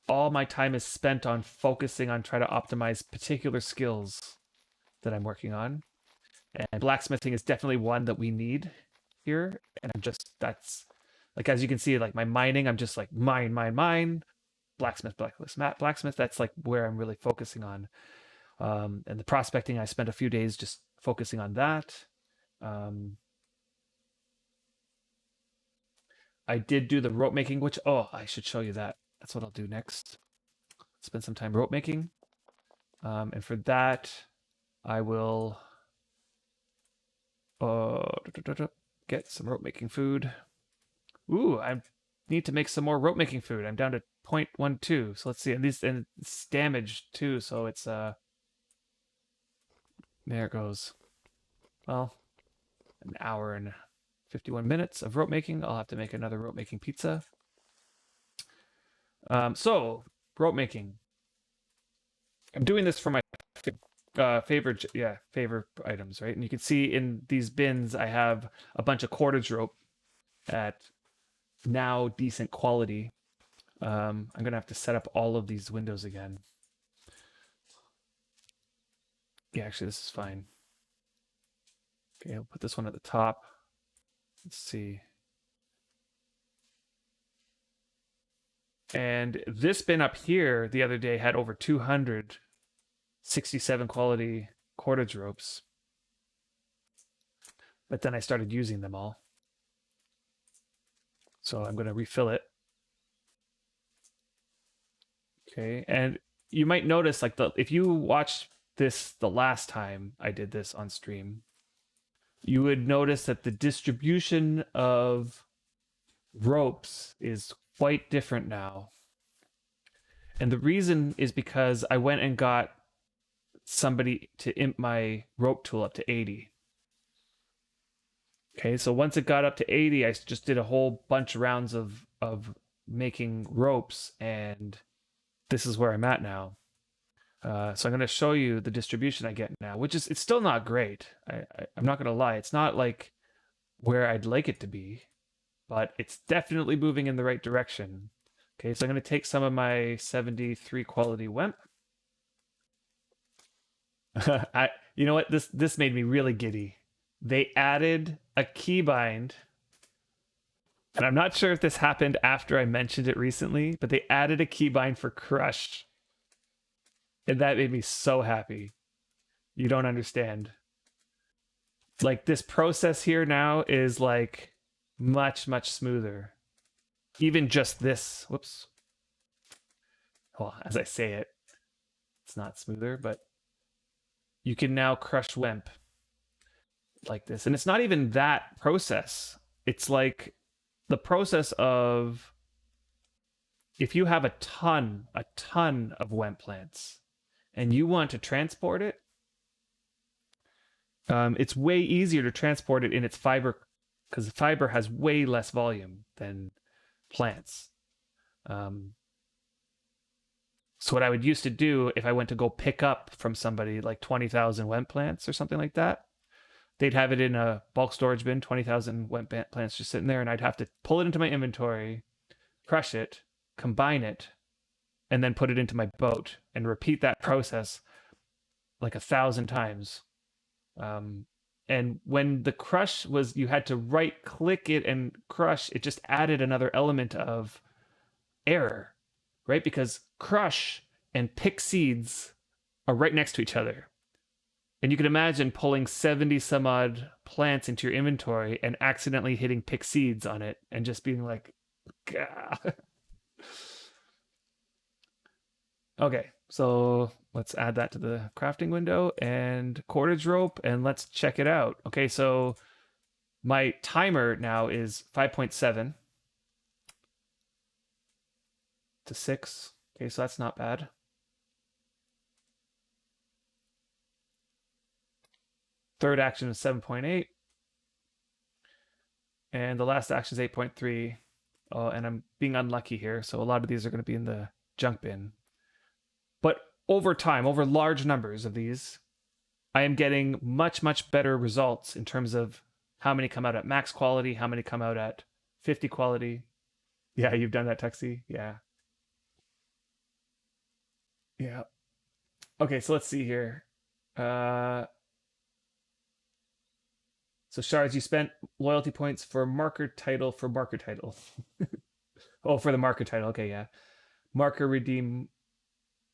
all my time is spent on focusing on trying to optimize particular skills that I'm working on. And blacksmithing is definitely one that we need here. And that's like, as you can see, like my mining, I'm just like mine, blacksmith. That's like where I'm really focusing on. And the prospecting, I spent a few days just focusing on that. I did do the rope making, which, oh, I should show you that. That's what I'll do next. Spend some time rope making. And for that, I will get some rope making food. Ooh, I need to make some more rope making food. I'm down to 0.12. So let's see. And it's damaged too. So it's there it goes. Well, an hour and 51 minutes of rope making. I'll have to make another rope making pizza. So rope making. I'm doing this for my favorite items, right? And you can see in these bins, I have a bunch of cordage rope at now decent quality. I'm gonna have to set up all of these windows again. Yeah, actually, this is fine. Okay, I'll put this one at the top. Let's see. And this bin up here the other day had over 267 quality cordage ropes. But then I started using them all. So I'm going to refill it. Okay, and you might notice like if you watched this the last time I did this on stream, you would notice that the distribution of ropes is quite different now. And the reason is because I went and got somebody to imp my rope tool up to 80. Okay, so once it got up to 80, I just did a whole bunch of rounds of making ropes, and this is where I'm at now. So I'm going to show you the distribution I get now, which is, it's still not great. I'm not going to lie. It's not like where I'd like it to be, but it's definitely moving in the right direction. Okay, so I'm going to take some of my 73 quality WEMP. You know what? This made me really giddy. They added a keybind, and I'm not sure if this happened after I mentioned it recently, but they added a keybind for Crush. And that made me so happy. You don't understand. Like, this process here now is like much, much smoother. even just this, whoops. Well, as I say it, it's not smoother, but you can now crush WEMP like this. And it's not even that process. It's like the process of if you have a ton of WEMP plants and you want to transport it, it's way easier to transport it in its fiber because fiber has way less volume than plants. So what I would used to do if I went to go pick up from somebody like 20,000 WEMP plants or something like that, they'd have it in a bulk storage bin, 20,000 WEMP plants just sitting there, and I'd have to pull it into my inventory, crush it, combine it, and then put it into my boat and repeat that process like 1,000 times. And when the crush was, you had to right click it and crush, it just added another element of error, right? Because crush and pick seeds are right next to each other. And you can imagine pulling 70 some odd plants into your inventory and accidentally hitting pick seeds on it and just being like, gah. Okay, so let's add that to the crafting window and cordage rope and let's check it out. Okay, so my timer now is 5.7 to 6. Okay, so that's not bad. Third action is 7.8. And the last action is 8.3. Oh, and I'm being unlucky here, so a lot of these are going to be in the junk bin. But over time, over large numbers of these, I am getting much, much better results in terms of how many come out at max quality, how many come out at 50 quality. Yeah, you've done that, Tuxie. Yeah. Yeah. Okay, so let's see here. So Shards, you spent loyalty points for marker title for marker title. Oh, for the marker title. Okay, yeah. Marker redeem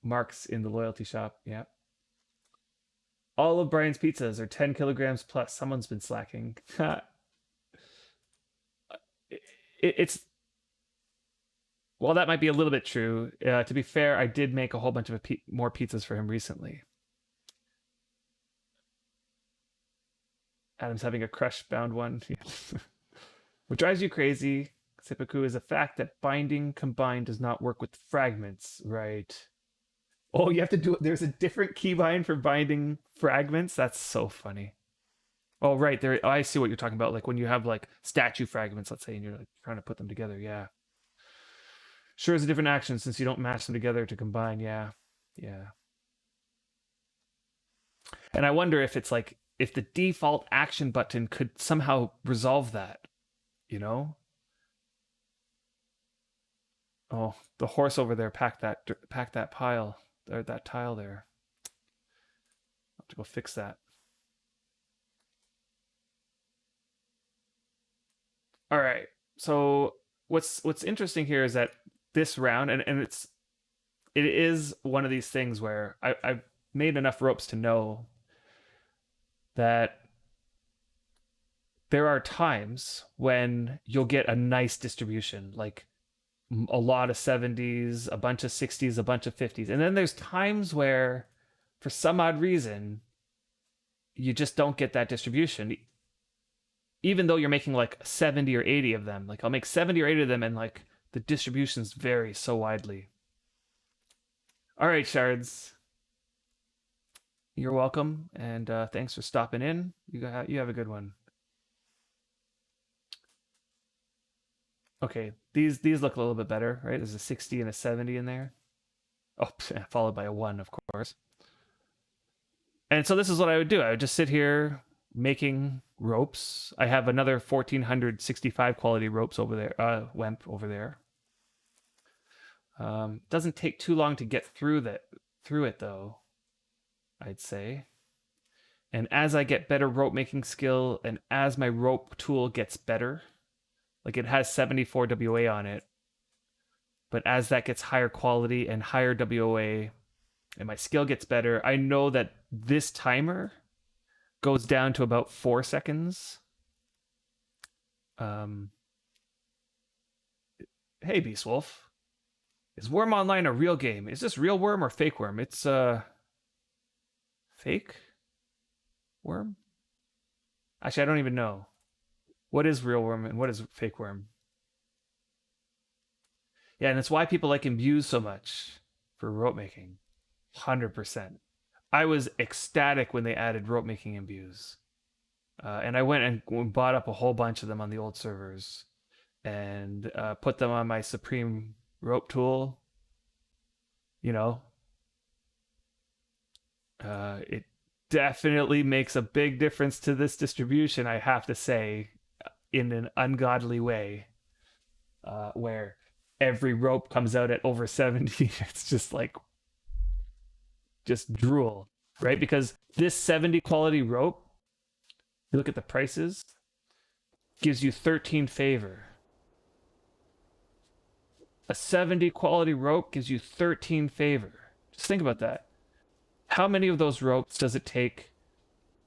marks in the loyalty shop. Yeah. All of Brian's pizzas are 10 kilograms plus. Someone's been slacking. It's well, that might be a little bit true. To be fair, I did make a whole bunch of more pizzas for him recently. Adam's having a crush bound one. What drives you crazy, Sipaku, is the fact that binding combined does not work with fragments, right? Oh, you have to do it. There's a different keybind for binding fragments. That's so funny. Oh, right. There. Oh, I see what you're talking about. Like when you have like statue fragments, let's say, and you're like trying to put them together. Yeah. Sure is a different action since you don't match them together to combine. Yeah. Yeah. And I wonder if it's like if the default action button could somehow resolve that, you know? Oh, the horse over there packed that pile or that tile there. I'll have to go fix that. All right. So what's interesting here is that this round, and it is one of these things where I've made enough ropes to know that there are times when you'll get a nice distribution, like a lot of 70s, a bunch of 60s, a bunch of 50s. And then there's times where, for some odd reason, you just don't get that distribution. Even though you're making like 70 or 80 of them. Like I'll make 70 or 80 of them and like the distributions vary so widely. All right, Shards. You're welcome, and thanks for stopping in. You have a good one. Okay, these look a little bit better, right? There's a 60 and a 70 in there. Oh, followed by a 1, of course. And so this is what I would do. I would just sit here making ropes. I have another 1465 quality ropes over there, WEMP over there. Doesn't take too long to get through it though, I'd say. And as I get better rope making skill and as my rope tool gets better, like it has 74 WA on it, but as that gets higher quality and higher WA and my skill gets better, I know that this timer goes down to about 4 seconds. Hey, Beast Wolf. Is Worm Online a real game? Is this real Worm or fake Worm? It's fake Worm? Actually, I don't even know. What is real Worm and what is fake Worm? Yeah, and it's why people like imbues so much for rope making. 100%. I was ecstatic when they added rope making imbues. And I went and bought up a whole bunch of them on the old servers and put them on my Supreme rope tool. You know, it definitely makes a big difference to this distribution, I have to say, in an ungodly way, where every rope comes out at over 70. It's just like, just drool, right? Because this 70 quality rope, you look at the prices, gives you 13 favor. A 70 quality rope gives you 13 favor. Just think about that. How many of those ropes does it take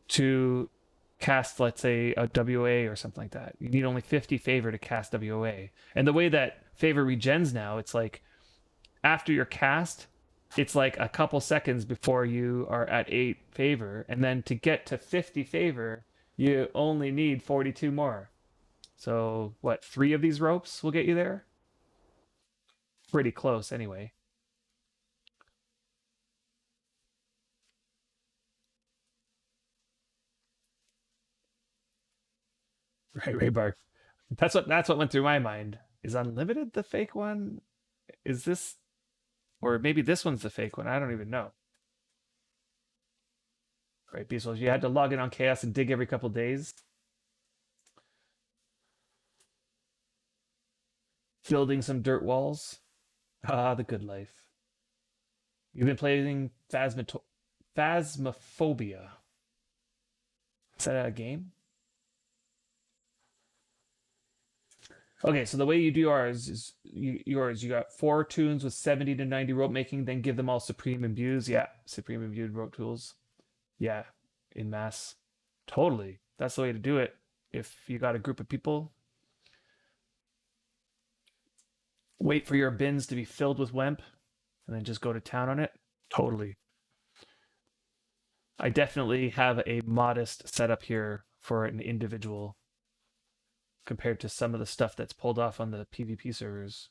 to cast, let's say, a WA or something like that? You need only 50 favor to cast WA. And the way that favor regens now, it's like after your cast, it's like a couple seconds before you are at 8 favor. And then to get to 50 favor, you only need 42 more. So, what, 3 of these ropes will get you there? Pretty close, anyway. Right, Raybark. That's what went through my mind. Is Unlimited the fake one? Is this, or maybe this one's the fake one? I don't even know. Right, Beastles. You had to log in on Chaos and dig every couple days. Building some dirt walls. Ah, the good life. You've been playing Phasmophobia. Is that a game? Okay, so the way you do yours is you got 4 tunes with 70 to 90 rope making, then give them all Supreme imbues. Yeah, Supreme imbued rope tools. Yeah, in mass. Totally. That's the way to do it. If you got a group of people, wait for your bins to be filled with Wemp, and then just go to town on it. Totally. I definitely have a modest setup here for an individual compared to some of the stuff that's pulled off on the PvP servers.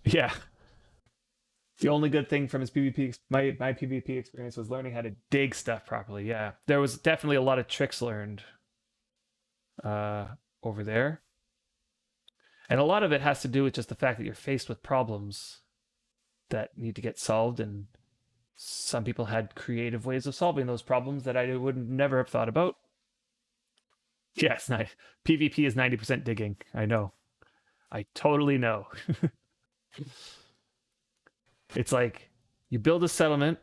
Yeah. The only good thing from his PvP, my PvP experience was learning how to dig stuff properly. Yeah. There was definitely a lot of tricks learned uh, over there. And a lot of it has to do with just the fact that you're faced with problems that need to get solved. And some people had creative ways of solving those problems that I would never have thought about. Yes, nice. PvP is 90% digging. I know. I totally know. It's like you build a settlement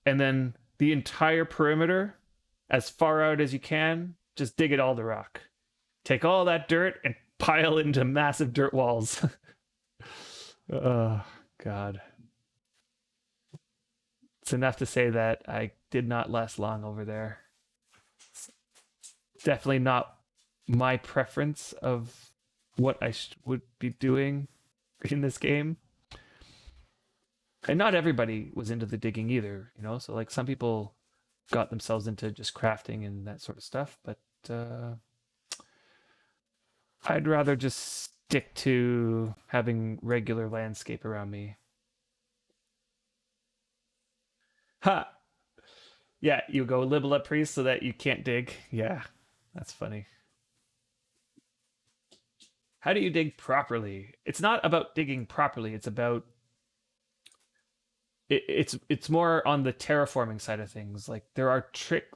and then the entire perimeter, as far out as you can, just dig it all to rock. Take all that dirt and pile into massive dirt walls. Oh, God. It's enough to say that I did not last long over there. Definitely not my preference of what I would be doing in this game. And not everybody was into the digging either, you know? So, like, some people got themselves into just crafting and that sort of stuff, but I'd rather just stick to having regular landscape around me. Ha! Yeah, you go libel up priest so that you can't dig. Yeah, that's funny. How do you dig properly? It's not about digging properly. It's about it's more on the terraforming side of things. Like there are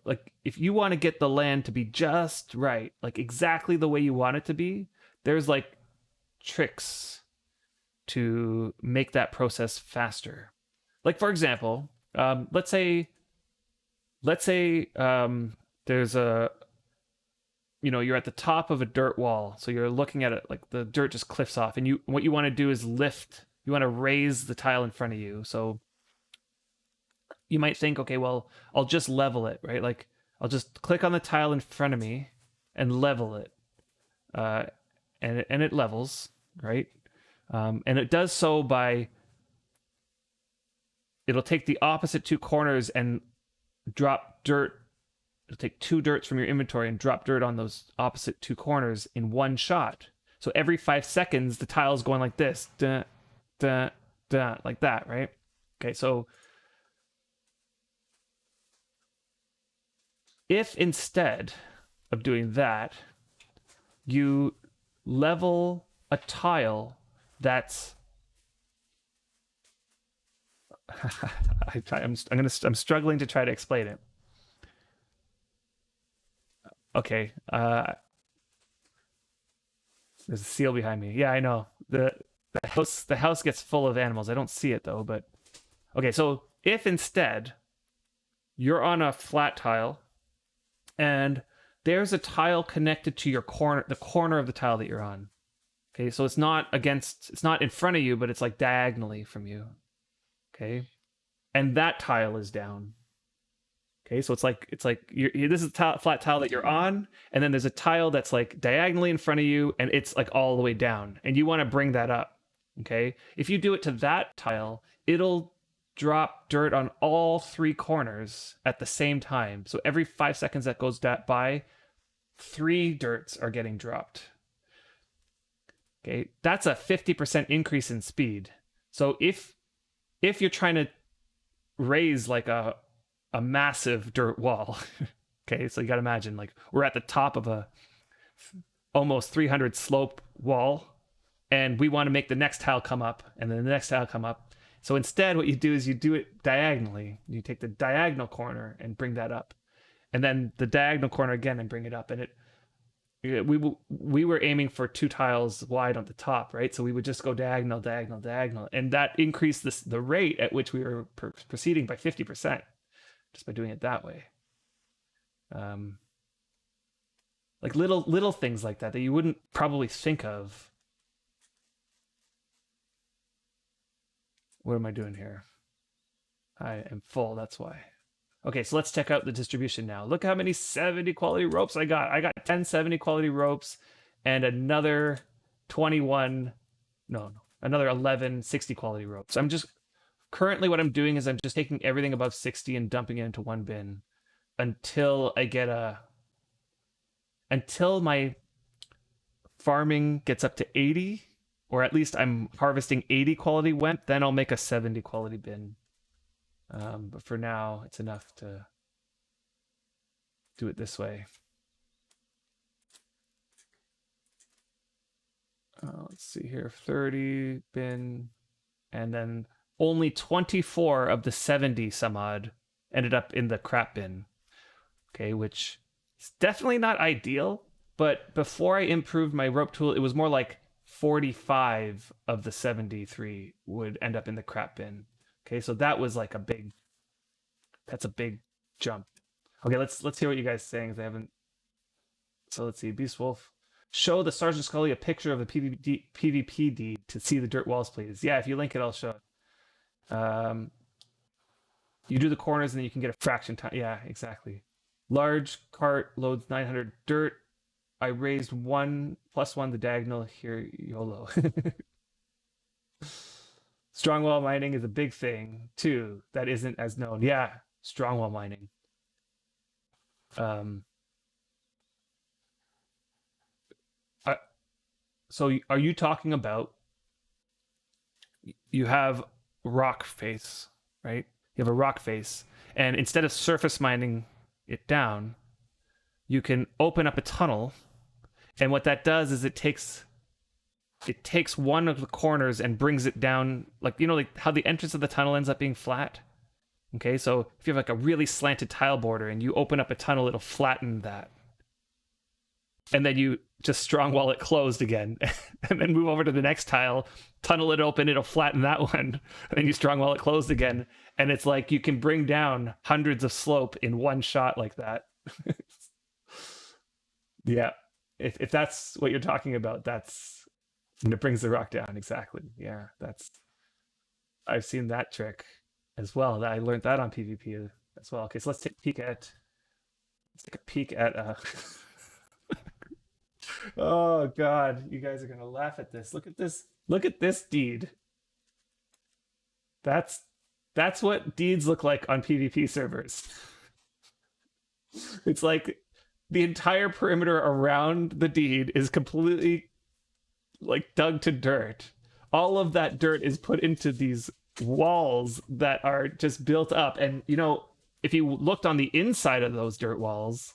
like if you want to get the land to be just right, like exactly the way you want it to be, there's like tricks to make that process faster. Like for example, let's say there's a you're at the top of a dirt wall, so you're looking at it like the dirt just cliffs off, and what you want to do is you want to raise the tile in front of you. So you might think, okay, well, I'll just level it, right? Like I'll just click on the tile in front of me and level it. and it levels, right? And it does so by, it'll take the opposite two corners and drop dirt. It'll take two dirts from your inventory and drop dirt on those opposite two corners in one shot. So every 5 seconds, the tile's going like this, duh, duh, duh, like that, right? Okay, so if instead of doing that, you level a tile that's I'm struggling to try to explain it. Okay, there's a seal behind me. Yeah, I know. The house gets full of animals. I don't see it though, but okay, so if instead you're on a flat tile and there's a tile connected to your corner, the corner of the tile that you're on. Okay, so it's not in front of you, but it's like diagonally from you. Okay, and that tile is down. Okay, so it's like this is a flat tile that you're on, and then there's a tile that's like diagonally in front of you, and it's like all the way down, and you want to bring that up. Okay, if you do it to that tile, it'll drop dirt on all three corners at the same time. So every 5 seconds that goes by, 3 dirts are getting dropped. Okay, that's a 50% increase in speed. So if you're trying to raise like a massive dirt wall, okay, so you got to imagine like we're at the top of a almost 300 slope wall, and we want to make the next tile come up, and then the next tile come up. So instead, what you do is you do it diagonally. You take the diagonal corner and bring that up, and then the diagonal corner again and bring it up. And we were aiming for 2 tiles wide on the top, right? So we would just go diagonal, diagonal, diagonal, and that increased the rate at which we were proceeding by 50% just by doing it that way. Like little things like that you wouldn't probably think of. What am I doing here? I am full, that's why. Okay, so let's check out the distribution now. Look how many 70 quality ropes I got. I got 10 70 quality ropes and another 11 60 quality ropes. Currently what I'm doing is I'm just taking everything above 60 and dumping it into one bin until my farming gets up to 80, or at least I'm harvesting 80 quality wemp, then I'll make a 70 quality bin. But for now, it's enough to do it this way. Let's see here, 30 bin, and then only 24 of the 70 some odd ended up in the crap bin. Okay, which is definitely not ideal, but before I improved my rope tool, it was more like 45 of the 73 would end up in the crap bin. Okay, so that was like that's a big jump. Okay, let's hear what you guys are saying. They haven't. So let's see. Beast Wolf, show the Sergeant Scully a picture of the PvP deed to see the dirt walls, please. Yeah, if you link it, I'll show it. You do the corners and then you can get a fraction time. Yeah, exactly. Large cart loads 900 dirt. I raised 1 + 1 the diagonal here. YOLO. Strongwall mining is a big thing too that isn't as known. Yeah, strongwall mining. So are you talking about, you have rock face, right? You have a rock face, and instead of surface mining it down, you can open up a tunnel, and what that does is it takes one of the corners and brings it down, like like how the entrance of the tunnel ends up being flat. Okay, so if you have like a really slanted tile border and you open up a tunnel, it'll flatten that, and then you just strong wall it closed again, and then move over to the next tile, tunnel it open, it'll flatten that one, and then you strong wall it closed again, and it's like you can bring down hundreds of slope in one shot like that. Yeah, if that's what you're talking about, that's when it brings the rock down. Exactly. Yeah, I've seen that trick as well. I learned that on PvP as well. Okay, so let's take a peek at Oh God, you guys are gonna laugh at this. Look at this. Look at this deed. That's that's what deeds look like on PvP servers. It's like the entire perimeter around the deed is completely like dug to dirt. All of that dirt is put into these walls that are just built up. And you know, if you looked on the inside of those dirt walls,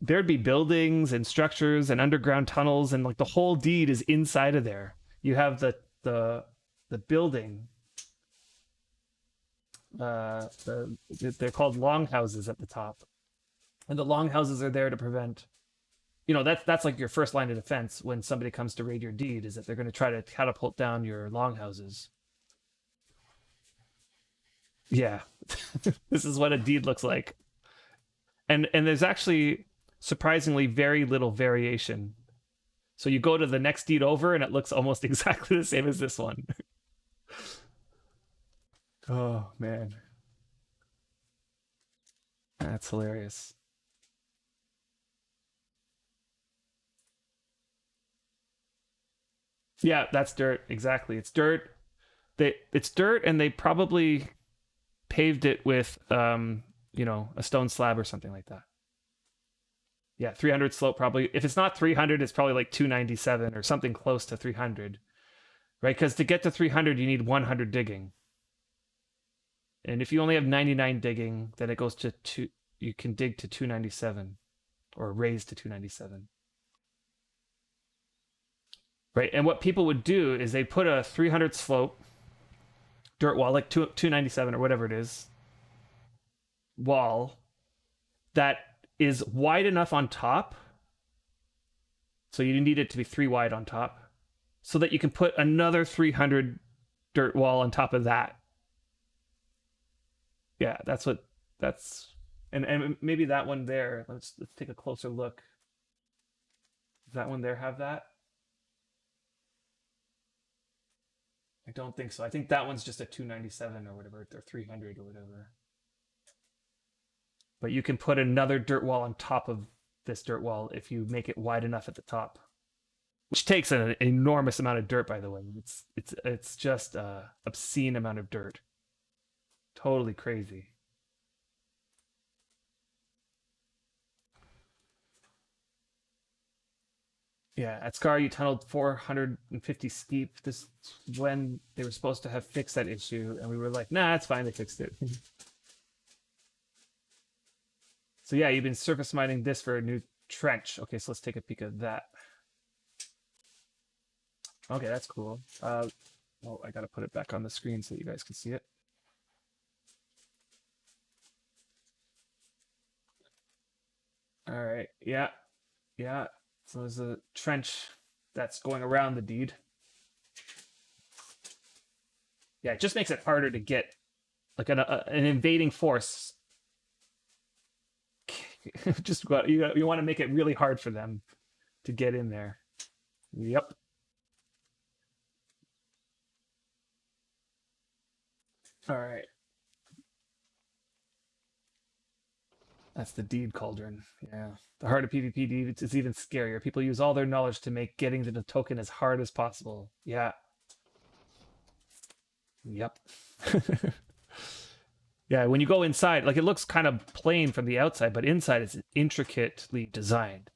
there'd be buildings and structures and underground tunnels, and like the whole deed is inside of there. You have the building. They're called longhouses at the top, and the longhouses are there to prevent. You know, that's like your first line of defense when somebody comes to raid your deed, is that they're going to try to catapult down your longhouses. Yeah, this is what a deed looks like, and there's actually surprisingly very little variation. So you go to the next deed over, and it looks almost exactly the same as this one. Oh man, that's hilarious. Yeah, that's dirt. Exactly, it's dirt. It's dirt, and they probably paved it with you know, a stone slab or something like that. Yeah, 300 slope probably. If it's not 300, it's probably like 297 or something close to 300, right? Because to get to 300, you need 100 digging. And if you only have 99 digging, then it goes to two. You can dig to 297 or raise to 297, right? And what people would do is they put a 300 slope dirt wall, like 297 or whatever it is, wall that is wide enough on top. So you need it to be 3 wide on top so that you can put another 300 dirt wall on top of that. Yeah, that's and maybe that one there. Let's take a closer look. Does that one there have that? I don't think so. I think that one's just a 297 or whatever, or 300 or whatever. But you can put another dirt wall on top of this dirt wall if you make it wide enough at the top, which takes an enormous amount of dirt, by the way. It's just a obscene amount of dirt. Totally crazy. Yeah, at Scar you tunneled 450 steep. This is when they were supposed to have fixed that issue, and we were like, nah, it's fine, they fixed it. So yeah, you've been surface mining this for a new trench. Okay, so let's take a peek at that. Okay, that's cool. Well, I gotta put it back on the screen so that you guys can see it. All right, yeah, yeah. So there's a trench that's going around the deed. Yeah, it just makes it harder to get like an invading force. Just you want to make it really hard for them to get in there. Yep. All right. That's the deed cauldron. Yeah. The heart of PvP deed is even scarier. People use all their knowledge to make getting to the token as hard as possible. Yeah. Yep. Yeah, when you go inside, like it looks kind of plain from the outside, but inside it's intricately designed.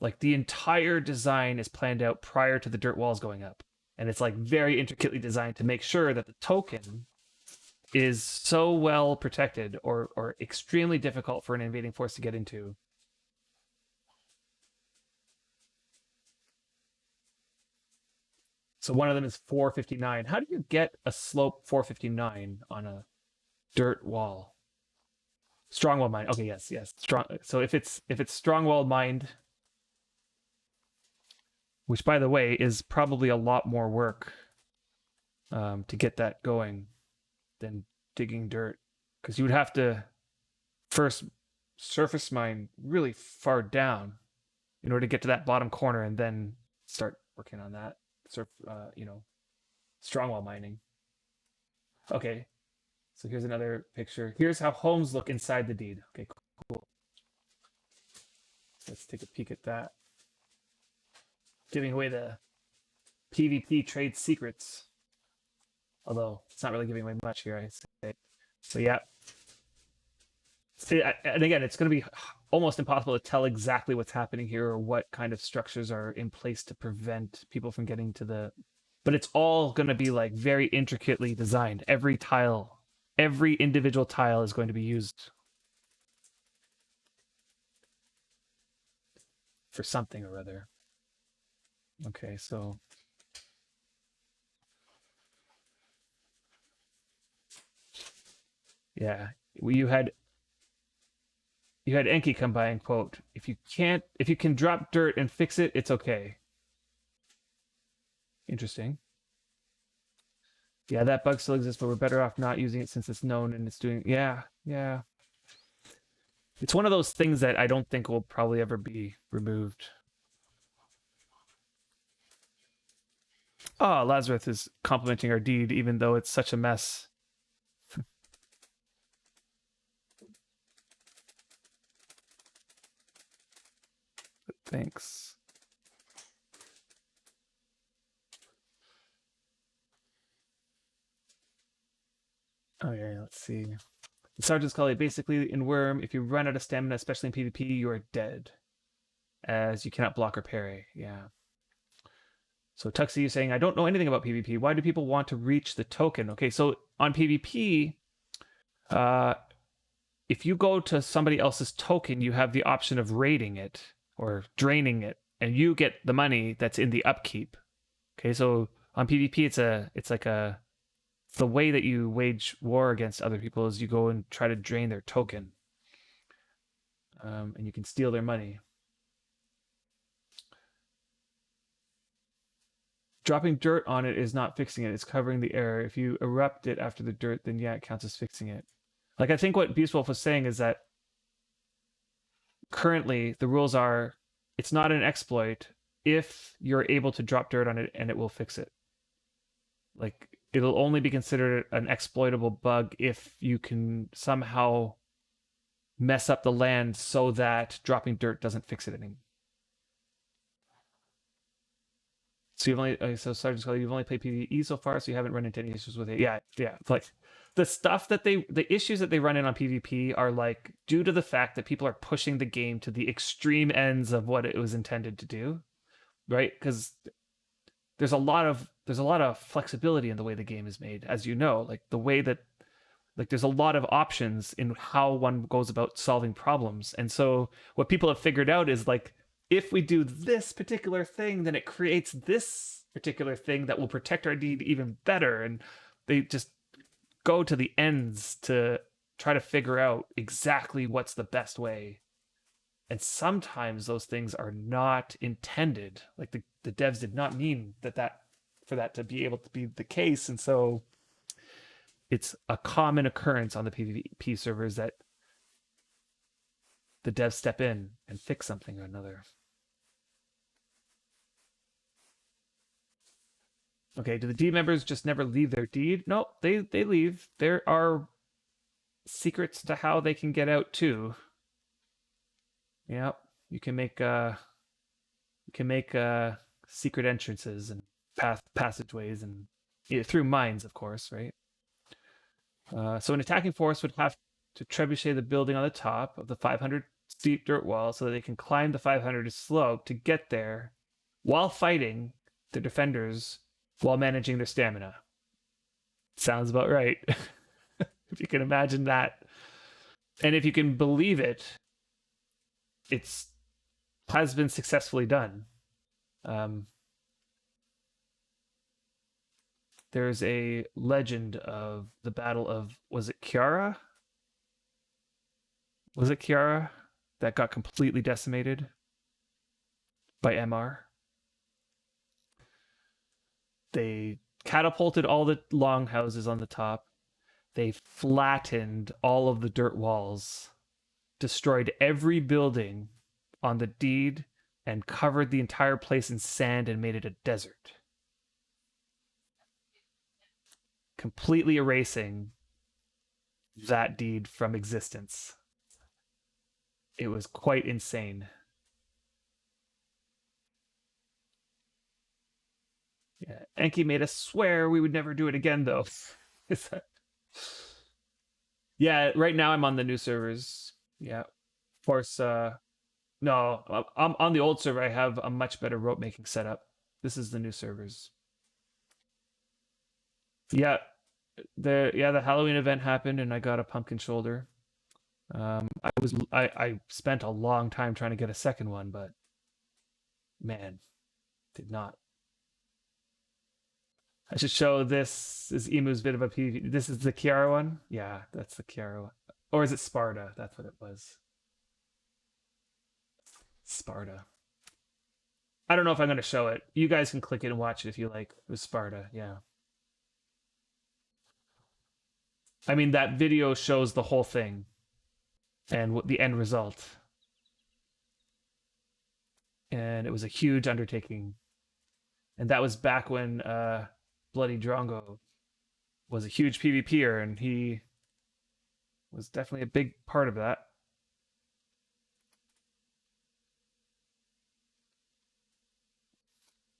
Like the entire design is planned out prior to the dirt walls going up. And it's like very intricately designed to make sure that the token is so well protected or extremely difficult for an invading force to get into. So one of them is 459. How do you get a slope 459 on a dirt wall? Strongwall mine. Okay, yes, yes. Strong. So if it's strongwall mined, which by the way is probably a lot more work to get that going than digging dirt, because you would have to first surface mine really far down in order to get to that bottom corner and then start working on that you know, strongwall mining. Okay, so here's another picture. Here's how homes look inside the deed. Okay, cool. Let's take a peek at that. giving away the PvP trade secrets. Although it's not really giving away much here, I say. So yeah. And again, it's going to be almost impossible to tell exactly what's happening here or what kind of structures are in place to prevent people from getting to the. But it's all going to be like very intricately designed. Every tile, every individual tile is going to be used for something or other. Okay, so yeah, you had Enki come by and quote, if you can drop dirt and fix it, it's okay. Interesting. Yeah, that bug still exists, but we're better off not using it since it's known and it's doing. Yeah, yeah. It's one of those things that I don't think will probably ever be removed. Oh, Lazarus is complimenting our deed, even though it's such a mess. Thanks. Okay, let's see. The Sergeant's Call, basically in Worm, if you run out of stamina, especially in PvP, you are dead, as you cannot block or parry. Yeah. So Tuxie is saying, I don't know anything about PvP. Why do people want to reach the token? Okay, so on PvP, if you go to somebody else's token, you have the option of raiding it or draining it, and you get the money that's in the upkeep. Okay, so on PvP, it's like the way that you wage war against other people is you go and try to drain their token, and you can steal their money. Dropping dirt on it is not fixing it; it's covering the error. If you erupt it after the dirt, then yeah, it counts as fixing it. Like I think what Beastwolf was saying is that currently the rules are it's not an exploit if you're able to drop dirt on it and it will fix it. Like it'll only be considered an exploitable bug if you can somehow mess up the land so that dropping dirt doesn't fix it anymore. So you've only so Sergeant Scully, you've only played PvE so far, so you haven't run into any issues with it. Yeah, yeah. Like the stuff that the issues that they run in on PvP are like due to the fact that people are pushing the game to the extreme ends of what it was intended to do, right? Because there's a lot of flexibility in the way the game is made, as you know, like the way that like there's a lot of options in how one goes about solving problems. And so what people have figured out is like if we do this particular thing, then it creates this particular thing that will protect our deed even better. And they just go to the ends to try to figure out exactly what's the best way. And sometimes those things are not intended. Like the devs did not mean that for that to be able to be the case. And so it's a common occurrence on the PvP servers that the devs step in and fix something or another. Okay, do the deed members just never leave their deed? No, they leave. There are secrets to how they can get out too. Yep, you can make secret entrances and passageways and through mines, of course, right? So an attacking force would have to trebuchet the building on the top of the 500 steep dirt wall so that they can climb the 500 slope to get there while fighting the defenders while managing their stamina. Sounds about right. If you can imagine that. And if you can believe it, it's has been successfully done. There's a legend of the Battle of, was it Kiara? Was it Kiara that got completely decimated by MR? They catapulted all the longhouses on the top. They flattened all of the dirt walls, destroyed every building on the deed, and covered the entire place in sand and made it a desert. Completely erasing that deed from existence. It was quite insane. Yeah, Enki made us swear we would never do it again, though. Yeah, right now I'm on the new servers. Yeah, of course. No, I'm on the old server. I have a much better rope making setup. This is the new servers. Yeah, the Halloween event happened, and I got a pumpkin shoulder. I spent a long time trying to get a second one, but man, did not. I should show this is Emu's bit of a PvP. This is the Kiara one. Yeah, that's the Kiara one. Or is it Sparta? That's what it was. Sparta. I don't know if I'm going to show it. You guys can click it and watch it if you like. It was Sparta. Yeah. I mean, that video shows the whole thing and what the end result. And it was a huge undertaking. And that was back when Bloody Drongo was a huge PvPer, and he was definitely a big part of that.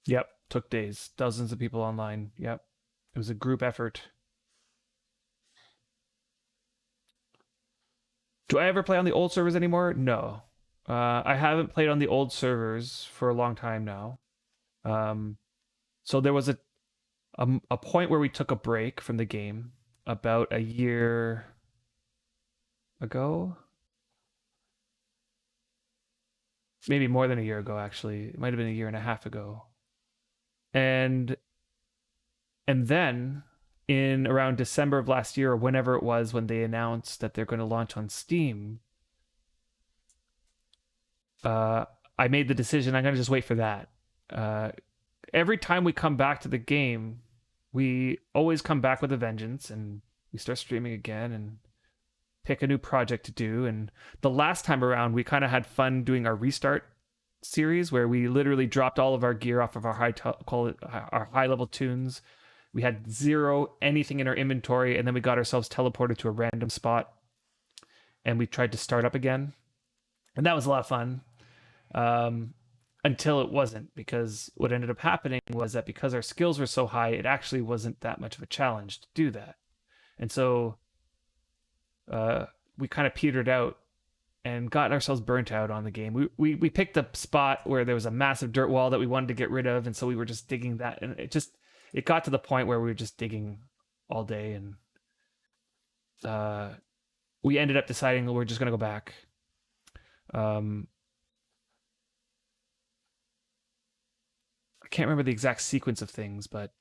Yep, took days, dozens of people online. Yep, it was a group effort. Do I ever play on the old servers anymore? No. I haven't played on the old servers for a long time now. So there was a point where we took a break from the game about a year ago, maybe more than a year ago. Actually, it might have been a year and a half ago, and then in around December of last year, or whenever it was, when they announced that they're going to launch on Steam, I made the decision I'm going to just wait for that. Every time we come back to the game, we always come back with a vengeance, and we start streaming again and pick a new project to do. And the last time around, we kind of had fun doing our restart series, where we literally dropped all of our gear off of our high level tunes. We had zero anything in our inventory, and then we got ourselves teleported to a random spot, and we tried to start up again, and that was a lot of fun. Until it wasn't, because what ended up happening was that because our skills were so high, it actually wasn't that much of a challenge to do that. And so we kind of petered out and got ourselves burnt out on the game. We picked a spot where there was a massive dirt wall that we wanted to get rid of, and so we were just digging that, and it got to the point where we were just digging all day, and we ended up deciding we're just going to go back. I can't remember the exact sequence of things, but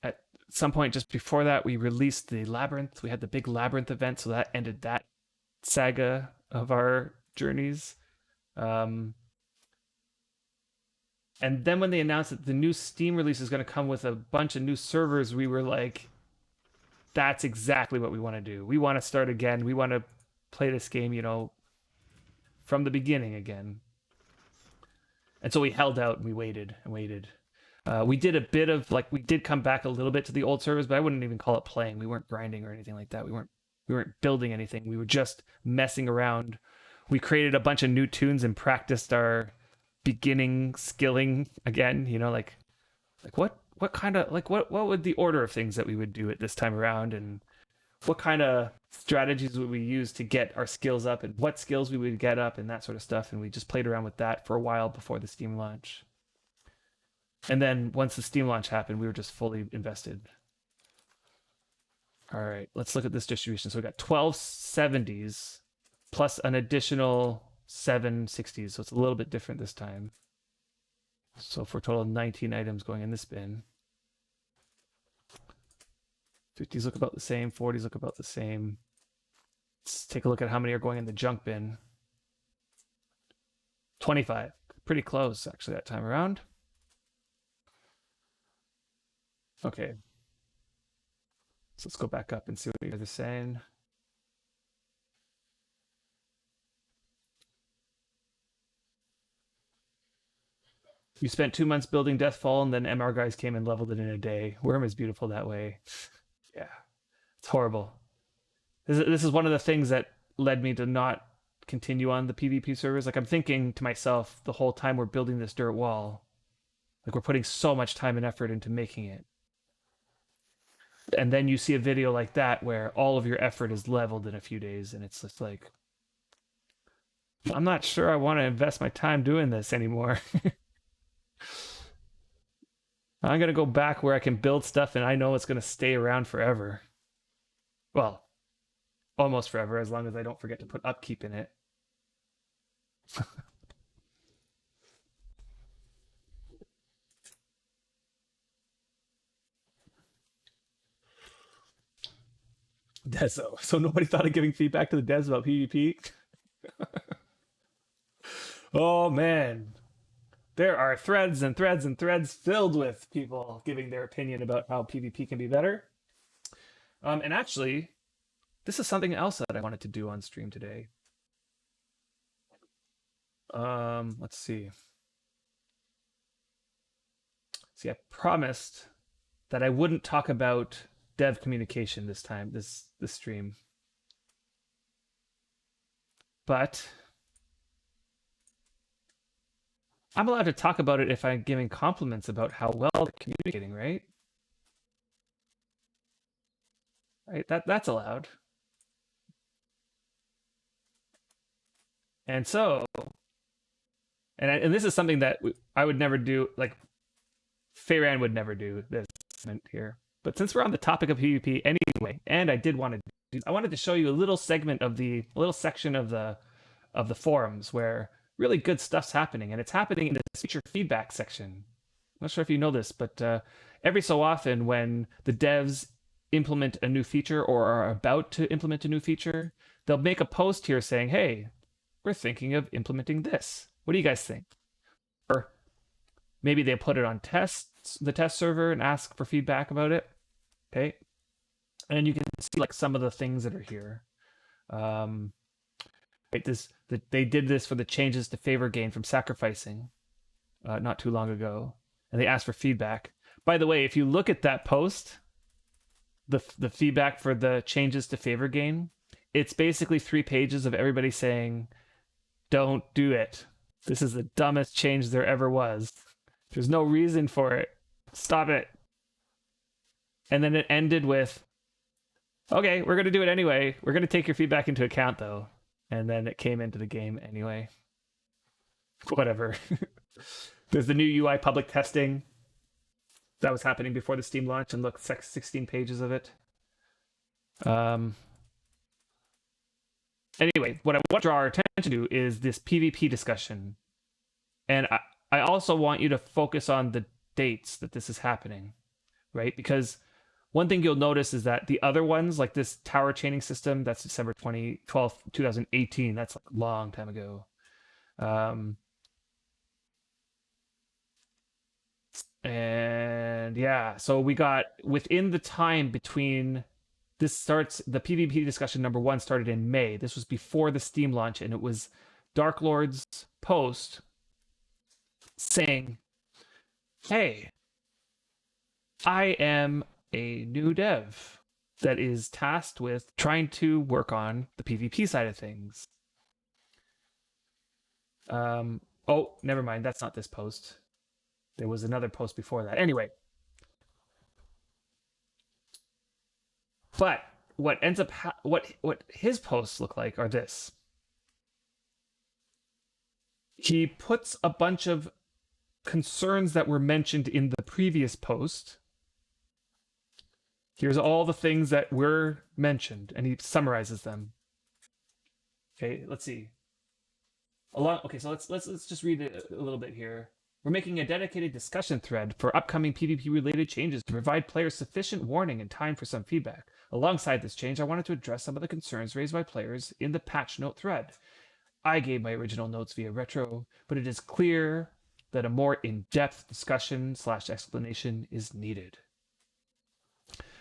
at some point just before that, we released the Labyrinth. We had the big Labyrinth event, so that ended that saga of our journeys. And then when they announced that the new Steam release is going to come with a bunch of new servers, we were like, that's exactly what we want to do. We want to start again. We want to play this game, from the beginning again. And so we held out and we waited and waited. We did a bit of we did come back a little bit to the old servers, but I wouldn't even call it playing. We weren't grinding or anything like that. We weren't building anything. We were just messing around. We created a bunch of new tunes and practiced our beginning skilling again. What kind of what would the order of things that we would do at this time around, and what kind of strategies would we use to get our skills up, and what skills we would get up, and that sort of stuff. And we just played around with that for a while before the Steam launch. And then once the Steam launch happened, we were just fully invested. All right, let's look at this distribution. So we got 12 70s plus an additional 7 60s. So it's a little bit different this time. So for a total of 19 items going in this bin. 50s look about the same, 40s look about the same. Let's take a look at how many are going in the junk bin. 25. Pretty close, actually, that time around. Okay. So let's go back up and see what you guys are saying. You spent 2 months building Deathfall, and then MR guys came and leveled it in a day. Worm is beautiful that way. Yeah, it's horrible. This is one of the things that led me to not continue on the PvP servers. Like I'm thinking to myself the whole time we're building this dirt wall, like we're putting so much time and effort into making it. And then you see a video like that where all of your effort is leveled in a few days, and it's just like, I'm not sure I want to invest my time doing this anymore. I'm gonna go back where I can build stuff and I know it's gonna stay around forever. Well, almost forever, as long as I don't forget to put upkeep in it. Deso. So nobody thought of giving feedback to the devs about PvP? Oh man. There are threads and threads and threads filled with people giving their opinion about how PvP can be better. And actually, this is something else that I wanted to do on stream today. Let's see. See, I promised that I wouldn't talk about dev communication this time, this stream. But I'm allowed to talk about it if I'm giving compliments about how well they're communicating, right? Right? That's allowed. And so, and this is something that I would never do. Like Feyran would never do this here. But since we're on the topic of PvP anyway, and I wanted to show you a little segment of a little section of the forums where really good stuff's happening, and it's happening in this feature feedback section. I'm not sure if you know this, but every so often when the devs implement a new feature or are about to implement a new feature, they'll make a post here saying, hey, we're thinking of implementing this. What do you guys think? Or maybe they put it on the test server and ask for feedback about it. Okay. And you can see like some of the things that are here. Right, they did this for the changes to favor gain from sacrificing not too long ago, and they asked for feedback. By the way, if you look at that post, the feedback for the changes to favor gain, it's basically 3 pages of everybody saying, don't do it. This is the dumbest change there ever was. There's no reason for it. Stop it. And then it ended with, okay, we're going to do it anyway. We're going to take your feedback into account, though. And then it came into the game anyway. Whatever. There's the new UI public testing. That was happening before the Steam launch, and look, 16 pages of it. Anyway, what I want to draw our attention to is this PvP discussion. And I also want you to focus on the dates that this is happening, right? Because one thing you'll notice is that the other ones, like this tower chaining system, that's December 12th, 2018. That's like a long time ago. And yeah, so we got within the time between this starts, the PvP discussion number 1 started in May. This was before the Steam launch, and it was Dark Lord's post saying, hey, I am a new dev that is tasked with trying to work on the PvP side of things. Oh, never mind. That's not this post. There was another post before that. Anyway. But what ends up, what his posts look like are this. He puts a bunch of concerns that were mentioned in the previous post. Here's all the things that were mentioned, and he summarizes them. Okay, let's see. Okay, so let's just read it a little bit here. We're making a dedicated discussion thread for upcoming PvP-related changes to provide players sufficient warning and time for some feedback. Alongside this change, I wanted to address some of the concerns raised by players in the patch note thread. I gave my original notes via retro, but it is clear that a more in-depth discussion / explanation is needed.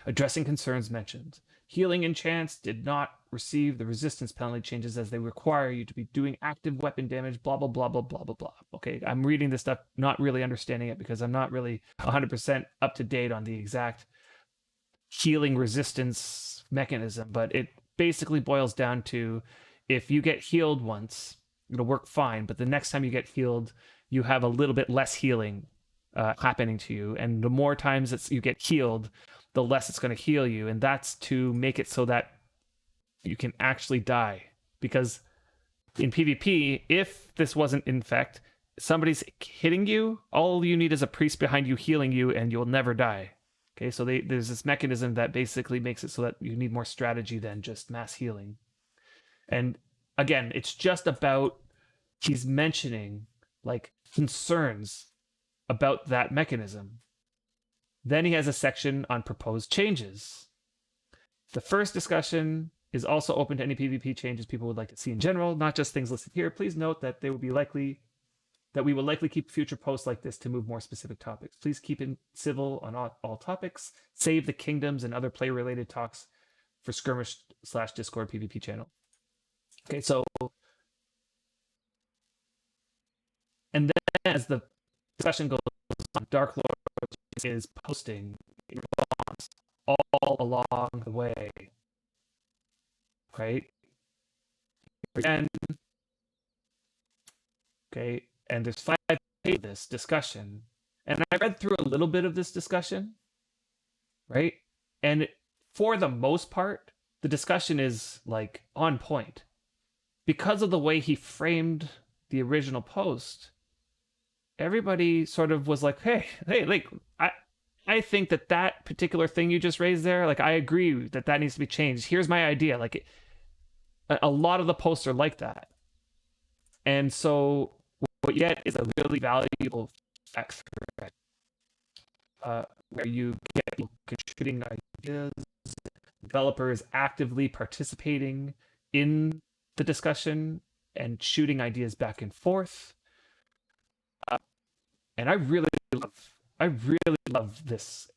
Addressing concerns mentioned. Healing enchants did not receive the resistance penalty changes as they require you to be doing active weapon damage, blah, blah, blah, blah, blah, blah, blah. Okay, I'm reading this stuff, not really understanding it because I'm not really 100% up to date on the exact healing resistance mechanism, but it basically boils down to if you get healed once, it'll work fine, but the next time you get healed, you have a little bit less healing happening to you, and the more times that you get healed, the less it's going to heal you, and that's to make it so that you can actually die. Because in PvP, if this wasn't infect, somebody's hitting you, all you need is a priest behind you healing you, and you'll never die. Okay, so there's this mechanism that basically makes it so that you need more strategy than just mass healing. And again, it's just about, he's mentioning like concerns about that mechanism. Then he has a section on proposed changes. The first discussion is also open to any PvP changes people would like to see in general, not just things listed here. Please note that we will likely keep future posts like this to move more specific topics. Please keep it civil on all topics. Save the kingdoms and other play-related talks for skirmish/Discord PvP channel. Okay, so, and then as the discussion goes on, Dark Lord is posting in response all along the way, right? And okay, and there's 5 pages of this discussion, and I read through a little bit of this discussion, right? And for the most part, the discussion is like on point because of the way he framed the original post. Everybody sort of was like, hey, like, I think that particular thing you just raised there, like, I agree that needs to be changed. Here's my idea. Like, a lot of the posts are like that. And so what you get is a really valuable feedback thread where you get people contributing ideas, developers actively participating in the discussion and shooting ideas back and forth. And I really love this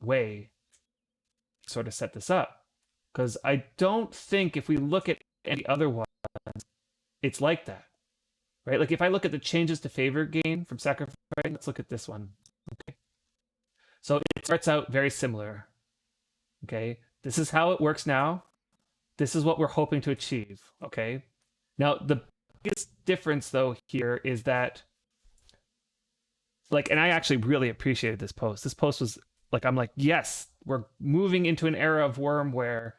way to sort of set this up, because I don't think if we look at any other ones, it's like that, right? Like if I look at the changes to favor gain from sacrifice, let's look at this one. Okay, so it starts out very similar. Okay, this is how it works now. This is what we're hoping to achieve. Okay, now the biggest difference though here is that, like, and I actually really appreciated this post. This post was like, I'm like, yes, we're moving into an era of Worm where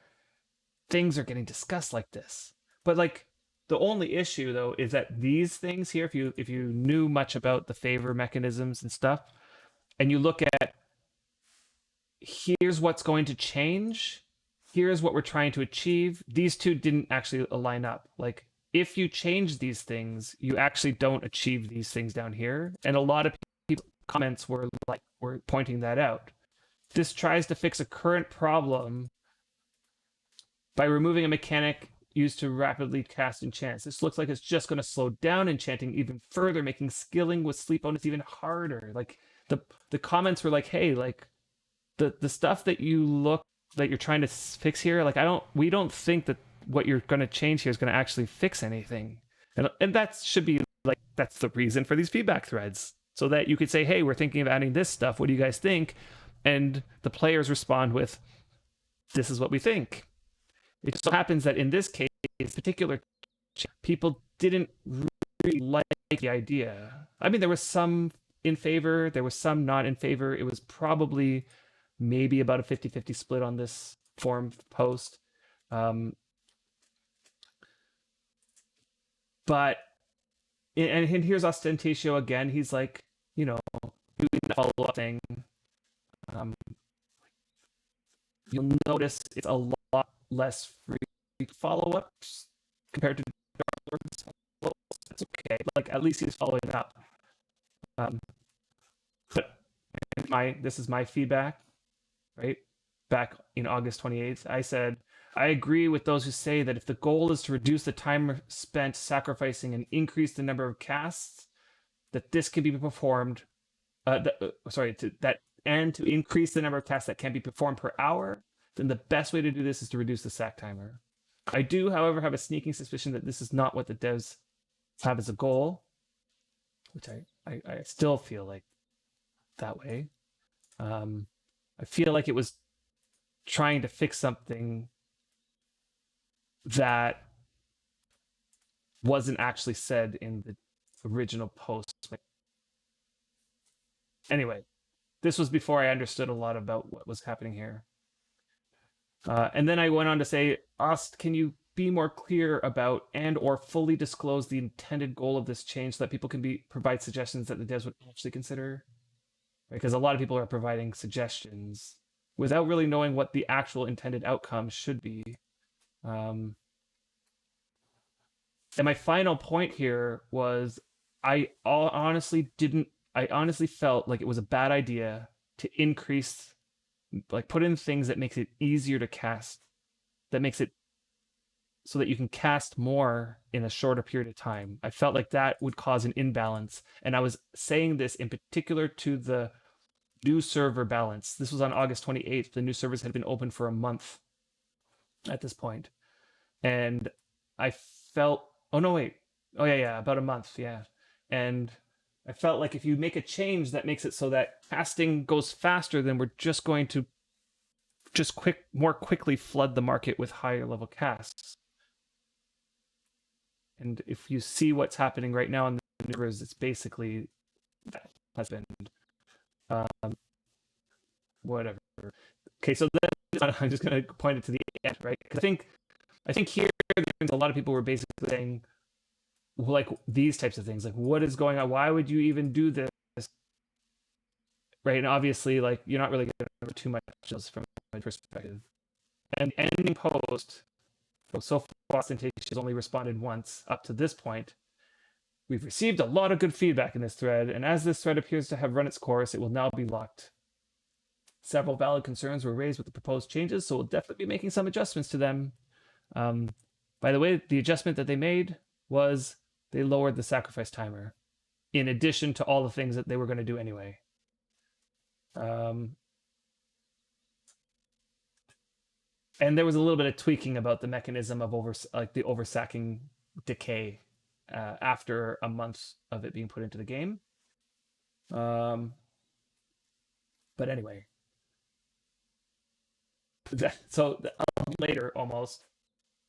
things are getting discussed like this. But like, the only issue though is that these things here, if you knew much about the favor mechanisms and stuff, and you look at, here's what's going to change, here's what we're trying to achieve, these two didn't actually align up. Like, if you change these things, you actually don't achieve these things down here. And a lot of people comments were pointing that out. This tries to fix a current problem by removing a mechanic used to rapidly cast enchants. This looks like it's just going to slow down enchanting even further, making skilling with sleep bonus even harder. Like, the comments were like, hey, like, the stuff that you're trying to fix here, like, we don't think that what you're going to change here is going to actually fix anything. And that should be like, that's the reason for these feedback threads, so that you could say, hey, we're thinking of adding this stuff, what do you guys think? And the players respond with, this is what we think. It so happens that in this case, particular, people didn't really like the idea. I mean, there was some in favor, there was some not in favor. It was probably maybe about a 50-50 split on this forum post. But, and here's Ostentatio again. He's like, you know, doing the follow-up thing. You'll notice it's a lot less free follow-ups compared to Dark Lord's. That's okay. Like, at least he's following up. But this is my feedback, right? Back in August 28th, I said, I agree with those who say that if the goal is to reduce the time spent sacrificing and increase the number of casts, that this can be performed. And to increase the number of casts that can be performed per hour, then the best way to do this is to reduce the sack timer. I do, however, have a sneaking suspicion that this is not what the devs have as a goal, which I still feel like that way. I feel like it was trying to fix something that wasn't actually said in the original post. Anyway, this was before I understood a lot about what was happening here. And then I went on to say, Ost, can you be more clear about and or fully disclose the intended goal of this change so that people can provide suggestions that the devs would actually consider? Because a lot of people are providing suggestions without really knowing what the actual intended outcome should be. And my final point here was I honestly felt like it was a bad idea to increase, like put in things that makes it easier to cast, that makes it so that you can cast more in a shorter period of time. I felt like that would cause an imbalance. And I was saying this in particular to the new server balance. This was on August 28th. The new servers had been open for a month at this point. And I felt, oh no, wait. Oh yeah, about a month. Yeah. And I felt like if you make a change that makes it so that casting goes faster, then we're just going to more quickly flood the market with higher level casts. And if you see what's happening right now in the numbers, it's basically that has been whatever. Okay, so then I'm just going to point it to the end, right? Because I think here there's a lot of people were basically saying like these types of things, like what is going on? Why would you even do this? Right, and obviously, like you're not really going to remember too much just from my perspective. And the ending post, so far, Ostentatious has only responded once up to this point. We've received a lot of good feedback in this thread, and as this thread appears to have run its course, it will now be locked. Several valid concerns were raised with the proposed changes, so we'll definitely be making some adjustments to them. By the way, the adjustment that they made was they lowered the sacrifice timer, in addition to all the things that they were going to do anyway. And there was a little bit of tweaking about the mechanism of the oversacking decay after a month of it being put into the game. But anyway, so later almost,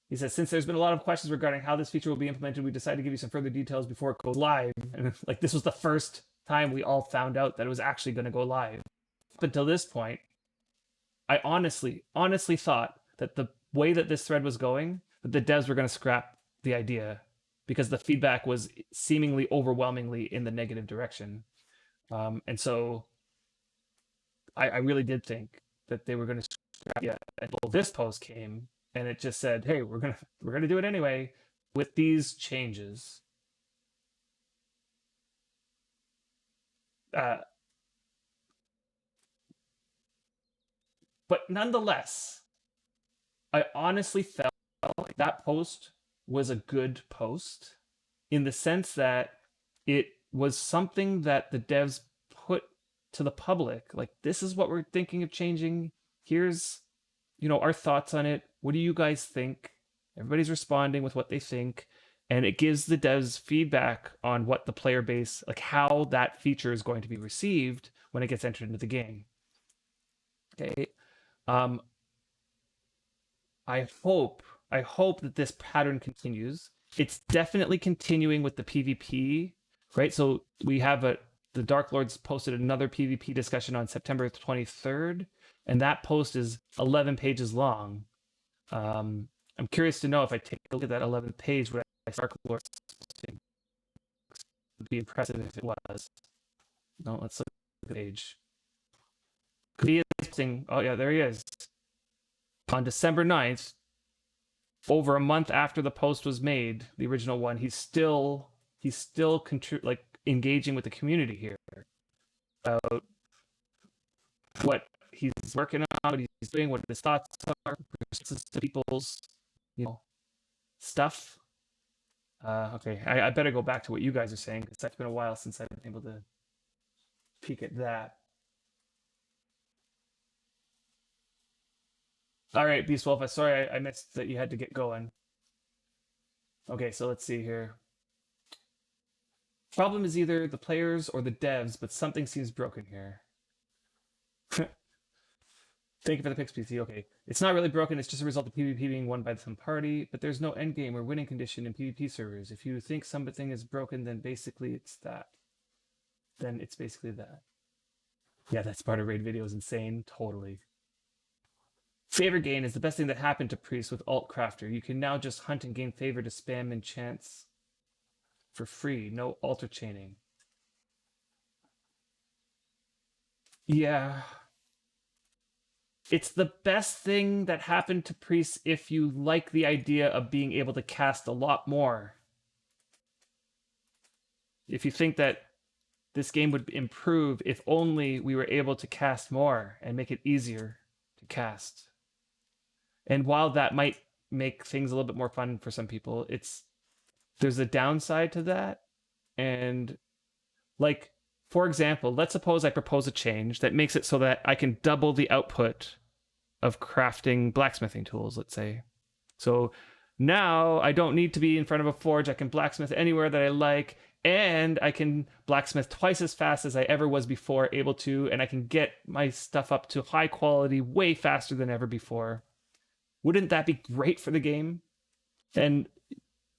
he says, since there's been a lot of questions regarding how this feature will be implemented, we decided to give you some further details before it goes live. And like this was the first time we all found out that it was actually going to go live. Up until this point, I honestly thought that the way that this thread was going, that the devs were going to scrap the idea because the feedback was seemingly overwhelmingly in the negative direction. And so I really did think that they were going to scrap it until this post came and it just said, hey, we're gonna do it anyway with these changes. But nonetheless, I honestly felt like that post was a good post in the sense that it was something that the devs put to the public. Like, this is what we're thinking of changing. Here's, our thoughts on it. What do you guys think? Everybody's responding with what they think. And it gives the devs feedback on what the player base, like how that feature is going to be received when it gets entered into the game. Okay. I hope that this pattern continues. It's definitely continuing with the PvP, right? So we have the Dark Lords posted another PvP discussion on September 23rd, and that post is 11 pages long. I'm curious to know if I take a look at that 11th page, what Dark Lords posting. It would be impressive if it was. No, let's look at the page. He is posting. Oh yeah, there he is. On December 9th, over a month after the post was made, the original one, he's still engaging with the community here about what he's working on, what he's doing, what his thoughts are, to people's stuff. Okay, I better go back to what you guys are saying because that's been a while since I've been able to peek at that. All right, Beast Wolf, sorry I missed that you had to get going. Okay, so let's see here. Problem is either the players or the devs, but something seems broken here. Thank you for the picks, PC. Okay. It's not really broken, it's just a result of PvP being won by some party, but there's no endgame or winning condition in PvP servers. If you think something is broken, then basically it's that. Then it's basically that. Yeah, that Sparta raid video is insane. Totally. Favor gain is the best thing that happened to Priest with Alt Crafter. You can now just hunt and gain favor to spam enchants for free. No alter chaining. Yeah. It's the best thing that happened to priests if you like the idea of being able to cast a lot more. If you think that this game would improve if only we were able to cast more and make it easier to cast. And while that might make things a little bit more fun for some people, there's a downside to that. And like, for example, let's suppose I propose a change that makes it so that I can double the output of crafting blacksmithing tools, let's say. So now I don't need to be in front of a forge. I can blacksmith anywhere that I like, and I can blacksmith twice as fast as I ever was before able to, and I can get my stuff up to high quality way faster than ever before. Wouldn't that be great for the game? And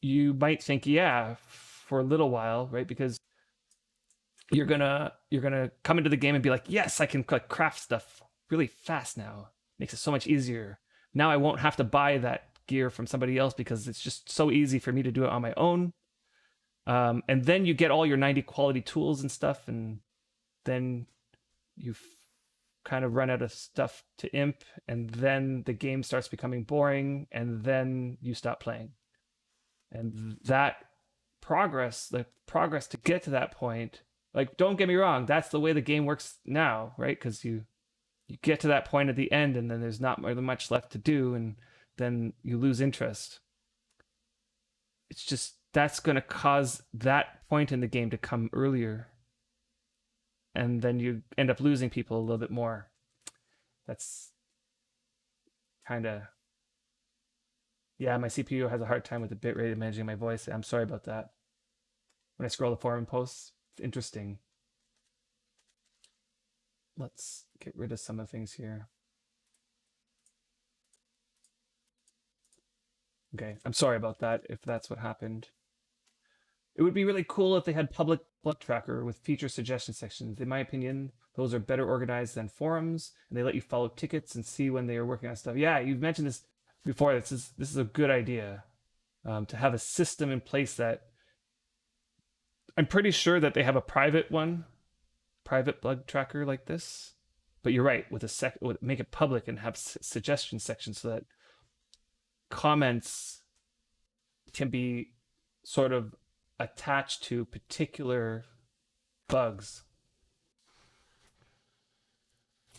you might think, yeah, for a little while, right? Because you're gonna come into the game and be like, yes, I can craft stuff really fast now. Makes it so much easier. Now I won't have to buy that gear from somebody else because it's just so easy for me to do it on my own. And then you get all your 90 quality tools and stuff, and then you kind of run out of stuff to imp, and then the game starts becoming boring, and then you stop playing. And that the progress to get to that point, like, don't get me wrong, that's the way the game works now, right? Because you get to that point at the end, and then there's not really much left to do, and then you lose interest. It's just that's going to cause that point in the game to come earlier, and then you end up losing people a little bit more. That's kind of, yeah, my CPU has a hard time with the bitrate of managing my voice. I'm sorry about that. When I scroll the forum posts, it's interesting. Let's get rid of some of the things here. Okay, I'm sorry about that if that's what happened. It would be really cool if they had public plug tracker with feature suggestion sections. In my opinion, those are better organized than forums, and they let you follow tickets and see when they are working on stuff. Yeah, you've mentioned this before. This is a good idea, to have a system in place that I'm pretty sure that they have a private plug tracker like this. But you're right, make it public and have suggestion sections so that comments can be sort of attached to particular bugs.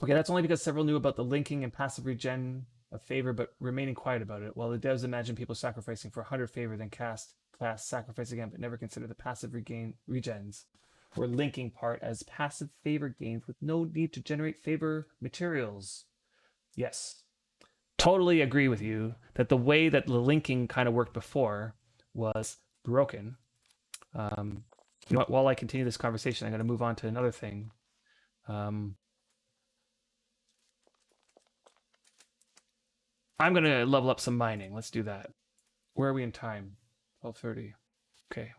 Okay, that's only because several knew about the linking and passive regen of favor, but remaining quiet about it. While the devs imagine people sacrificing for 100 favor, then sacrifice again, but never consider the passive regens or linking part as passive favor gains with no need to generate favor materials. Yes, totally agree with you that the way that the linking kind of worked before was broken. You know what, while I continue this conversation, I'm going to move on to another thing. I'm going to level up some mining. Let's do that. Where are we in time? 12:30. Okay.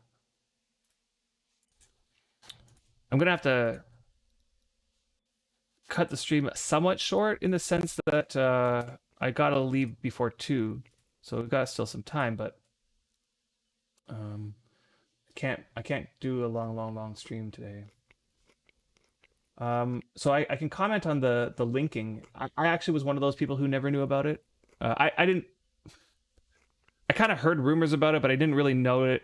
I'm going to have to cut the stream somewhat short in the sense that I got to leave before 2. So we've got still some time, but I can't do a long stream today. So I can comment on the linking. I actually was one of those people who never knew about it. I kind of heard rumors about it, but I didn't really know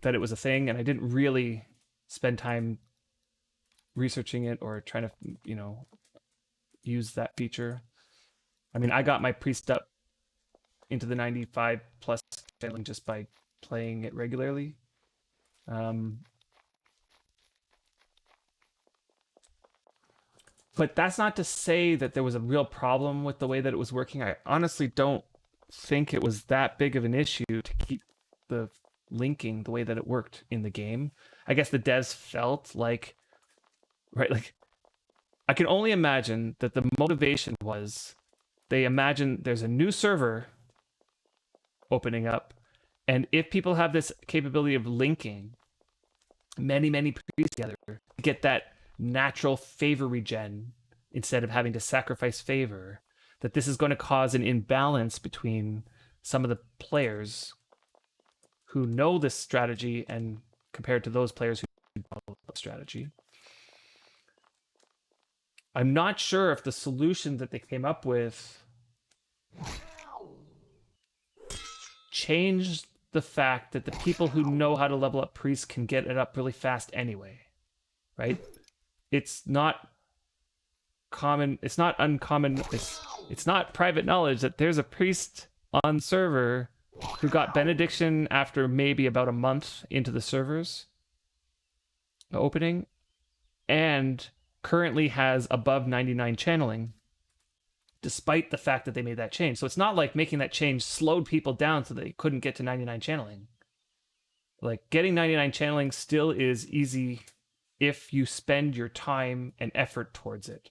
that it was a thing, and I didn't really spend time researching it or trying to, use that feature. I mean, I got my priest up into the 95 plus just by playing it regularly. But that's not to say that there was a real problem with the way that it was working. I honestly don't think it was that big of an issue to keep the linking the way that it worked in the game. I guess the devs felt like, right, like I can only imagine that the motivation was they imagine there's a new server opening up, and if people have this capability of linking many priests together, get that natural favor regen instead of having to sacrifice favor, that this is going to cause an imbalance between some of the players who know this strategy and compared to those players who don't know the strategy. I'm not sure if the solution that they came up with changed the fact that the people who know how to level up priests can get it up really fast anyway, right? It's not common, it's not uncommon, it's not private knowledge that there's a priest on server who got benediction after maybe about a month into the servers opening and currently has above 99 channeling despite the fact that they made that change. So it's not like making that change slowed people down so they couldn't get to 99 channeling. Like getting 99 channeling still is easy if you spend your time and effort towards it.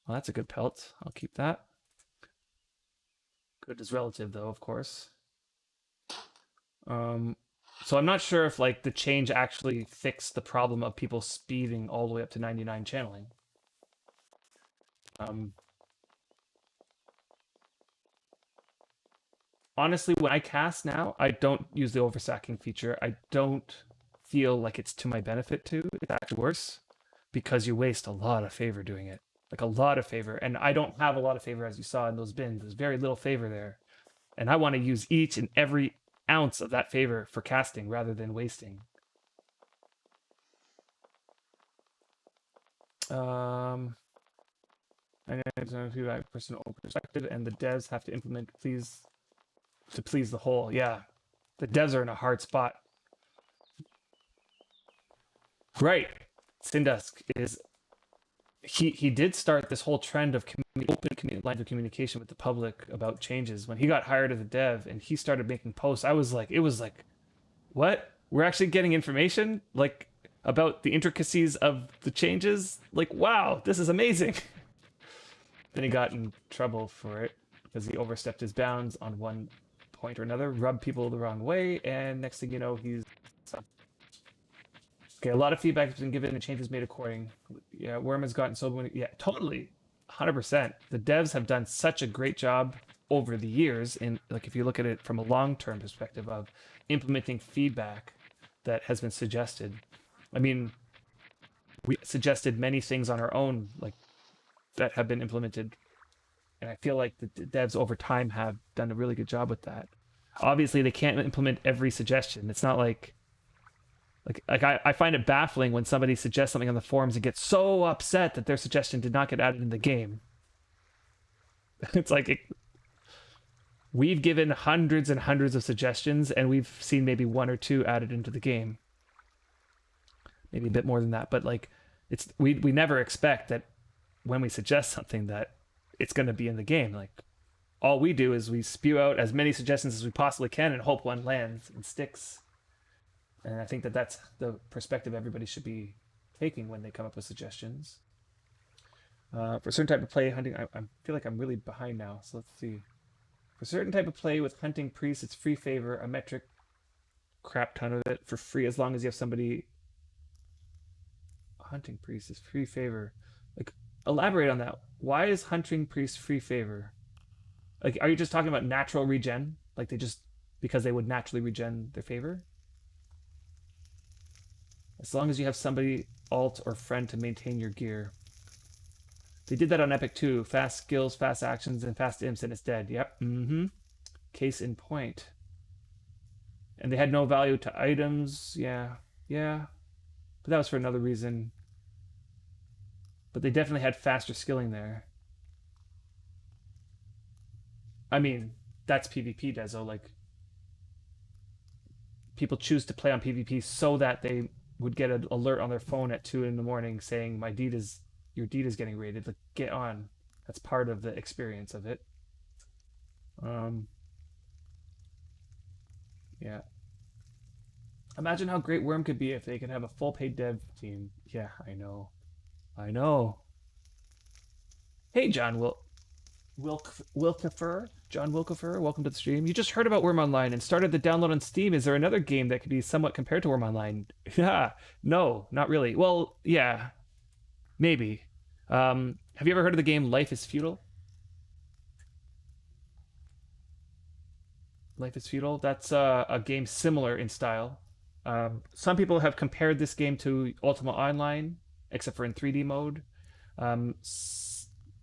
Well, that's a good pelt. I'll keep that. Good is relative though, of course. So I'm not sure if like the change actually fixed the problem of people speeding all the way up to 99 channeling. Honestly, when I cast now, I don't use the overstacking feature. I don't feel like it's to my benefit to. It's actually worse because you waste a lot of favor doing it. Like a lot of favor. And I don't have a lot of favor as you saw in those bins. There's very little favor there. And I want to use each and every ounce of that favor for casting rather than wasting. I know who I personal perspective, and the devs have to implement to please the whole. Yeah, the devs are in a hard spot. Right, Sindusk is. He did start this whole trend of open lines of communication with the public about changes. When he got hired as a dev and he started making posts, it was like, what? We're actually getting information like about the intricacies of the changes. Like, wow, this is amazing. Then he got in trouble for it because he overstepped his bounds on one point or another, rubbed people the wrong way, and next thing you know, he's okay. A lot of feedback has been given and changes made according. Yeah, Worm has gotten so many. Yeah, totally, 100%. The devs have done such a great job over the years, in like if you look at it from a long-term perspective of implementing feedback that has been suggested. I mean, we suggested many things on our own, like that have been implemented, and I feel like the devs over time have done a really good job with that. Obviously, they can't implement every suggestion. It's not like I find it baffling when somebody suggests something on the forums and gets so upset that their suggestion did not get added in the game. It's like we've given hundreds and hundreds of suggestions, and we've seen maybe one or two added into the game. Maybe a bit more than that, but like we never expect that when we suggest something that it's going to be in the game. Like all we do is we spew out as many suggestions as we possibly can and hope one lands and sticks. And I think that that's the perspective everybody should be taking when they come up with suggestions. For a certain type of play, hunting, I feel like I'm really behind now. So let's see. For a certain type of play with hunting priests, it's free favor, a metric crap ton of it for free as long as you have somebody. Hunting priest is free favor. Like, elaborate on that. Why is hunting priest free favor? Like, are you just talking about natural regen? Like because they would naturally regen their favor? As long as you have somebody, alt, or friend to maintain your gear. They did that on Epic too. Fast skills, fast actions, and fast imps, and it's dead. Yep. Case in point. And they had no value to items. Yeah. But that was for another reason. But they definitely had faster skilling there. I mean, that's PvP, Dezo. Like, people choose to play on PvP so that they would get an alert on their phone at 2 a.m. saying your deed is getting raided. Like, get on. That's part of the experience of it. Yeah. Imagine how great Worm could be if they could have a full paid dev team. Yeah, I know. Hey, Wilkifer, John Wilkifer, welcome to the stream. You just heard about Worm Online and started the download on Steam. Is there another game that could be somewhat compared to Worm Online? Yeah, no, not really. Well, yeah, maybe. Have you ever heard of the game Life is Futile? Life is Futile. That's a game similar in style. Some people have compared this game to Ultima Online, except for in 3D mode. Um,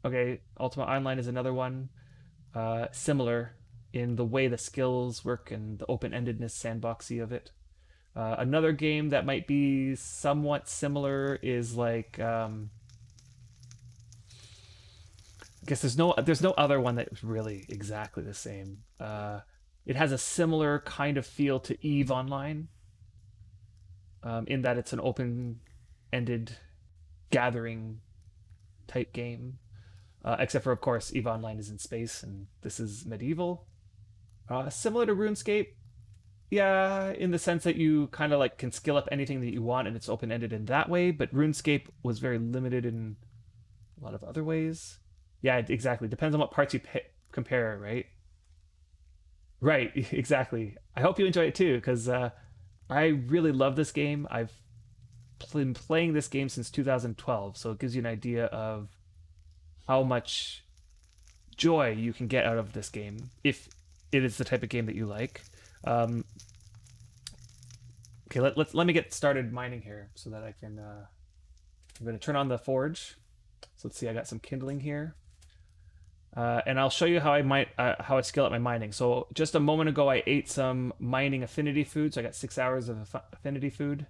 okay, Ultima Online is another one similar in the way the skills work and the open-endedness sandboxy of it. Another game that might be somewhat similar is like I guess there's no other one that's really exactly the same. It has a similar kind of feel to Eve Online, in that it's an open-ended gathering type game. Except for, of course, Eve Online is in space and this is medieval. Similar to RuneScape, yeah, in the sense that you kind of like can skill up anything that you want and it's open-ended in that way. But RuneScape was very limited in a lot of other ways. Yeah, exactly. Depends on what parts you compare, right? Right, exactly. I hope you enjoy it too, because I really love this game. I've been playing this game since 2012, so it gives you an idea of how much joy you can get out of this game if it is the type of game that you like. Um, okay, let me get started mining here so that I can. I'm going to turn on the forge. So let's see, I got some kindling here. And I'll show you how I scale up my mining. So just a moment ago, I ate some mining affinity food. So I got 6 hours of affinity food,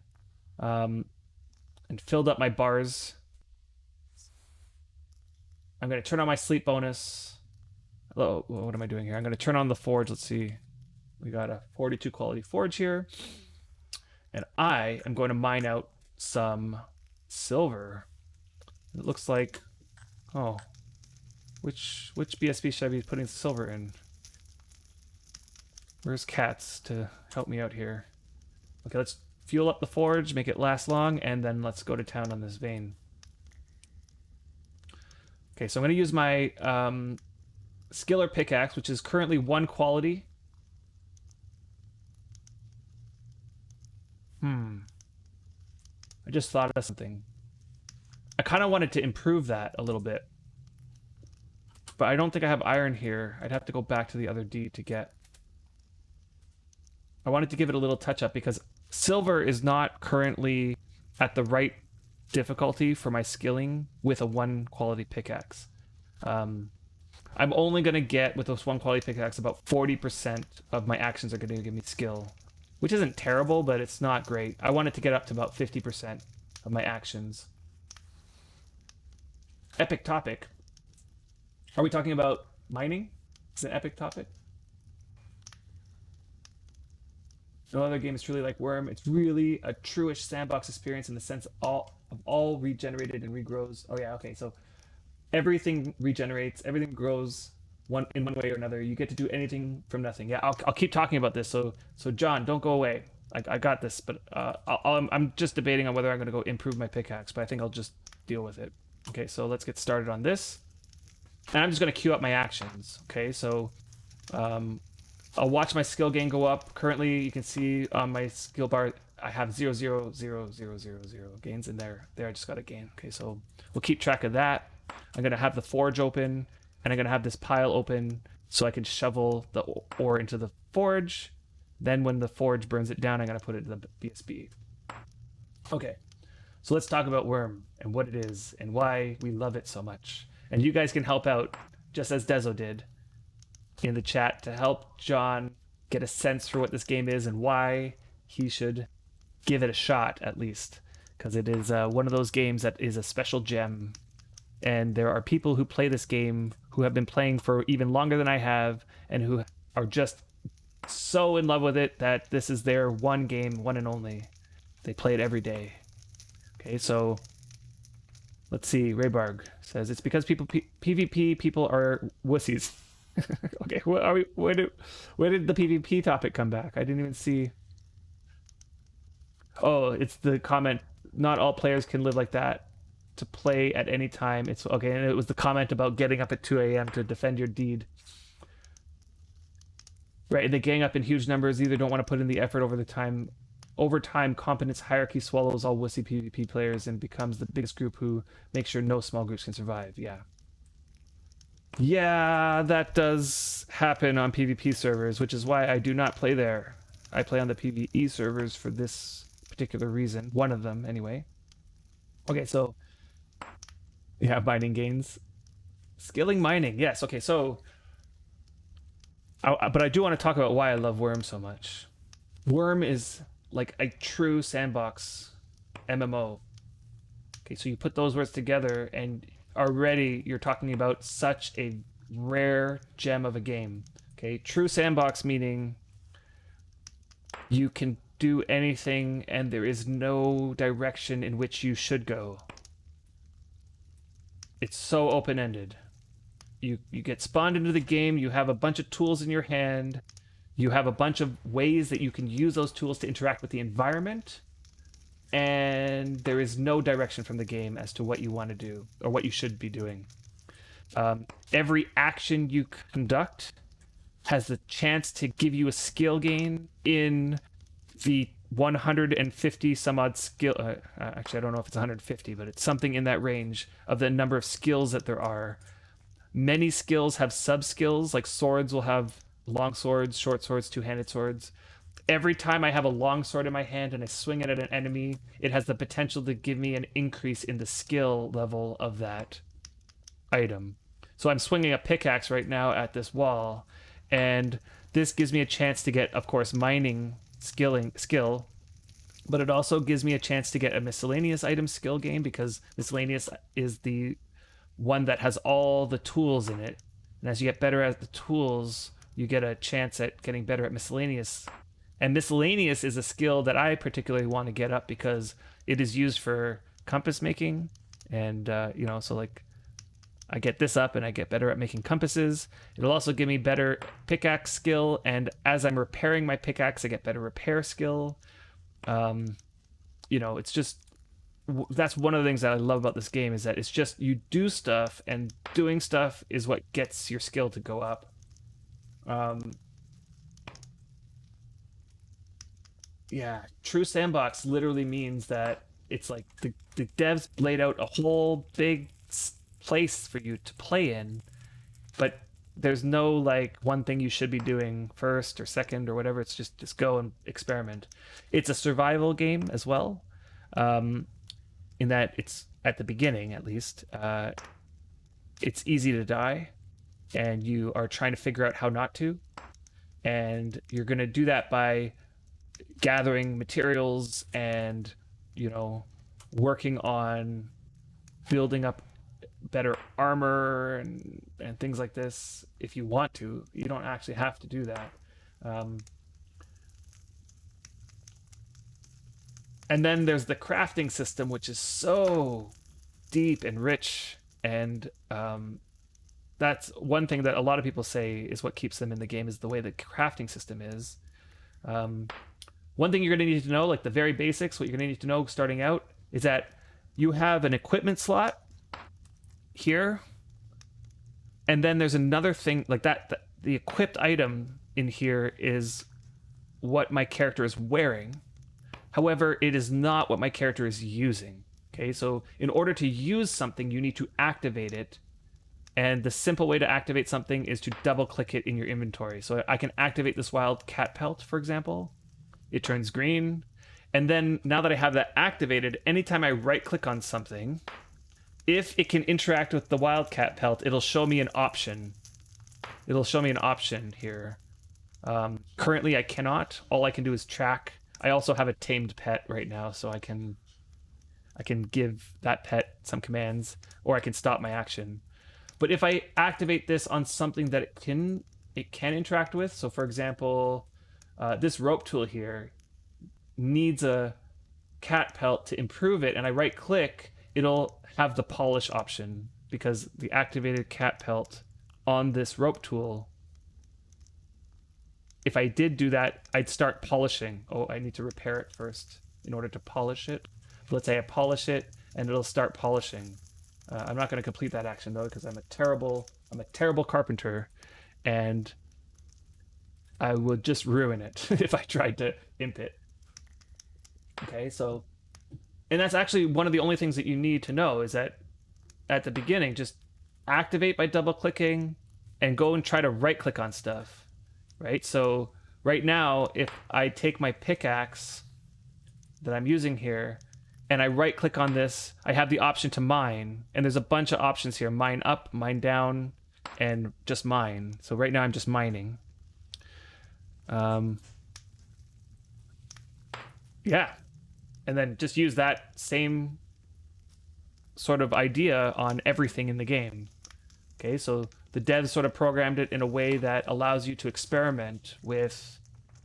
and filled up my bars. I'm going to turn on my sleep bonus. Oh, what am I doing here? I'm going to turn on the forge. Let's see. We got a 42 quality forge here. And I am going to mine out some silver. It looks like, oh, which BSB should I be putting silver in? Where's Cats to help me out here? Okay, let's fuel up the forge, make it last long, and then let's go to town on this vein. Okay, so I'm going to use my skiller pickaxe, which is currently 1 quality. I just thought of something. I kind of wanted to improve that a little bit. But I don't think I have iron here. I'd have to go back to the other D to get. I wanted to give it a little touch up because silver is not currently at the right difficulty for my skilling with a 1 quality pickaxe. I'm only going to get, with this 1 quality pickaxe, about 40% of my actions are going to give me skill. Which isn't terrible, but it's not great. I want it to get up to about 50% of my actions. Epic topic. Are we talking about mining? It's an epic topic. No other game is truly like Worm. It's really a truish sandbox experience in the sense of all regenerated and regrows. Oh yeah, okay. So everything regenerates, everything grows in one way or another. You get to do anything from nothing. Yeah, I'll keep talking about this. So John, don't go away. I got this, but I'm just debating on whether I'm going to go improve my pickaxe, but I think I'll just deal with it. Okay, so let's get started on this. And I'm just going to queue up my actions. Okay, so I'll watch my skill gain go up. Currently, you can see on my skill bar, I have 0, 0, 0, 0, 0, 0 gains in there. There, I just got a gain. Okay, so we'll keep track of that. I'm going to have the forge open, and I'm going to have this pile open so I can shovel the ore into the forge. Then when the forge burns it down, I'm going to put it in the BSB. Okay, so let's talk about Worm and what it is and why we love it so much. And you guys can help out, just as Dezo did, in the chat to help John get a sense for what this game is and why he should give it a shot, at least. Because it is one of those games that is a special gem. And there are people who play this game who have been playing for even longer than I have and who are just so in love with it that this is their one game, one and only. They play it every day. Okay, so let's see. Raybarg says it's because PvP people are wussies. Okay, where did the PvP topic come back? I didn't even see. Oh, it's the comment. Not all players can live like that. to play at any time. It's okay. And it was the comment about getting up at 2 a.m. to defend your deed. Right, and they gang up in huge numbers, either don't want to put in the effort over the time. Over time, competence hierarchy swallows all wussy PvP players and becomes the biggest group who makes sure no small groups can survive. Yeah. Yeah, that does happen on PvP servers, which is why I do not play there. I play on the PvE servers for this particular reason. One of them, anyway. Okay, so... yeah, mining gains. Skilling mining, yes. Okay, so... but I do want to talk about why I love Worm so much. Worm is like a true sandbox MMO. Okay, so you put those words together and already you're talking about such a rare gem of a game. Okay, true sandbox meaning you can do anything and there is no direction in which you should go. It's so open-ended. You get spawned into the game, you have a bunch of tools in your hand, you have a bunch of ways that you can use those tools to interact with the environment, and there is no direction from the game as to what you want to do or what you should be doing. Every action you conduct has the chance to give you a skill gain in the 150 some odd skill. Actually, I don't know if it's 150, but it's something in that range of the number of skills that there are. Many skills have sub-skills, like swords will have long swords, short swords, two-handed swords. Every time I have a long sword in my hand and I swing it at an enemy, it has the potential to give me an increase in the skill level of that item. So I'm swinging a pickaxe right now at this wall, and this gives me a chance to get, of course, mining skill, but it also gives me a chance to get a miscellaneous item skill gain, because miscellaneous is the one that has all the tools in it, and as you get better at the tools you get a chance at getting better at miscellaneous. And miscellaneous is a skill that I particularly want to get up because it is used for compass making, and so like I get this up and I get better at making compasses. It'll also give me better pickaxe skill, and as I'm repairing my pickaxe I get better repair skill. It's just, that's one of the things that I love about this game, is that it's just you do stuff, and doing stuff is what gets your skill to go up. Yeah, true sandbox literally means that it's like the devs laid out a whole big place for you to play in, but there's no like one thing you should be doing first or second or whatever. It's just go and experiment. It's a survival game as well. In that it's, at the beginning at least, it's easy to die, and you are trying to figure out how not to, and you're going to do that by gathering materials and working on building up better armor and things like this. If you want to, you don't actually have to do that. And then there's the crafting system, which is so deep and rich, and that's one thing that a lot of people say is what keeps them in the game, is the way the crafting system is. One thing you're going to need to know, like the very basics, what you're going to need to know starting out, is that you have an equipment slot here, and then there's another thing like that, the equipped item in here is what my character is wearing. However, it is not what my character is using. Okay, so in order to use something, you need to activate it. And the simple way to activate something is to double click it in your inventory. So I can activate this wild cat pelt, for example. It turns green. And then now that I have that activated, anytime I right click on something, if it can interact with the wildcat pelt, it'll show me an option. It'll show me an option here. Currently I cannot. All I can do is track. I also have a tamed pet right now, so I can give that pet some commands, or I can stop my action. But if I activate this on something that it can interact with, so for example, this rope tool here needs a cat pelt to improve it, and I right click, it'll have the polish option, because the activated cat pelt on this rope tool, if I did do that, I'd start polishing. Oh, I need to repair it first in order to polish it. Let's say I polish it, and it'll start polishing. I'm not going to complete that action though because I'm a terrible carpenter, and I would just ruin it if I tried to imp it. Okay, so and that's actually one of the only things that you need to know is that at the beginning, just activate by double clicking and go and try to right click on stuff, right? So right now, if I take my pickaxe that I'm using here and I right click on this, I have the option to mine, and there's a bunch of options here: mine up, mine down, and just mine. So right now I'm just mining. Yeah, and then just use that same sort of idea on everything in the game. Okay, so the devs sort of programmed it in a way that allows you to experiment with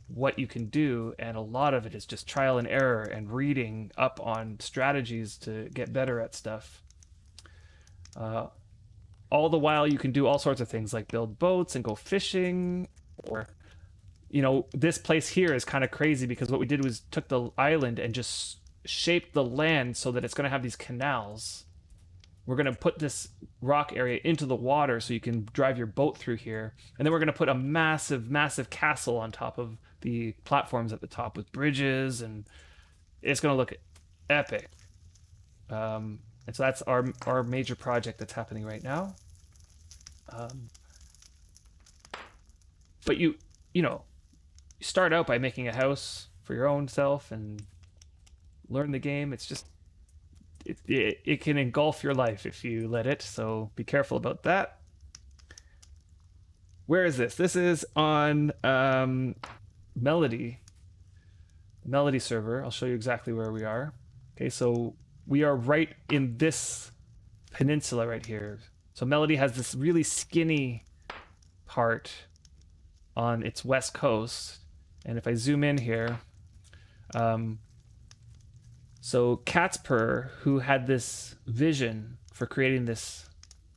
what you can do, and a lot of it is just trial and error and reading up on strategies to get better at stuff. All the while you can do all sorts of things like build boats and go fishing, or this place here is kind of crazy because what we did was took the island and just shaped the land so that it's going to have these canals. We're going to put this rock area into the water so you can drive your boat through here. And then we're going to put a massive, massive castle on top of the platforms at the top with bridges, and it's going to look epic. And so that's our major project that's happening right now. But you start out by making a house for your own self and learn the game. It's just it can engulf your life if you let it, so be careful about that. Where is this? This is on Melody server. I'll show you exactly where we are. Okay, so we are right in this peninsula right here. So Melody has this really skinny part on its west coast, and if I zoom in here, so Catspur, who had this vision for creating this,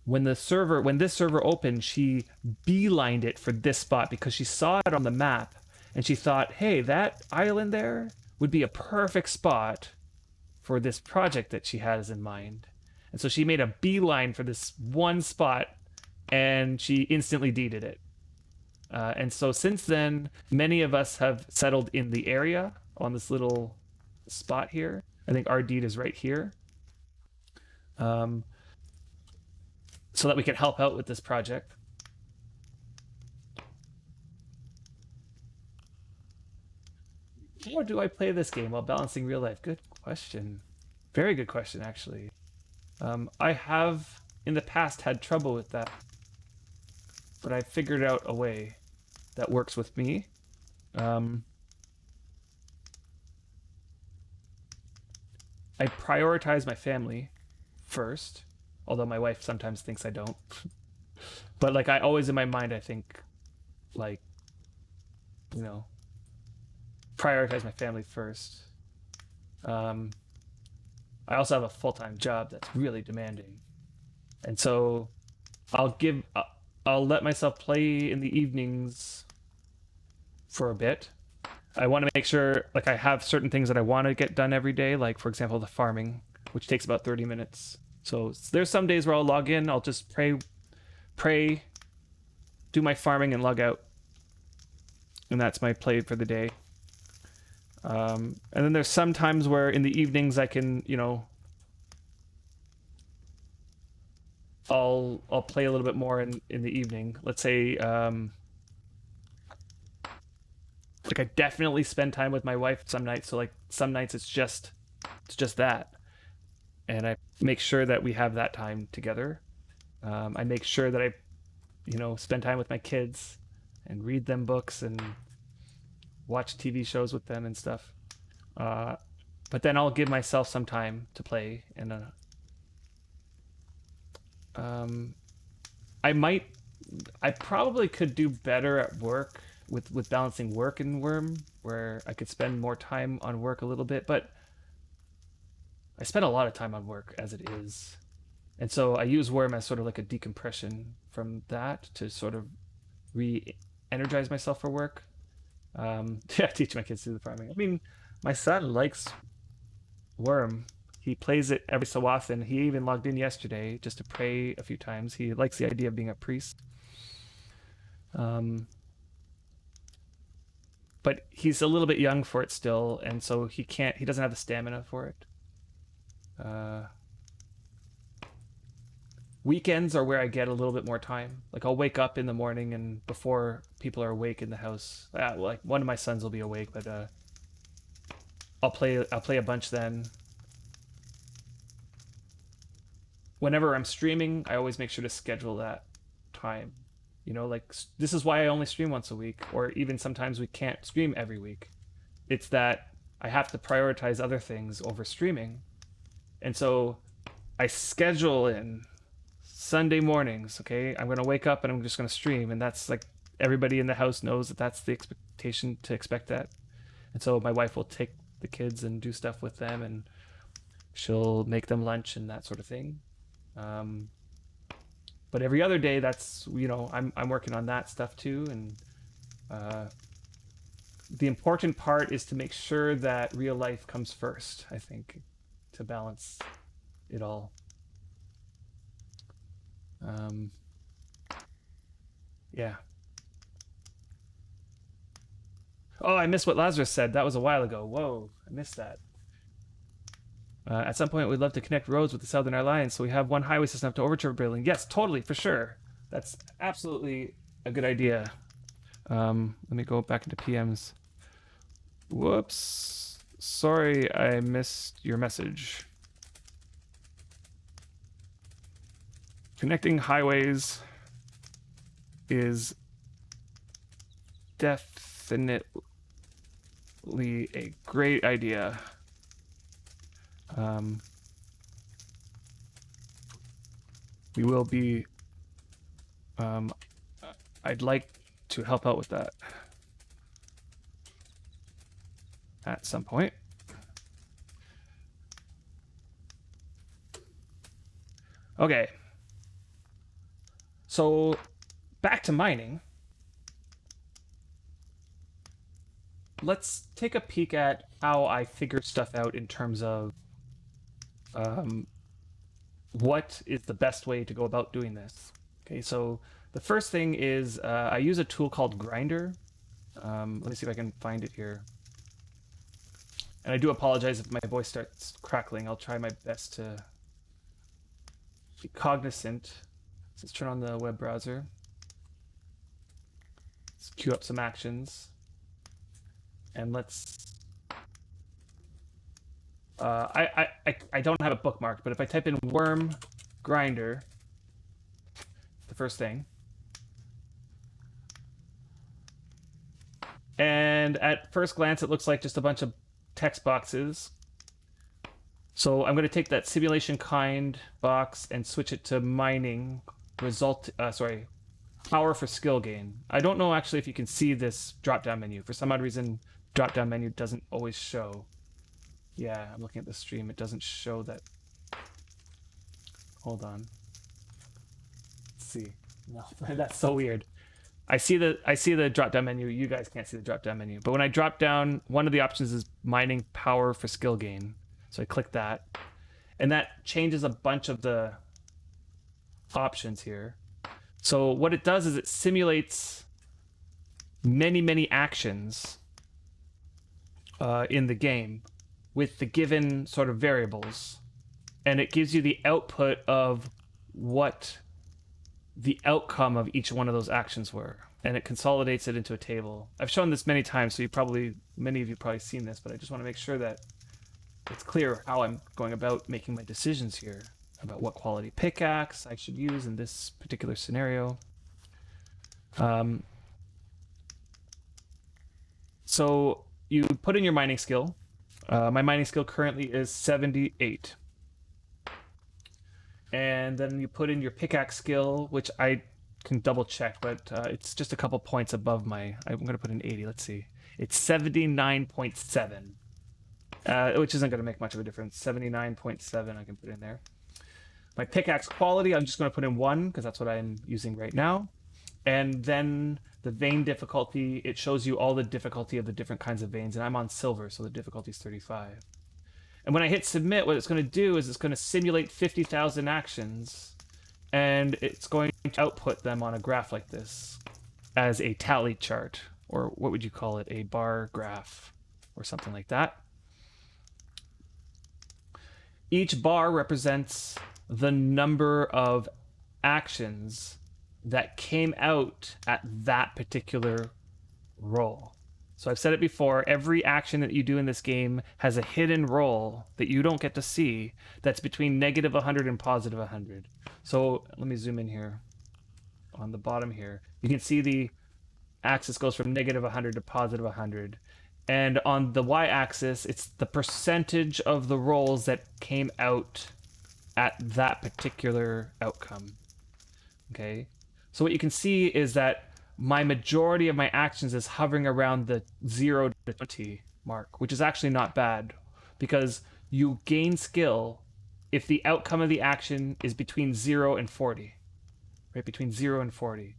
when this server opened, she beelined it for this spot because she saw it on the map and she thought, hey, that island there would be a perfect spot for this project that she has in mind. And so she made a beeline for this one spot, and she instantly deeded it. And so since then, many of us have settled in the area on this little spot here. I think our deed is right here. So that we can help out with this project. How do I play this game while balancing real life? Good question. Very good question, actually. I have, in the past, had trouble with that. But I figured out a way that works with me. I prioritize my family first, although my wife sometimes thinks I don't. But like I always in my mind I think like prioritize my family first. I also have a full-time job that's really demanding. And so I'll let myself play in the evenings for a bit. I want to make sure like I have certain things that I want to get done every day, like for example the farming, which takes about 30 minutes. So there's some days where I'll log in, I'll just pray, do my farming and log out. And that's my play for the day. And then there's some times where in the evenings I can, I'll play a little bit more in the evening. Let's say like I definitely spend time with my wife some nights. So like some nights it's just that, and I make sure that we have that time together. I make sure that I, spend time with my kids and read them books and watch TV shows with them and stuff. But then I'll give myself some time to play, and I probably could do better at work with balancing work and Worm, where I could spend more time on work a little bit, but I spend a lot of time on work as it is. And so I use Worm as sort of like a decompression from that to sort of re-energize myself for work. Yeah, teach my kids to do the farming. I mean, my son likes Worm. He plays it every so often. He even logged in yesterday just to pray a few times. He likes the idea of being a priest. But he's a little bit young for it still, and so he doesn't have the stamina for it. Weekends are where I get a little bit more time. Like I'll wake up in the morning and before people are awake in the house. Like one of my sons will be awake, but I'll play a bunch then. Whenever I'm streaming, I always make sure to schedule that time. You know, like this is why I only stream once a week, or even sometimes we can't stream every week. It's that I have to prioritize other things over streaming. And so I schedule in Sunday mornings, okay? I'm going to wake up and I'm just going to stream. And that's like everybody in the house knows that that's the expectation to expect that. And so my wife will take the kids and do stuff with them, and she'll make them lunch and that sort of thing. But every other day, that's, you know, I'm working on that stuff too. And the important part is to make sure that real life comes first, I think, to balance it all. Yeah. Oh, I missed what Lazarus said. That was a while ago. Whoa, I missed that. At some point, we'd love to connect roads with the Southern Alliance, so we have one highway system up to Overture Building. Yes, totally, for sure. That's absolutely a good idea. Let me go back into PMs. Whoops. Sorry, I missed your message. Connecting highways is definitely a great idea. We will be, I'd like to help out with that at some point. Okay. So back to mining. Let's take a peek at how I figure stuff out in terms of what is the best way to go about doing this. Okay, so the first thing is I use a tool called Grinder. Let me see if I can find it here. And I do apologize if my voice starts crackling. I'll try my best to be cognizant. Let's turn on the web browser. Let's queue up some actions. And let's... I don't have it bookmarked, but if I type in worm grinder, the first thing. And at first glance, it looks like just a bunch of text boxes. So I'm going to take that simulation kind box and switch it to mining power for skill gain. I don't know actually if you can see this drop-down menu. For some odd reason, drop-down menu doesn't always show. Yeah, I'm looking at the stream. It doesn't show that. Hold on. Let's see. No, that's so weird. I see the drop-down menu. You guys can't see the drop-down menu. But when I drop down, one of the options is mining power for skill gain. So I click that. And that changes a bunch of the options here. So what it does is it simulates many, many actions in the game with the given sort of variables. And it gives you the output of what the outcome of each one of those actions were. And it consolidates it into a table. I've shown this many times, so many of you probably seen this, but I just want to make sure that it's clear how I'm going about making my decisions here about what quality pickaxe I should use in this particular scenario. So you put in your mining skill. My mining skill currently is 78. And then you put in your pickaxe skill, which I can double check, but it's just a couple points above I'm going to put in 80. Let's see. It's 79.7, which isn't going to make much of a difference. 79.7 I can put in there. My pickaxe quality, I'm just going to put in 1 because that's what I'm using right now. And then the vein difficulty, it shows you all the difficulty of the different kinds of veins. And I'm on silver, so the difficulty is 35. And when I hit submit, what it's going to do is it's going to simulate 50,000 actions, and it's going to output them on a graph like this as a tally chart, or what would you call it? A bar graph or something like that. Each bar represents the number of actions that came out at that particular roll. So I've said it before, every action that you do in this game has a hidden roll that you don't get to see that's between negative 100 and positive 100. So let me zoom in here on the bottom here. You can see the axis goes from negative 100 to positive 100. And on the y-axis, it's the percentage of the rolls that came out at that particular outcome. Okay? So what you can see is that my majority of my actions is hovering around the 0 to 20 mark, which is actually not bad, because you gain skill if the outcome of the action is between 0 and 40. Right? Between 0 and 40.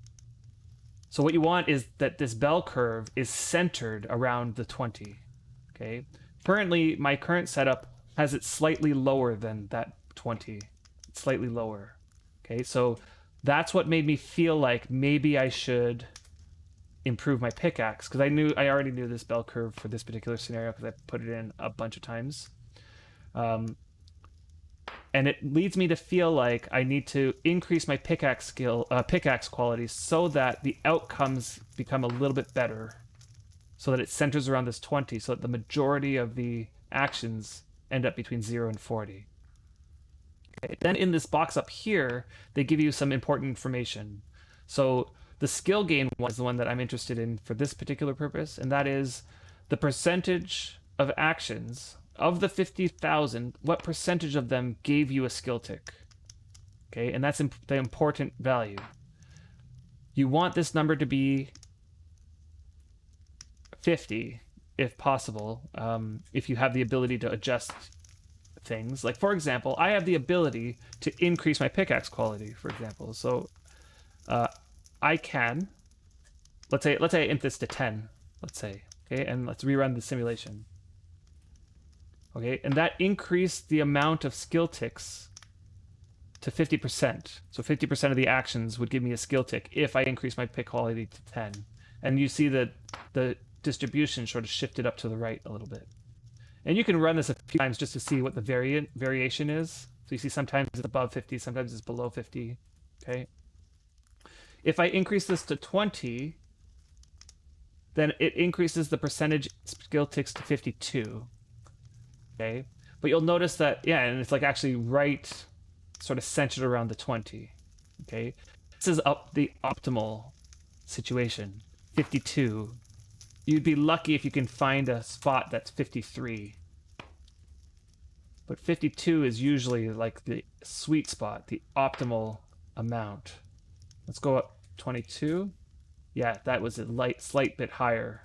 So what you want is that this bell curve is centered around the 20. Okay? Currently, my current setup has it slightly lower than that 20. It's slightly lower. Okay, so that's what made me feel like maybe I should improve my pickaxe, because I already knew this bell curve for this particular scenario because I put it in a bunch of times. And it leads me to feel like I need to increase my pickaxe quality so that the outcomes become a little bit better, so that it centers around this 20, so that the majority of the actions end up between 0 and 40. Okay. Then in this box up here, they give you some important information. So the skill gain one is the one that I'm interested in for this particular purpose, and that is the percentage of actions of the 50,000, what percentage of them gave you a skill tick? Okay, and that's the important value. You want this number to be 50, if possible, if you have the ability to adjust things. Like, for example, I have the ability to increase my pickaxe quality, for example. So I can, let's say I imp this to 10, let's say, okay, and let's rerun the simulation. Okay, and that increased the amount of skill ticks to 50%. So 50% of the actions would give me a skill tick if I increase my pick quality to 10. And you see that the distribution sort of shifted up to the right a little bit. And you can run this a few times just to see what the variation is. So you see sometimes it's above 50, sometimes it's below 50. Okay. If I increase this to 20, then it increases the percentage skill ticks to 52. Okay. But you'll notice that, yeah, and it's like actually right sort of centered around the 20. Okay. This is the optimal situation. 52. You'd be lucky if you can find a spot that's 53. But 52 is usually like the sweet spot, the optimal amount. Let's go up 22. Yeah, that was a slight bit higher.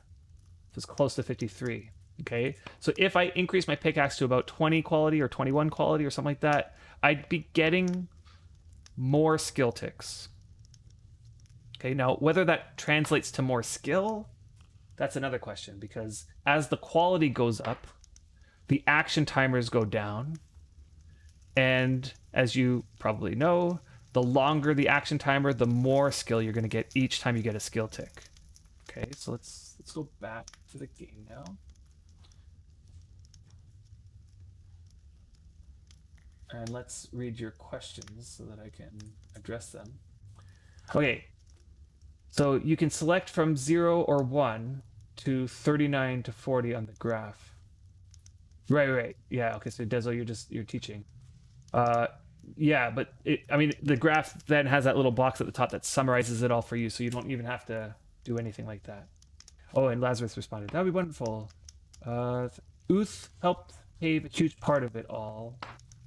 So it's close to 53. Okay, so if I increase my pickaxe to about 20 quality or 21 quality or something like that, I'd be getting more skill ticks. Okay, now whether that translates to more skill, that's another question, because as the quality goes up, the action timers go down. And as you probably know, the longer the action timer, the more skill you're going to get each time you get a skill tick. Okay, so let's go back to the game now. And let's read your questions so that I can address them. Okay, so you can select from 0 or 1 to 39 to 40 on the graph. Right. Yeah, okay, so Dezo, you're teaching. Yeah, but the graph then has that little box at the top that summarizes it all for you, so you don't even have to do anything like that. Oh, and Lazarus responded, that would be wonderful. Uth helped pave a huge part of it all,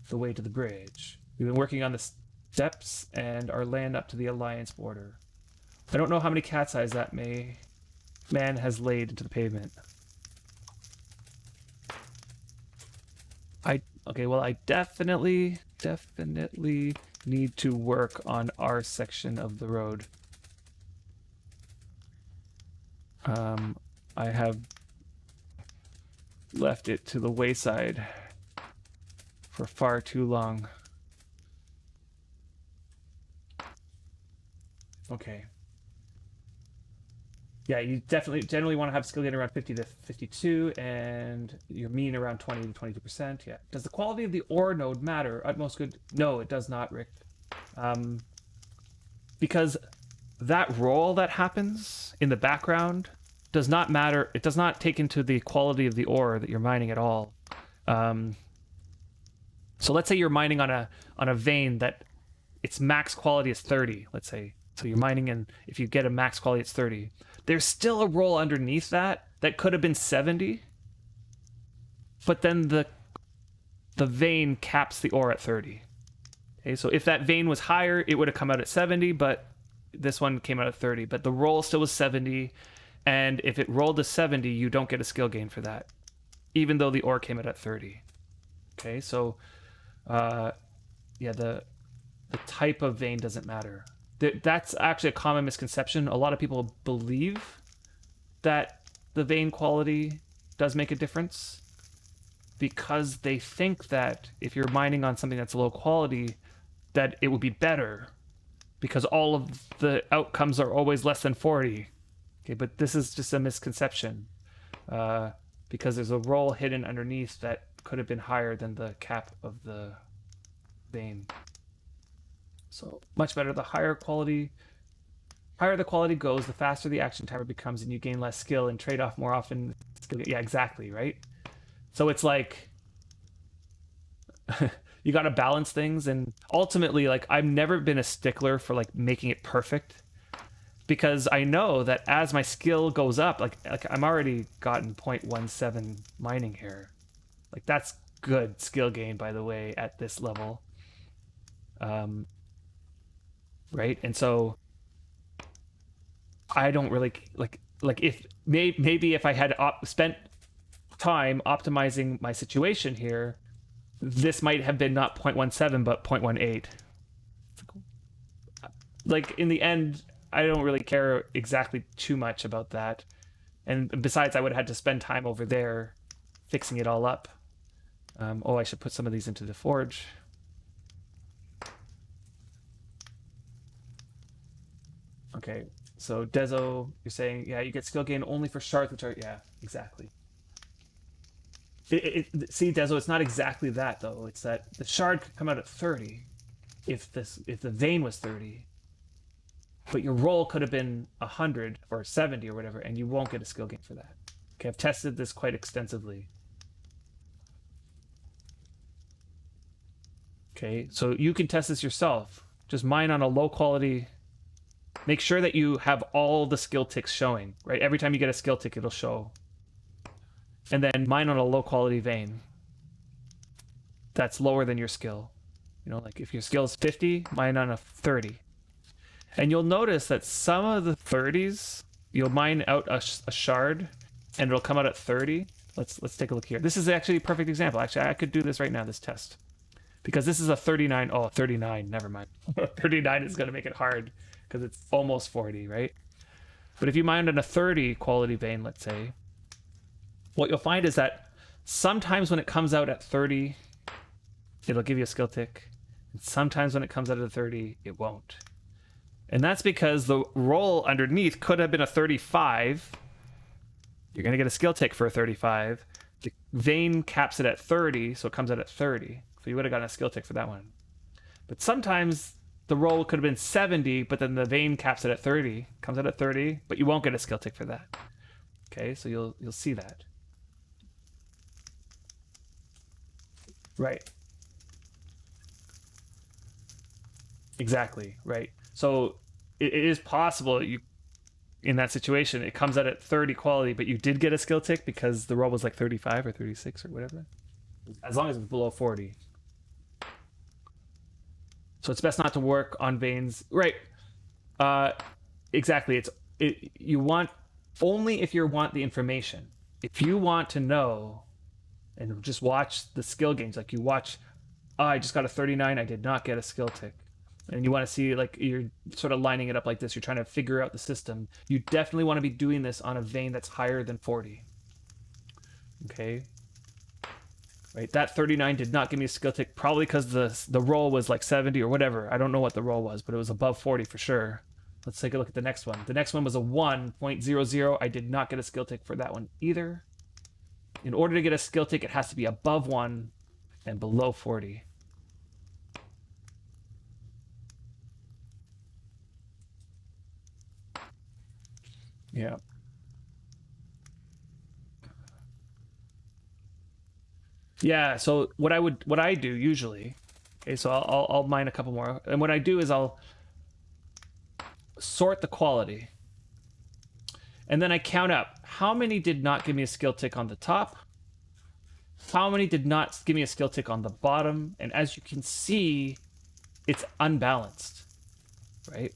the way to the bridge. We've been working on the steps and our land up to the Alliance border. I don't know how many cat's eyes that man has laid into the pavement. I definitely need to work on our section of the road. I have left it to the wayside. for far too long. Okay. Yeah, you generally want to have skill gain around 50 to 52 and your mean around 20 to 22%. Yeah. Does the quality of the ore node matter? Utmost good? No, it does not, Rick. Because that roll that happens in the background does not matter. It does not take into the quality of the ore that you're mining at all. So let's say you're mining on a vein that its max quality is 30, let's say. So you're mining, and if you get a max quality, it's 30. There's still a roll underneath that could have been 70, but then the vein caps the ore at 30. Okay, so if that vein was higher, it would have come out at 70, but this one came out at 30. But the roll still was 70, and if it rolled to 70, you don't get a skill gain for that, even though the ore came out at 30. Okay, so yeah, the type of vein doesn't matter. That's actually a common misconception. A lot of people believe that the vein quality does make a difference because they think that if you're mining on something that's low quality, that it would be better because all of the outcomes are always less than 40. Okay, but this is just a misconception because there's a roll hidden underneath that could have been higher than the cap of the vein. So much better. The higher the quality goes, the faster the action timer becomes, and you gain less skill and trade off more often. Yeah, exactly, right? So it's like you got to balance things, and ultimately, like, I've never been a stickler for like making it perfect because I know that as my skill goes up, like I'm already gotten 0.17 mining here. Like that's good skill gain, by the way, at this level. Right, and so I don't really like if maybe if I had spent time optimizing my situation here, this might have been not 0.17 but 0.18. Like in the end, I don't really care exactly too much about that, and besides, I would have had to spend time over there fixing it all up. Oh, I should put some of these into the forge. Okay, so Dezo, you're saying, yeah, you get skill gain only for shards, which are, yeah, exactly. See, Dezo, it's not exactly that, though. It's that the shard could come out at 30 if the vein was 30, but your roll could have been 100 or 70 or whatever, and you won't get a skill gain for that. Okay, I've tested this quite extensively. Okay, so you can test this yourself. Just mine on a low quality. Make sure that you have all the skill ticks showing, right? Every time you get a skill tick, it'll show. And then mine on a low quality vein that's lower than your skill. You know, like if your skill is 50, mine on a 30. And you'll notice that some of the 30s, you'll mine out a shard and it'll come out at 30. Let's take a look here. This is actually a perfect example. Actually, I could do this right now, this test. Because this is a 39. Oh, 39, never mind. 39 is going to make it hard because it's almost 40, right? But if you mine on a 30 quality vein, let's say, what you'll find is that sometimes when it comes out at 30, it'll give you a skill tick. And sometimes when it comes out at 30, it won't. And that's because the roll underneath could have been a 35. You're going to get a skill tick for a 35. The vein caps it at 30, so it comes out at 30. So you would have gotten a skill tick for that one. But sometimes the roll could have been 70, but then the vein caps it at 30, comes out at 30, but you won't get a skill tick for that. Okay, so you'll see that. Right. Exactly, right. So it is possible you in that situation it comes out at 30 quality, but you did get a skill tick because the roll was like 35 or 36 or whatever. As long as it's below 40. So it's best not to work on veins. Right. Exactly. You want only if you want the information. If you want to know and just watch the skill gains, like you watch, oh, I just got a 39, I did not get a skill tick. And you want to see, like, you're sort of lining it up like this, you're trying to figure out the system. You definitely want to be doing this on a vein that's higher than 40. Okay. right? That 39 did not give me a skill tick, probably because the roll was like 70 or whatever. I don't know what the roll was, but it was above 40 for sure. Let's take a look at the next one. The next one was a 1.00. I did not get a skill tick for that one either. In order to get a skill tick, it has to be above 1 and below 40. Yeah. Yeah, so what I do usually, okay, so I'll mine a couple more. And what I do is I'll sort the quality. And then I count up how many did not give me a skill tick on the top, how many did not give me a skill tick on the bottom, and as you can see, it's unbalanced, right?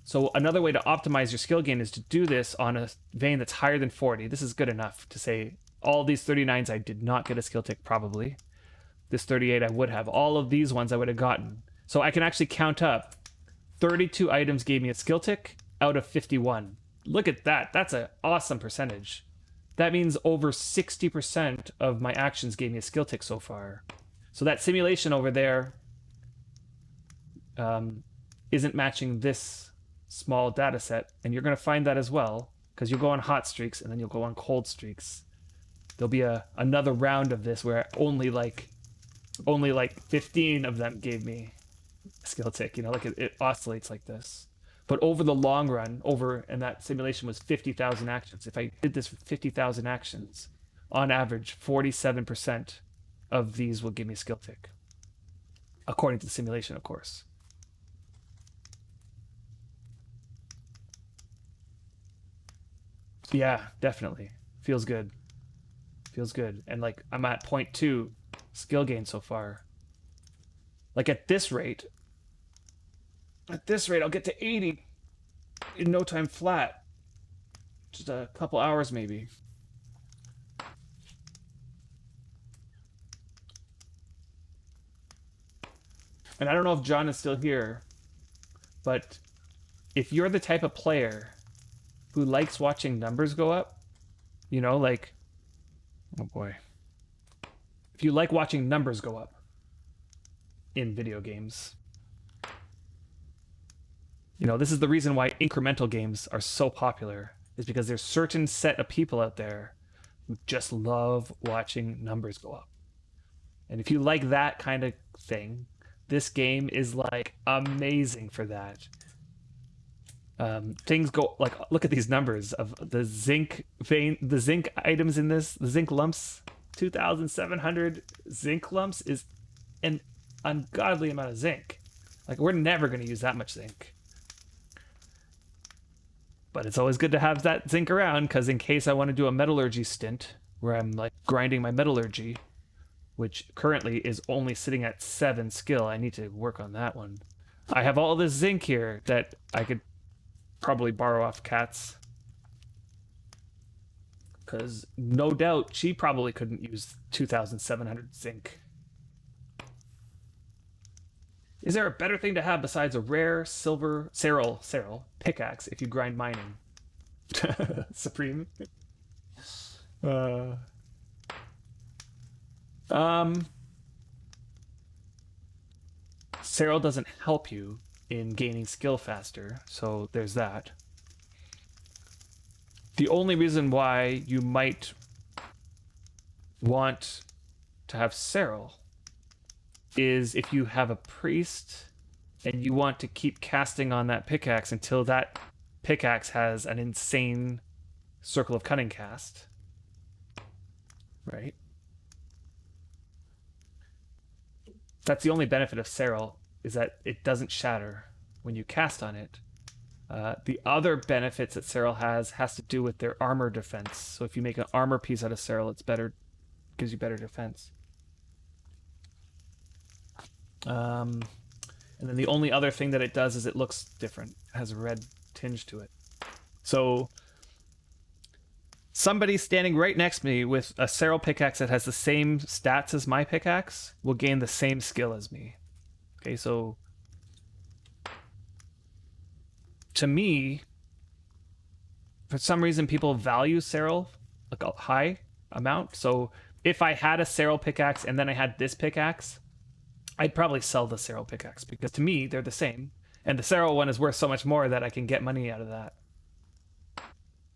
So another way to optimize your skill gain is to do this on a vein that's higher than 40. This is good enough to say all these 39s I did not get a skill tick probably. This 38 I would have. All of these ones I would have gotten. So I can actually count up 32 items gave me a skill tick out of 51. Look at that. That's an awesome percentage. That means over 60% of my actions gave me a skill tick so far. So that simulation over there isn't matching this small data set, and you're going to find that as well, because you'll go on hot streaks and then you'll go on cold streaks. There'll be another round of this where only like 15 of them gave me a skill tick. You know, like it oscillates like this. But over the long run, and that simulation was 50,000 actions. If I did this for 50,000 actions, on average, 47% of these will give me a skill tick, according to the simulation, of course. Yeah, definitely. Feels good. Feels good. And like I'm at 0.2 skill gain so far. Like at this rate, I'll get to 80 in no time flat. Just a couple hours maybe. And I don't know if John is still here, but if you're the type of player who likes watching numbers go up, you know, like, oh boy. If you like watching numbers go up in video games, you know, this is the reason why incremental games are so popular, is because there's certain set of people out there who just love watching numbers go up. And if you like that kind of thing, this game is like amazing for that. Things go like, look at these numbers of the zinc vein, the zinc items in this, the zinc lumps, 2,700 zinc lumps is an ungodly amount of zinc. Like, we're never going to use that much zinc. But it's always good to have that zinc around, because in case I want to do a metallurgy stint where I'm like grinding my metallurgy, which currently is only sitting at 7 skill, I need to work on that one. I have all this zinc here that I could probably borrow off Kat's, because no doubt she probably couldn't use 2,700 zinc. Is there a better thing to have besides a rare silver Serral pickaxe if you grind mining? Supreme. Serral doesn't help you in gaining skill faster, so there's that. The only reason why you might want to have Serral is if you have a priest and you want to keep casting on that pickaxe until that pickaxe has an insane circle of cunning cast, right? That's the only benefit of Serral, is that it doesn't shatter when you cast on it. The other benefits that Serral has to do with their armor defense. So if you make an armor piece out of Serral, it's better, gives you better defense. And then the only other thing that it does is it looks different. It has a red tinge to it. So somebody standing right next to me with a Serral pickaxe that has the same stats as my pickaxe will gain the same skill as me. Okay, so to me, for some reason, people value Serral like a high amount. So if I had a Serral pickaxe and then I had this pickaxe, I'd probably sell the Serral pickaxe because to me they're the same, and the Serral one is worth so much more that I can get money out of that.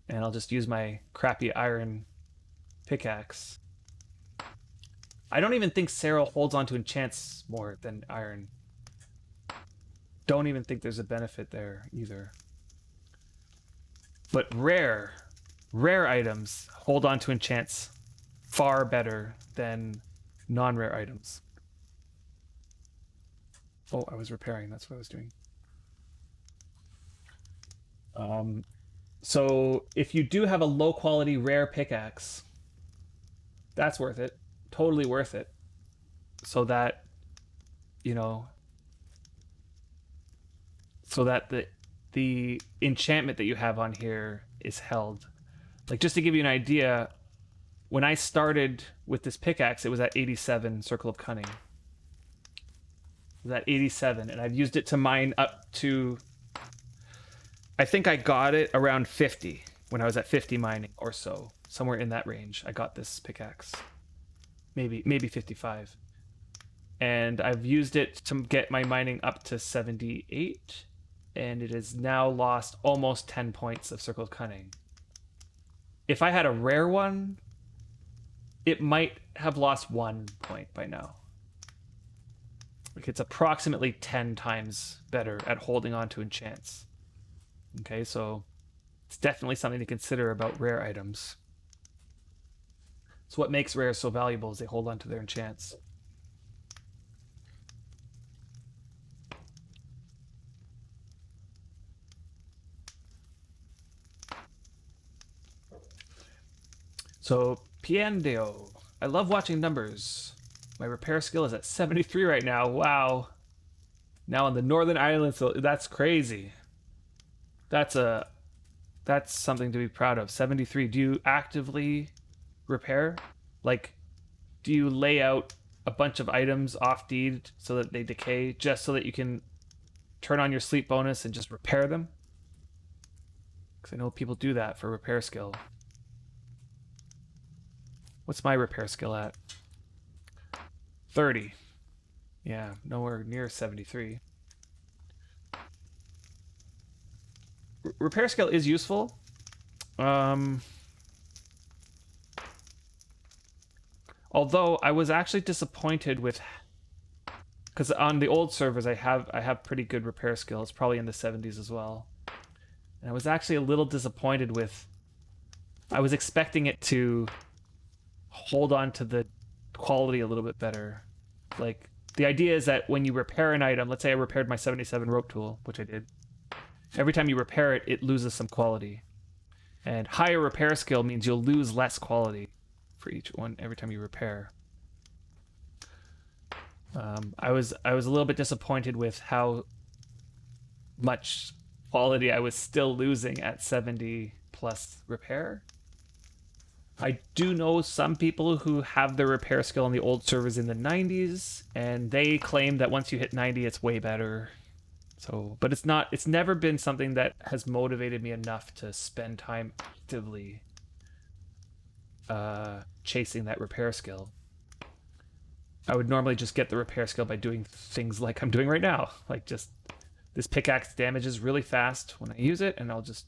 And I'll just use my crappy iron pickaxe. I don't even think Serral holds on to enchants more than iron. Don't even think there's a benefit there either. But rare items hold on to enchants far better than non-rare items. Oh, I was repairing. That's what I was doing. So if you do have a low quality rare pickaxe, that's worth it. Totally worth it. So that, you know, so that the enchantment that you have on here is held. Like, just to give you an idea, when I started with this pickaxe, it was at 87 Circle of Cunning. It was at 87, and I've used it to mine up to... I think I got it around 50 when I was at 50 mining or so. Somewhere in that range, I got this pickaxe. Maybe 55. And I've used it to get my mining up to 78, and it has now lost almost 10 points of Circle of Cunning. If I had a rare one, it might have lost 1 point by now. Like, it's approximately 10 times better at holding on to enchants. Okay, so it's definitely something to consider about rare items. So what makes rares so valuable is they hold on to their enchants. So, Piendio. I love watching numbers. My repair skill is at 73 right now. Wow. Now on the Northern Islands, so that's crazy. That's something to be proud of. 73. Do you actively repair? Like, do you lay out a bunch of items off deed so that they decay just so that you can turn on your sleep bonus and just repair them? Because I know people do that for repair skill. What's my repair skill at? 30. Yeah, nowhere near 73. Repair skill is useful. Although I was actually disappointed with, because on the old servers I have pretty good repair skill. It's probably in the 70s as well. And I was actually a little disappointed with, I was expecting it to hold on to the quality a little bit better. Like, the idea is that when you repair an item, let's say I repaired my 77 rope tool, which I did. Every time you repair it, it loses some quality. And higher repair skill means you'll lose less quality for each one every time you repair. I was a little bit disappointed with how much quality I was still losing at 70 plus repair. I do know some people who have their repair skill on the old servers in the 90s, and they claim that once you hit 90, it's way better. So, but it's never been something that has motivated me enough to spend time actively chasing that repair skill. I would normally just get the repair skill by doing things like I'm doing right now. Like, just, this pickaxe damages really fast when I use it, and I'll just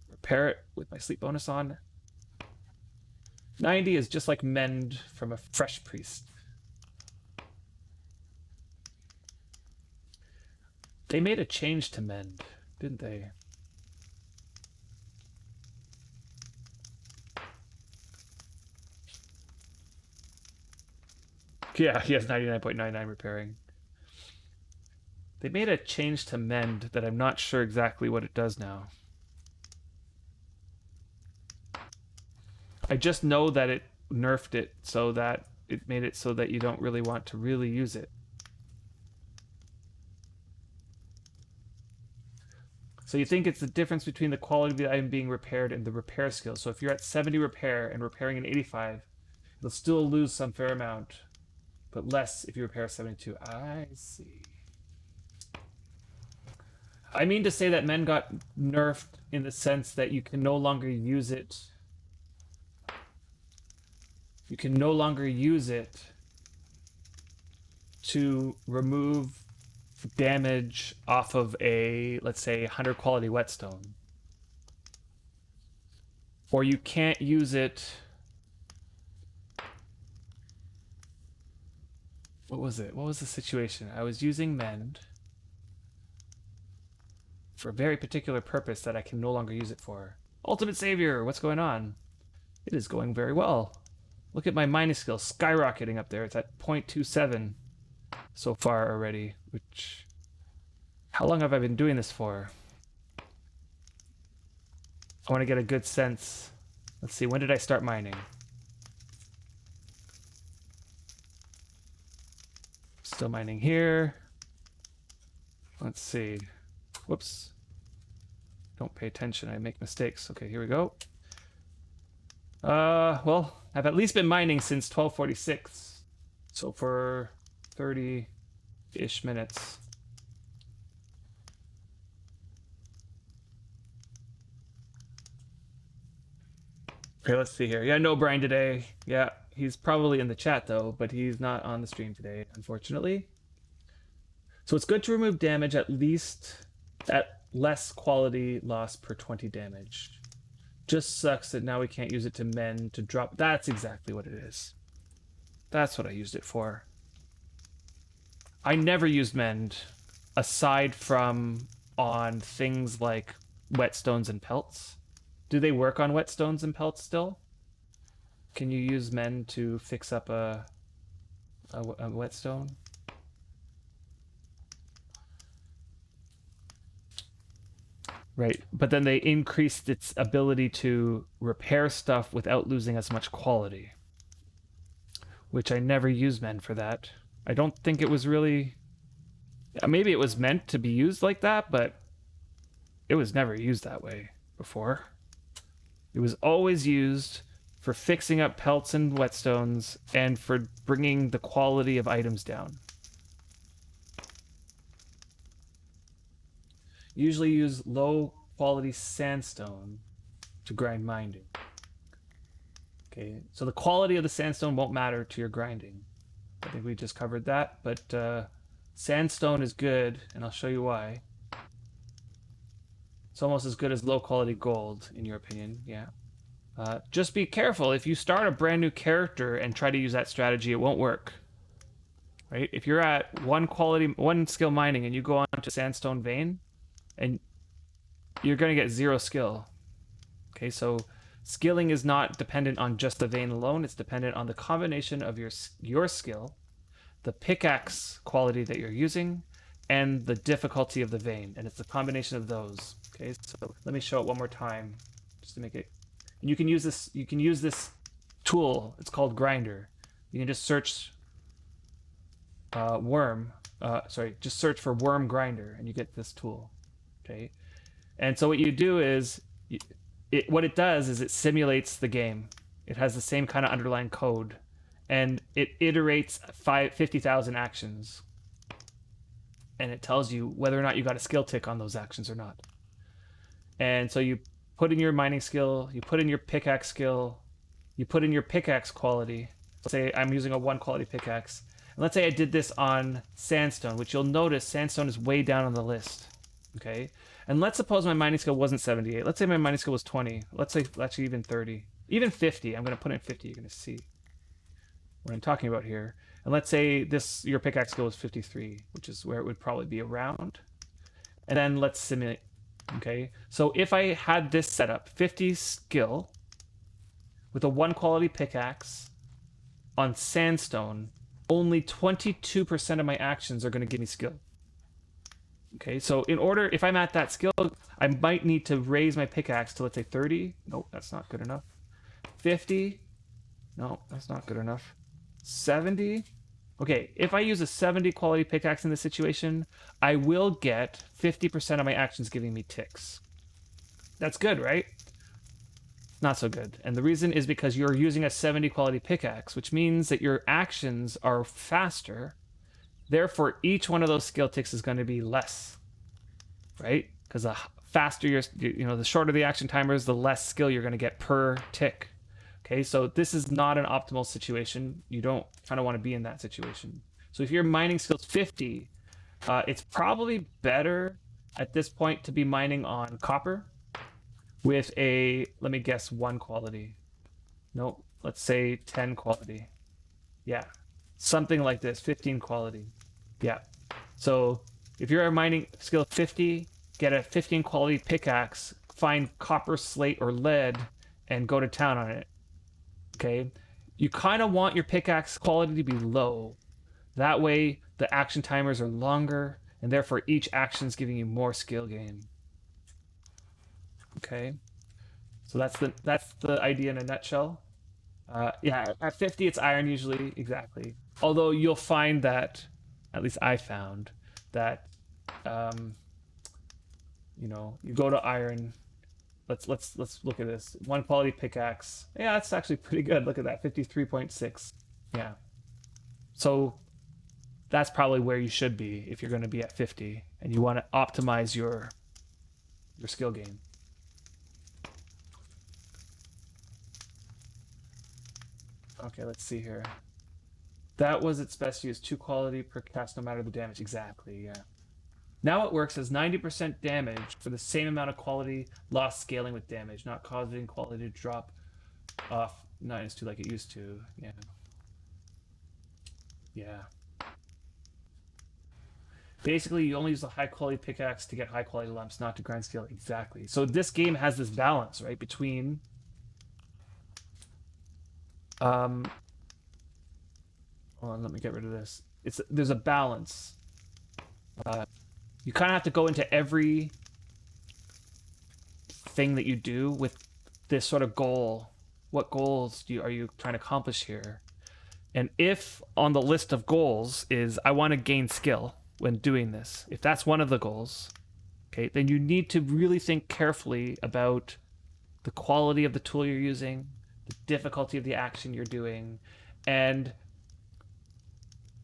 repair it with my sleep bonus on. 90 is just like mend from a fresh priest. They made a change to mend, didn't they? Yeah, he has 99.99 repairing. They made a change to mend that I'm not sure exactly what it does now. I just know that it nerfed it so that it made it so that you don't really want to really use it. So you think it's the difference between the quality of the item being repaired and the repair skill. So if you're at 70 repair and repairing an 85, you'll still lose some fair amount, but less if you repair 72. I see. I mean to say that men got nerfed in the sense that you can no longer use it you can no longer use it to remove damage off of a, let's say, 100 quality whetstone. Or you can't use it. What was it? What was the situation? I was using Mend for a very particular purpose that I can no longer use it for. Ultimate Savior, what's going on? It is going very well. Look at my mining skill skyrocketing up there. It's at 0.27 so far already, which... How long have I been doing this for? I want to get a good sense. Let's see, when did I start mining? Still mining here. Let's see. Whoops. Don't pay attention, I make mistakes. Okay, here we go. Well, I've at least been mining since 12:46. So for 30-ish minutes. Okay, let's see here. Yeah, no Brian today. Yeah, he's probably in the chat though, but he's not on the stream today, unfortunately. So it's good to remove damage at least at less quality loss per 20 damage. Just sucks that now we can't use it to mend, to drop. That's exactly what it is. That's what I used it for. I never used mend aside from on things like whetstones and pelts. Do they work on whetstones and pelts still? Can you use mend to fix up a whetstone? Right, but then they increased its ability to repair stuff without losing as much quality. Which I never used mend for that. I don't think it was really... Maybe it was meant to be used like that, but it was never used that way before. It was always used for fixing up pelts and whetstones and for bringing the quality of items down. Usually use low quality sandstone to grind mining. Okay, so the quality of the sandstone won't matter to your grinding. I think we just covered that, but sandstone is good, and I'll show you why. It's almost as good as low quality gold, in your opinion, yeah. Just be careful. If you start a brand new character and try to use that strategy, it won't work. Right? If you're at one skill mining and you go on to sandstone vein, and you're going to get 0 skill. Okay, so skilling is not dependent on just the vein alone. It's dependent on the combination of your skill, the pickaxe quality that you're using, and the difficulty of the vein. And it's the combination of those. Okay, so let me show it one more time just to make it. And you can use this tool. It's called Grinder. You can just search just search for worm grinder and you get this tool. Okay, and so what you do is what it does is it simulates the game. It has the same kind of underlying code, and it iterates 50,000 actions, and it tells you whether or not you got a skill tick on those actions or not. And so you put in your mining skill, you put in your pickaxe skill, you put in your pickaxe quality. Let's say I'm using a 1 quality pickaxe, and let's say I did this on sandstone, which you'll notice sandstone is way down on the list. Okay, and let's suppose my mining skill wasn't 78. Let's say my mining skill was 20. Let's say actually even 30, even 50. I'm going to put in 50. You're going to see what I'm talking about here. And let's say your pickaxe skill was 53, which is where it would probably be around. And then let's simulate. Okay, so if I had this set up, 50 skill with a 1 quality pickaxe on sandstone, only 22% of my actions are going to give me skill. Okay, so if I'm at that skill, I might need to raise my pickaxe to, let's say, 30. Nope, that's not good enough. 50. No, that's not good enough. 70. Okay, if I use a 70 quality pickaxe in this situation, I will get 50% of my actions giving me ticks. That's good, right? Not so good. And the reason is because you're using a 70 quality pickaxe, which means that your actions are faster. Therefore, each one of those skill ticks is going to be less, right? Because the faster the shorter the action timer is, the less skill you're going to get per tick. Okay, so this is not an optimal situation. You don't kind of want to be in that situation. So if your mining skill's 50, it's probably better at this point to be mining on copper with a, let me guess, 1 quality. No, let's say 10 quality. Yeah, something like this, 15 quality. Yeah. So if you're a mining skill 50, get a 15 quality pickaxe, find copper, slate, or lead, and go to town on it. Okay? You kind of want your pickaxe quality to be low. That way, the action timers are longer, and therefore each action is giving you more skill gain. Okay? So that's the idea in a nutshell. Yeah, at 50 it's iron usually, exactly. Although you'll find that, at least I found, that you go to iron. Let's look at this. 1 quality pickaxe. Yeah, that's actually pretty good. Look at that, 53.6. Yeah. So that's probably where you should be if you're going to be at 50 and you want to optimize your skill gain. Okay, let's see here. That was its best use. 2 quality per cast, no matter the damage. Exactly, yeah. Now it works as 90% damage for the same amount of quality, lost scaling with damage, not causing quality to drop off -2 like it used to. Yeah. Yeah. Basically, you only use a high quality pickaxe to get high quality lumps, not to grind skill. Exactly. So this game has this balance, right, between hold on, let me get rid of this. There's a balance. You kind of have to go into every thing that you do with this sort of goal. What goals are you trying to accomplish here? And if on the list of goals is I want to gain skill when doing this, if that's one of the goals, okay, then you need to really think carefully about the quality of the tool you're using, the difficulty of the action you're doing, and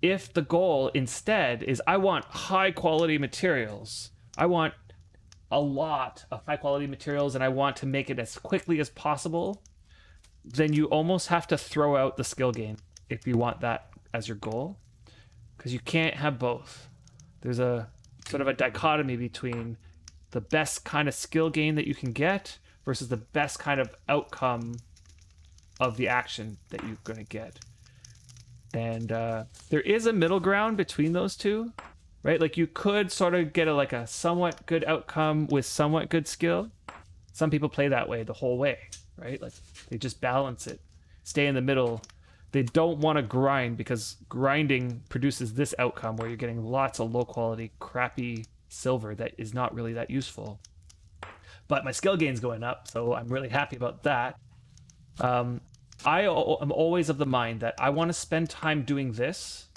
if the goal instead is I want high quality materials, I want a lot of high quality materials and I want to make it as quickly as possible, then you almost have to throw out the skill gain if you want that as your goal, because you can't have both. There's a sort of a dichotomy between the best kind of skill gain that you can get versus the best kind of outcome of the action that you're going to get. And there is a middle ground between those two, right? Like you could sort of get a somewhat good outcome with somewhat good skill. Some people play that way the whole way, right? Like they just balance it, stay in the middle. They don't want to grind because grinding produces this outcome where you're getting lots of low quality, crappy silver that is not really that useful. But my skill gain's going up, so I'm really happy about that. I am always of the mind that I want to spend time doing this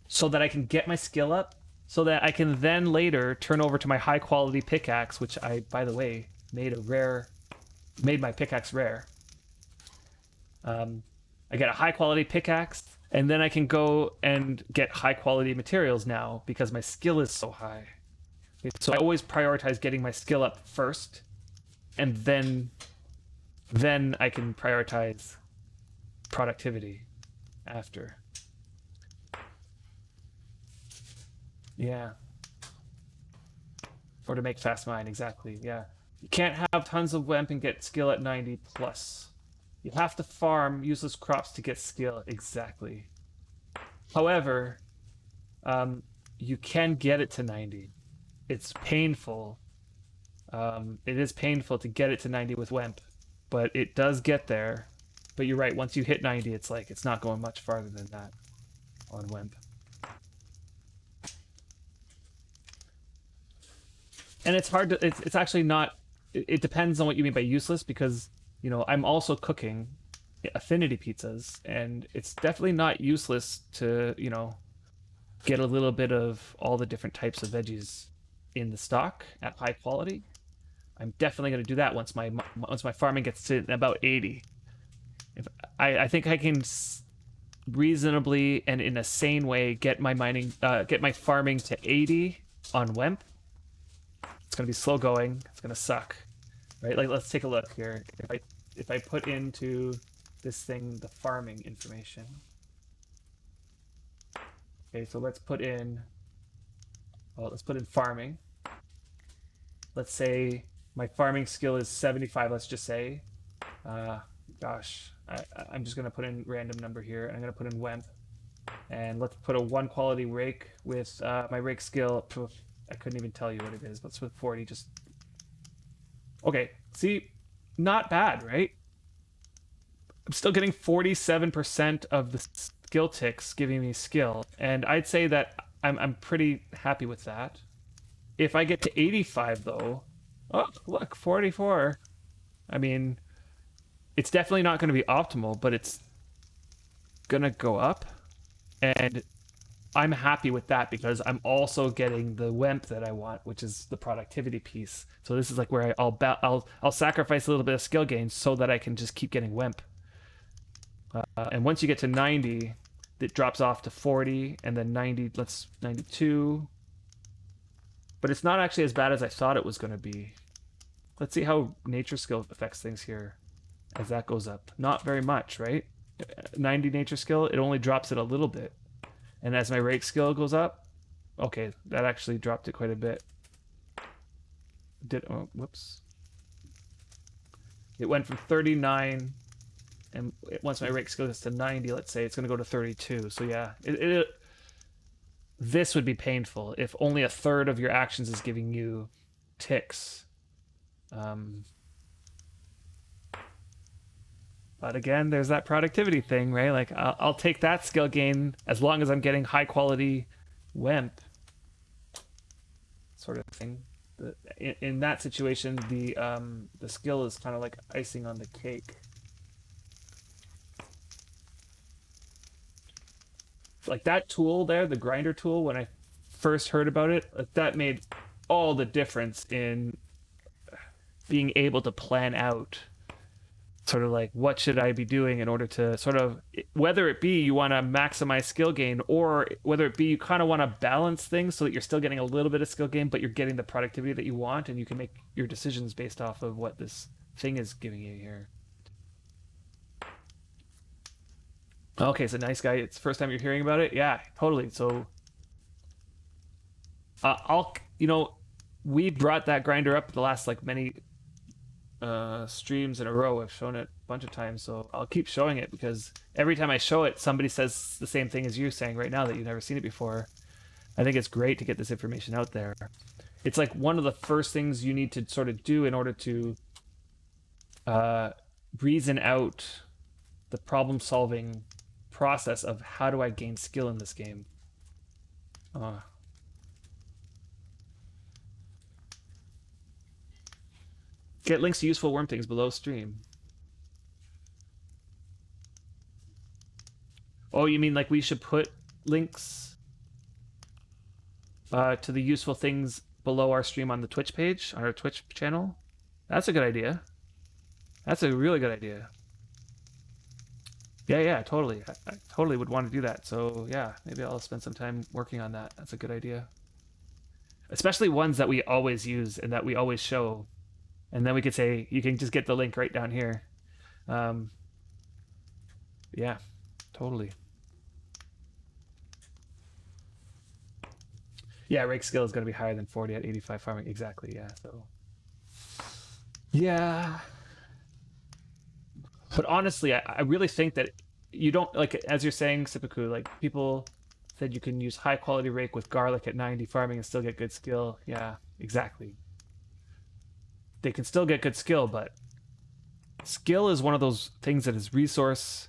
so that I can get my skill up, so that I can then later turn over to my high quality pickaxe, which I, by the way, made my pickaxe rare. I get a high quality pickaxe, and then I can go and get high quality materials now because my skill is so high. So I always prioritize getting my skill up first, and then I can prioritize productivity after. Yeah. Or to make fast mine, exactly, yeah. You can't have tons of WEMP and get skill at 90 plus. You have to farm useless crops to get skill, exactly. However, you can get it to 90. It's painful. It is painful to get it to 90 with WEMP, but it does get there. But you're right, once you hit 90, it's like it's not going much farther than that on WEMP. And it's hard to, it's actually not, it depends on what you mean by useless, because, you know, I'm also cooking affinity pizzas, and it's definitely not useless to, you know, get a little bit of all the different types of veggies in the stock at high quality. I'm definitely going to do that once my farming gets to about 80. If I think I can reasonably and in a sane way get my farming to 80 on WEMP. It's going to be slow going. It's going to suck, right? Like, let's take a look here. if I put into this thing the farming information. Okay, so let's put in farming. Let's say my farming skill is 75, let's just say. Gosh, I'm just going to put in random number here, and I'm going to put in WEMP. And let's put a 1 quality rake with my rake skill. I couldn't even tell you what it is. Let's put 40. Just okay. See, not bad, right? I'm still getting 47% of the skill ticks giving me skill, and I'd say that I'm pretty happy with that. If I get to 85 though, oh look, 44. I mean, it's definitely not going to be optimal, but it's gonna go up, and I'm happy with that because I'm also getting the WEMP that I want, which is the productivity piece. So this is like where I'll sacrifice a little bit of skill gain so that I can just keep getting WEMP. And once you get to 90, it drops off to 40, and then 90. Let's 92. But it's not actually as bad as I thought it was going to be. Let's see how nature skill affects things here as that goes up. Not very much, right? 90 nature skill, it only drops it a little bit. And as my rake skill goes up, okay, that actually dropped it quite a bit. Oh, whoops. It went from 39, and once my rake skill gets to 90, let's say, it's going to go to 32. So yeah, this would be painful if only a third of your actions is giving you ticks. But again, there's that productivity thing, right? Like, I'll take that skill gain as long as I'm getting high quality WEMP sort of thing. In that situation, the skill is kind of like icing on the cake. Like that tool there, the grinder tool, when I first heard about it, that made all the difference in being able to plan out sort of like what should I be doing in order to sort of, whether it be you want to maximize skill gain, or whether it be you kind of want to balance things so that you're still getting a little bit of skill gain, but you're getting the productivity that you want, and you can make your decisions based off of what this thing is giving you here. Okay, so nice guy. It's the first time you're hearing about it? Yeah, totally. So we brought that grinder up the last like many streams in a row. I've shown it a bunch of times, so I'll keep showing it because every time I show it, somebody says the same thing as you're saying right now, that you've never seen it before. I think it's great to get this information out there. It's like one of the first things you need to sort of do in order to reason out the problem solving process of how do I gain skill in this game. Get links to useful worm things below stream. Oh, you mean like we should put links to the useful things below our stream on the Twitch page, on our Twitch channel? That's a good idea. That's a really good idea. Yeah, totally. I totally would want to do that. So yeah, maybe I'll spend some time working on that. That's a good idea. Especially ones that we always use and that we always show. And then we could say, you can just get the link right down here. Yeah, totally. Yeah, rake skill is going to be higher than 40 at 85 farming. Exactly, yeah. So, yeah. But honestly, I really think that you don't, like, as you're saying, Sipaku, like, people said you can use high quality rake with garlic at 90 farming and still get good skill. Yeah, exactly. They can still get good skill, but skill is one of those things that is resource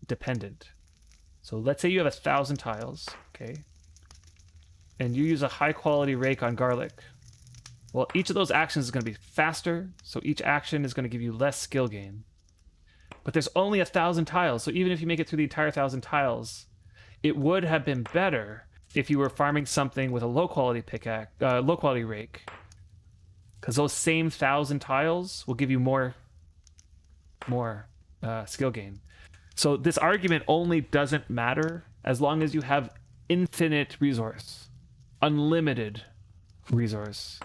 dependent. So let's say you have 1,000 tiles, okay? And you use a high quality rake on garlic. Well, each of those actions is going to be faster, so each action is going to give you less skill gain. But there's only 1,000 tiles, so even if you make it through the entire 1,000 tiles, it would have been better if you were farming something with a low quality low quality rake, because those same 1,000 tiles will give you more skill gain. So this argument only doesn't matter as long as you have infinite resource, unlimited resource.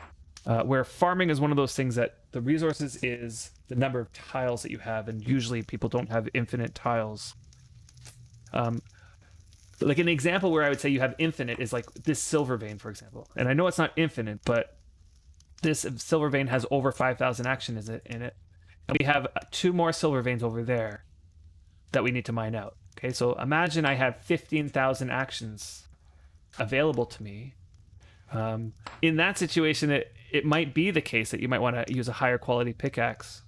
Where farming is one of those things that the resources is the number of tiles that you have, and usually people don't have infinite tiles. Like an example where I would say you have infinite is like this silver vein, for example. And I know it's not infinite, but this silver vein has over 5,000 action in it. And we have 2 more silver veins over there that we need to mine out. Okay, so imagine I have 15,000 actions available to me. In that situation, it might be the case that you might want to use a higher quality pickaxe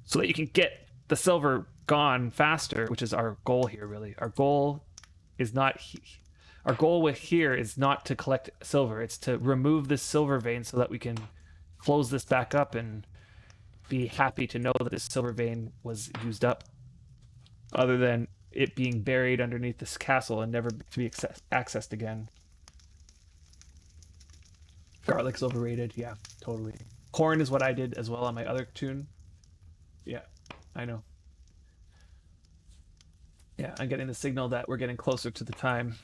so that you can get the silver gone faster, which is our goal here, really. Our goal is not... Our goal with here is not to collect silver. It's to remove this silver vein so that we can close this back up and be happy to know that this silver vein was used up, other than it being buried underneath this castle and never to be accessed again. Garlic's overrated. Yeah, totally. Corn is what I did as well on my other tune. Yeah, I know. Yeah, I'm getting the signal that we're getting closer to the time.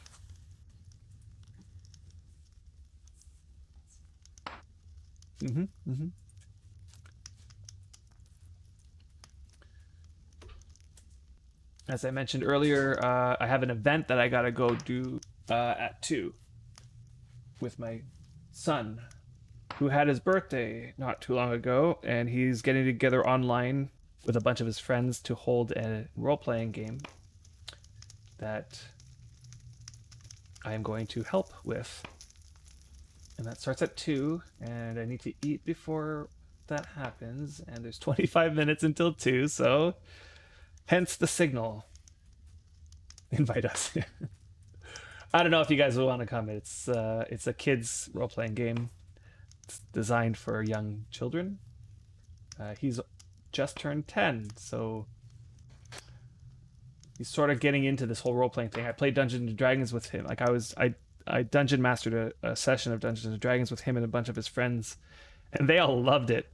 As I mentioned earlier, I have an event that I gotta go do at 2 with my son, who had his birthday not too long ago, and he's getting together online with a bunch of his friends to hold a role-playing game that I am going to help with. And that starts at 2, and I need to eat before that happens, and there's 25 minutes until 2, so hence the signal. Invite us. I don't know if you guys will want to come. It's a kids role-playing game. It's designed for young children. He's just turned 10, so he's sort of getting into this whole role-playing thing. I played Dungeons and Dragons with him. Like I dungeon mastered a session of Dungeons and Dragons with him and a bunch of his friends, and they all loved it.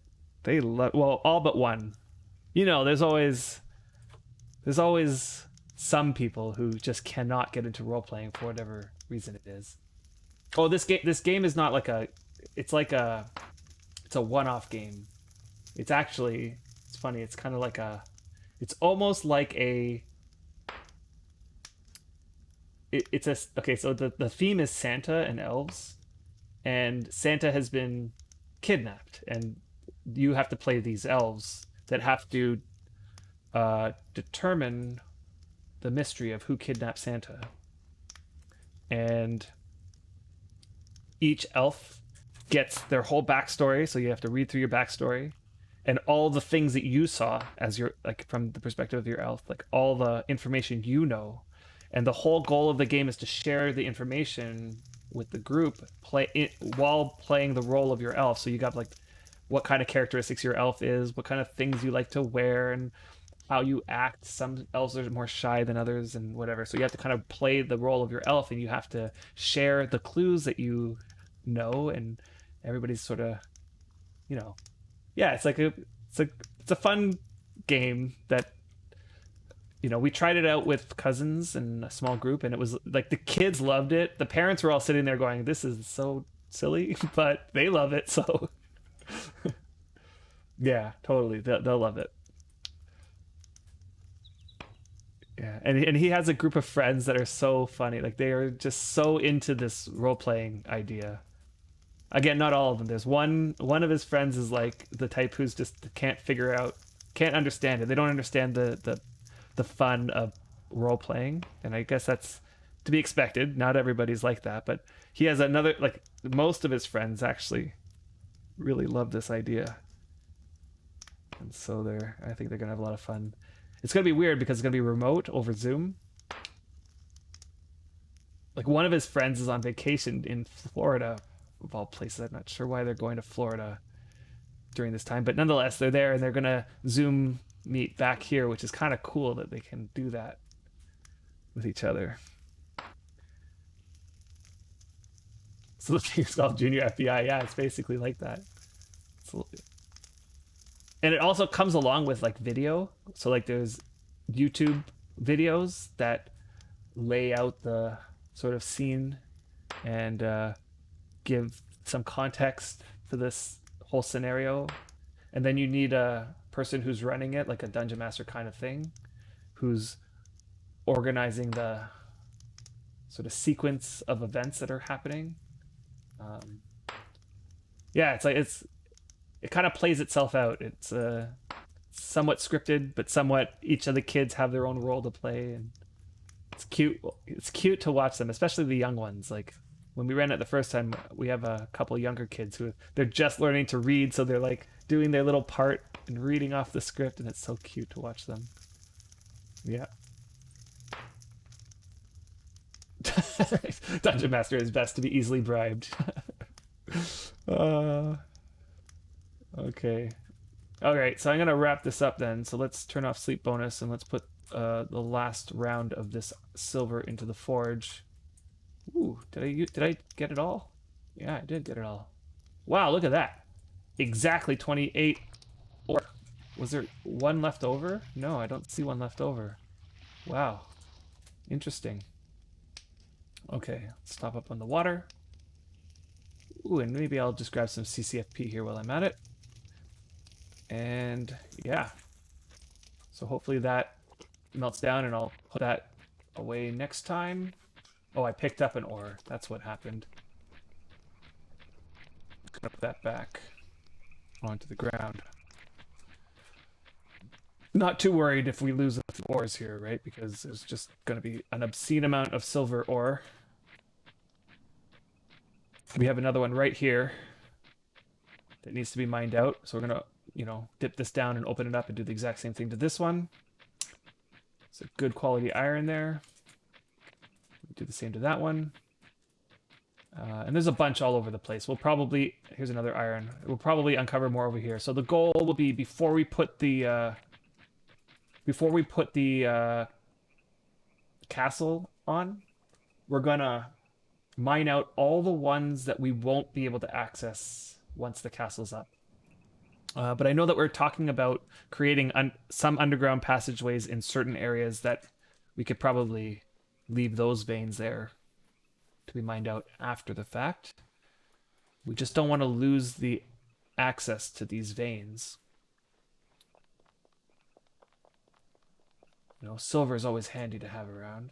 Well, all but one. You know, there's always some people who just cannot get into role playing for whatever reason it is. Oh, this game is not like it's a one-off game. It's funny. It's kind of like it's almost like okay, so the theme is Santa and elves, and Santa has been kidnapped, and you have to play these elves that have to determine the mystery of who kidnapped Santa. And each elf gets their whole backstory, so you have to read through your backstory and all the things that you saw as your, like, from the perspective of your elf, like all the information you know. And the whole goal of the game is to share the information with the group while playing the role of your elf. So you got like what kind of characteristics your elf is, what kind of things you like to wear, and how you act. Some elves are more shy than others and whatever. So you have to kind of play the role of your elf, and you have to share the clues that you know, and everybody's sort of, you know, yeah, it's a fun game that, you know, we tried it out with cousins and a small group, and it was like the kids loved it. The parents were all sitting there going, "This is so silly," but they love it. So yeah, totally, they'll love it. Yeah, and he has a group of friends that are so funny. Like they are just so into this role playing idea. Again, not all of them. There's one of his friends is like the type who's just can't understand it. They don't understand the fun of role playing, and I guess that's to be expected. Not everybody's like that, but he has another, like, most of his friends actually really love this idea, and so I think they're gonna have a lot of fun. It's gonna be weird because it's gonna be remote over Zoom. Like one of his friends is on vacation in Florida, of all places. I'm not sure why they're going to Florida during this time, but nonetheless, they're there and they're gonna Zoom meet back here, which is kind of cool that they can do that with each other. So the thing's called Junior FBI. Yeah, it's basically like that. And it also comes along with like video. So like there's YouTube videos that lay out the sort of scene and give some context to this whole scenario. And then you need a person who's running it, like a dungeon master kind of thing, who's organizing the sort of sequence of events that are happening. Um, yeah, it's like it kind of plays itself out. It's somewhat scripted, but somewhat each of the kids have their own role to play, and it's cute. It's cute to watch them, especially the young ones. Like when we ran it the first time, we have a couple younger kids who they're just learning to read, so they're like doing their little part and reading off the script, and it's so cute to watch them. Yeah. Dungeon Master is best to be easily bribed. uh, okay. All right, so I'm gonna wrap this up then. So let's turn off sleep bonus and let's put the last round of this silver into the forge. Ooh, did I get it all? Yeah, I did get it all. Wow, look at that! Exactly 28 ore. Was there one left over? No, I don't see one left over. Wow, interesting. Okay, let's stop up on the water. Ooh, and maybe I'll just grab some CCFP here while I'm at it. And yeah, so hopefully that melts down and I'll put that away next time. Oh, I picked up an ore. That's what happened. I'm gonna put that back onto the ground. Not too worried if we lose a few ores here, right? Because there's just gonna be an obscene amount of silver ore. We have another one right here that needs to be mined out. So we're gonna, you know, dip this down and open it up and do the exact same thing to this one. It's a good quality iron there. Do the same to that one. And there's a bunch all over the place. We'll probably, here's another iron. We'll probably uncover more over here. So the goal will be before we put the castle on, we're gonna mine out all the ones that we won't be able to access once the castle's up. But I know that we're talking about creating some underground passageways in certain areas that we could probably leave those veins there to be mined out after the fact. We just don't want to lose the access to these veins. You know, silver is always handy to have around.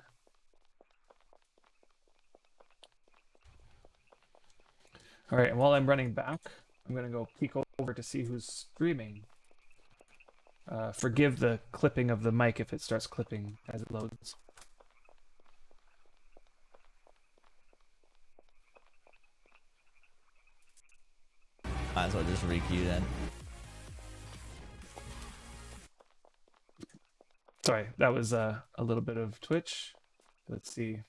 All right, and while I'm running back, I'm going to go peek over to see who's streaming. Forgive the clipping of the mic if it starts clipping as it loads. Might as well just re-queue then. Sorry, that was a little bit of Twitch. Let's see.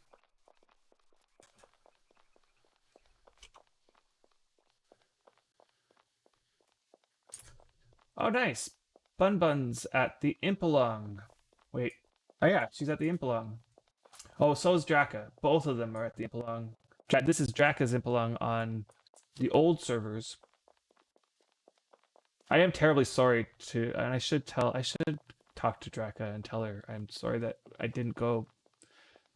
Oh, nice. Bun Bun's at the Impalong. Wait. Oh, yeah, she's at the Impalong. Oh, so is Draka. Both of them are at the Impalong. This is Draka's Impalong on the old servers. I am terribly sorry and I should talk to Draka and tell her I'm sorry that I didn't go.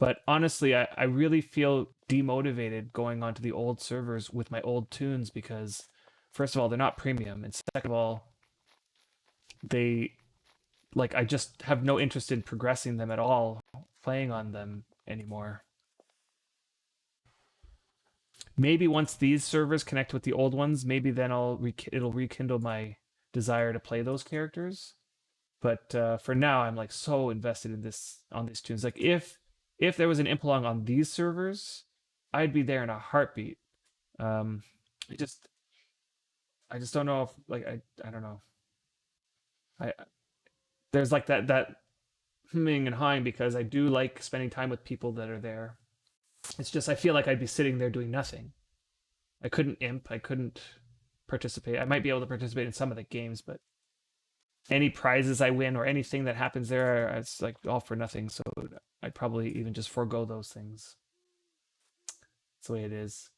But honestly, I really feel demotivated going onto the old servers with my old tunes because, first of all, they're not premium, and second of all, I just have no interest in progressing them at all, playing on them anymore. Maybe once these servers connect with the old ones, maybe then it'll rekindle my desire to play those characters. But for now, I'm like so invested in on these tunes. Like if there was an Impalong on these servers, I'd be there in a heartbeat. I just don't know if I don't know. There's like that humming and hawing because I do like spending time with people that are there. It's just I feel like I'd be sitting there doing nothing. I couldn't imp. I couldn't participate. I might be able to participate in some of the games, but any prizes I win or anything that happens there, it's like all for nothing. So I'd probably even just forego those things. That's the way it is.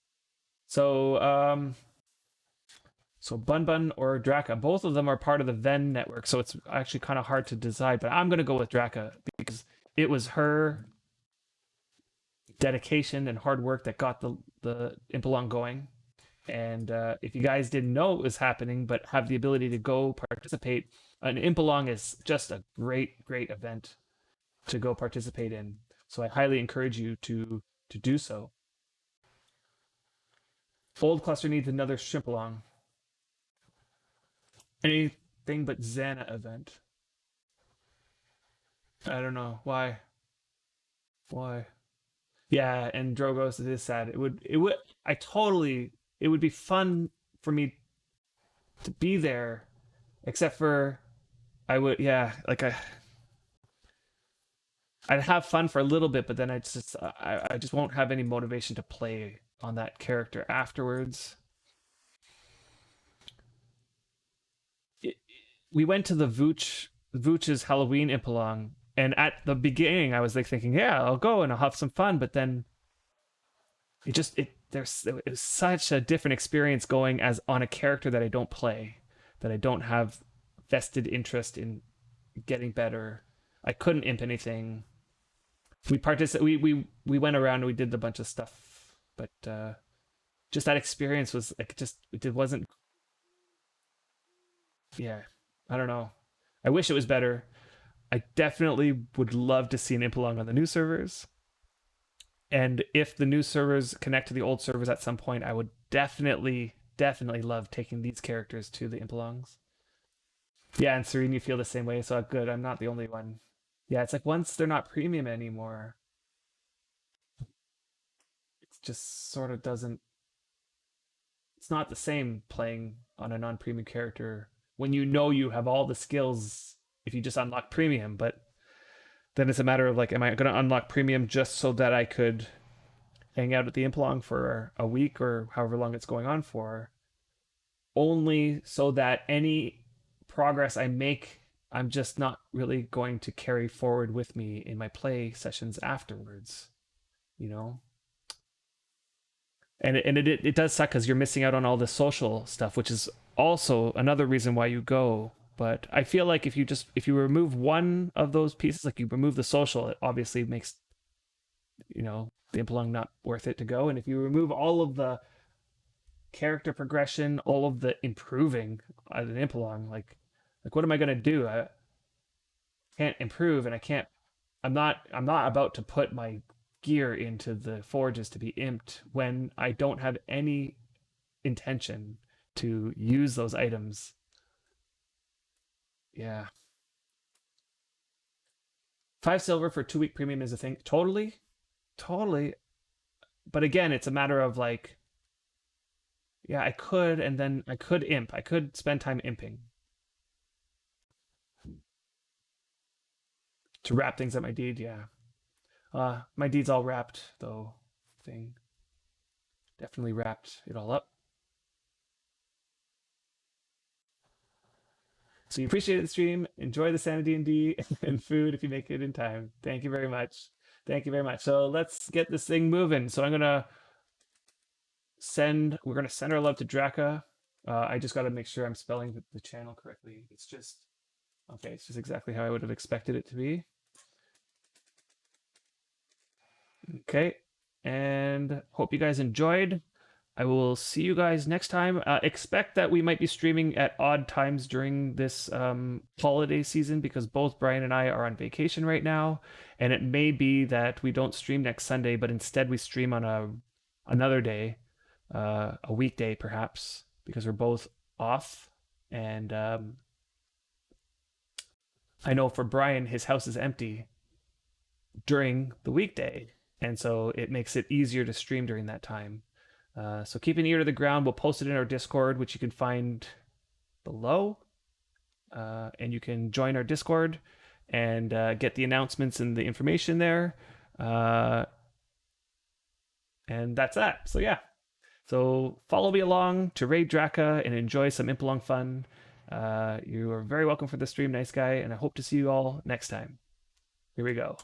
So so Bun Bun or Draka, both of them are part of the Venn network, so it's actually kind of hard to decide. But I'm gonna go with Draka because it was her dedication and hard work that got the Impalong going. And if you guys didn't know it was happening, but have the ability to go participate, an Impalong is just a great, great event to go participate in. So I highly encourage you to do so. Old cluster needs another Shrimpalong. Anything but Xana event. I don't know why. Why? Yeah, and Drogos, it is sad. It would be fun for me to be there, except for I'd have fun for a little bit, but then I just won't have any motivation to play on that character afterwards. It, we went to the Vooch's Halloween Impalong, and at the beginning I was like thinking, yeah, I'll go and I'll have some fun, but then it was such a different experience going as on a character that I don't play, that I don't have vested interest in getting better. I couldn't imp anything. We went around and we did a bunch of stuff, but just that experience was like it wasn't. Yeah, I don't know. I wish it was better. I definitely would love to see an Impalong on the new servers. And if the new servers connect to the old servers at some point, I would definitely love taking these characters to the Impalongs. Yeah, and Serene, you feel the same way, so good. I'm not the only one. Yeah, it's like once they're not premium anymore, it just sort of doesn't. It's not the same playing on a non-premium character when you know you have all the skills if you just unlock premium. But then it's a matter of like, am I going to unlock premium just so that I could hang out at the Impalong for a week or however long it's going on for, only so that any progress I make, I'm just not really going to carry forward with me in my play sessions afterwards, you know? And it does suck because you're missing out on all the social stuff, which is also another reason why you go. But I feel like if you remove one of those pieces, like you remove the social, it obviously makes the Impalong not worth it to go. And if you remove all of the character progression, all of the improving at an Impalong, like what am I gonna do? I can't improve, and I'm not about to put my gear into the forges to be imped when I don't have any intention to use those items. Yeah. 5 silver for 2 week premium is a thing. Totally. Totally. But again, it's a matter of like, yeah, I could, and then I could imp. I could spend time imping to wrap things up my deed. Yeah. My deed's all wrapped though. Thing. Definitely wrapped it all up. So you appreciate the stream. Enjoy the Sanity and D and food if you make it in time. Thank you very much. Thank you very much. So let's get this thing moving. So we're gonna send our love to Draka. I just got to make sure I'm spelling the channel correctly. It's just okay. It's just exactly how I would have expected it to be. Okay, and hope you guys enjoyed. I will see you guys next time. Expect that we might be streaming at odd times during this holiday season because both Brian and I are on vacation right now, and it may be that we don't stream next Sunday, but instead we stream on another day, a weekday perhaps, because we're both off. And I know for Brian, his house is empty during the weekday, and so it makes it easier to stream during that time. So keep an ear to the ground. We'll post it in our Discord, which you can find below. And you can join our Discord and get the announcements and the information there. And that's that. So yeah. So follow me along to raid Draka and enjoy some Impalong fun. You are very welcome for the stream, nice guy, and I hope to see you all next time. Here we go.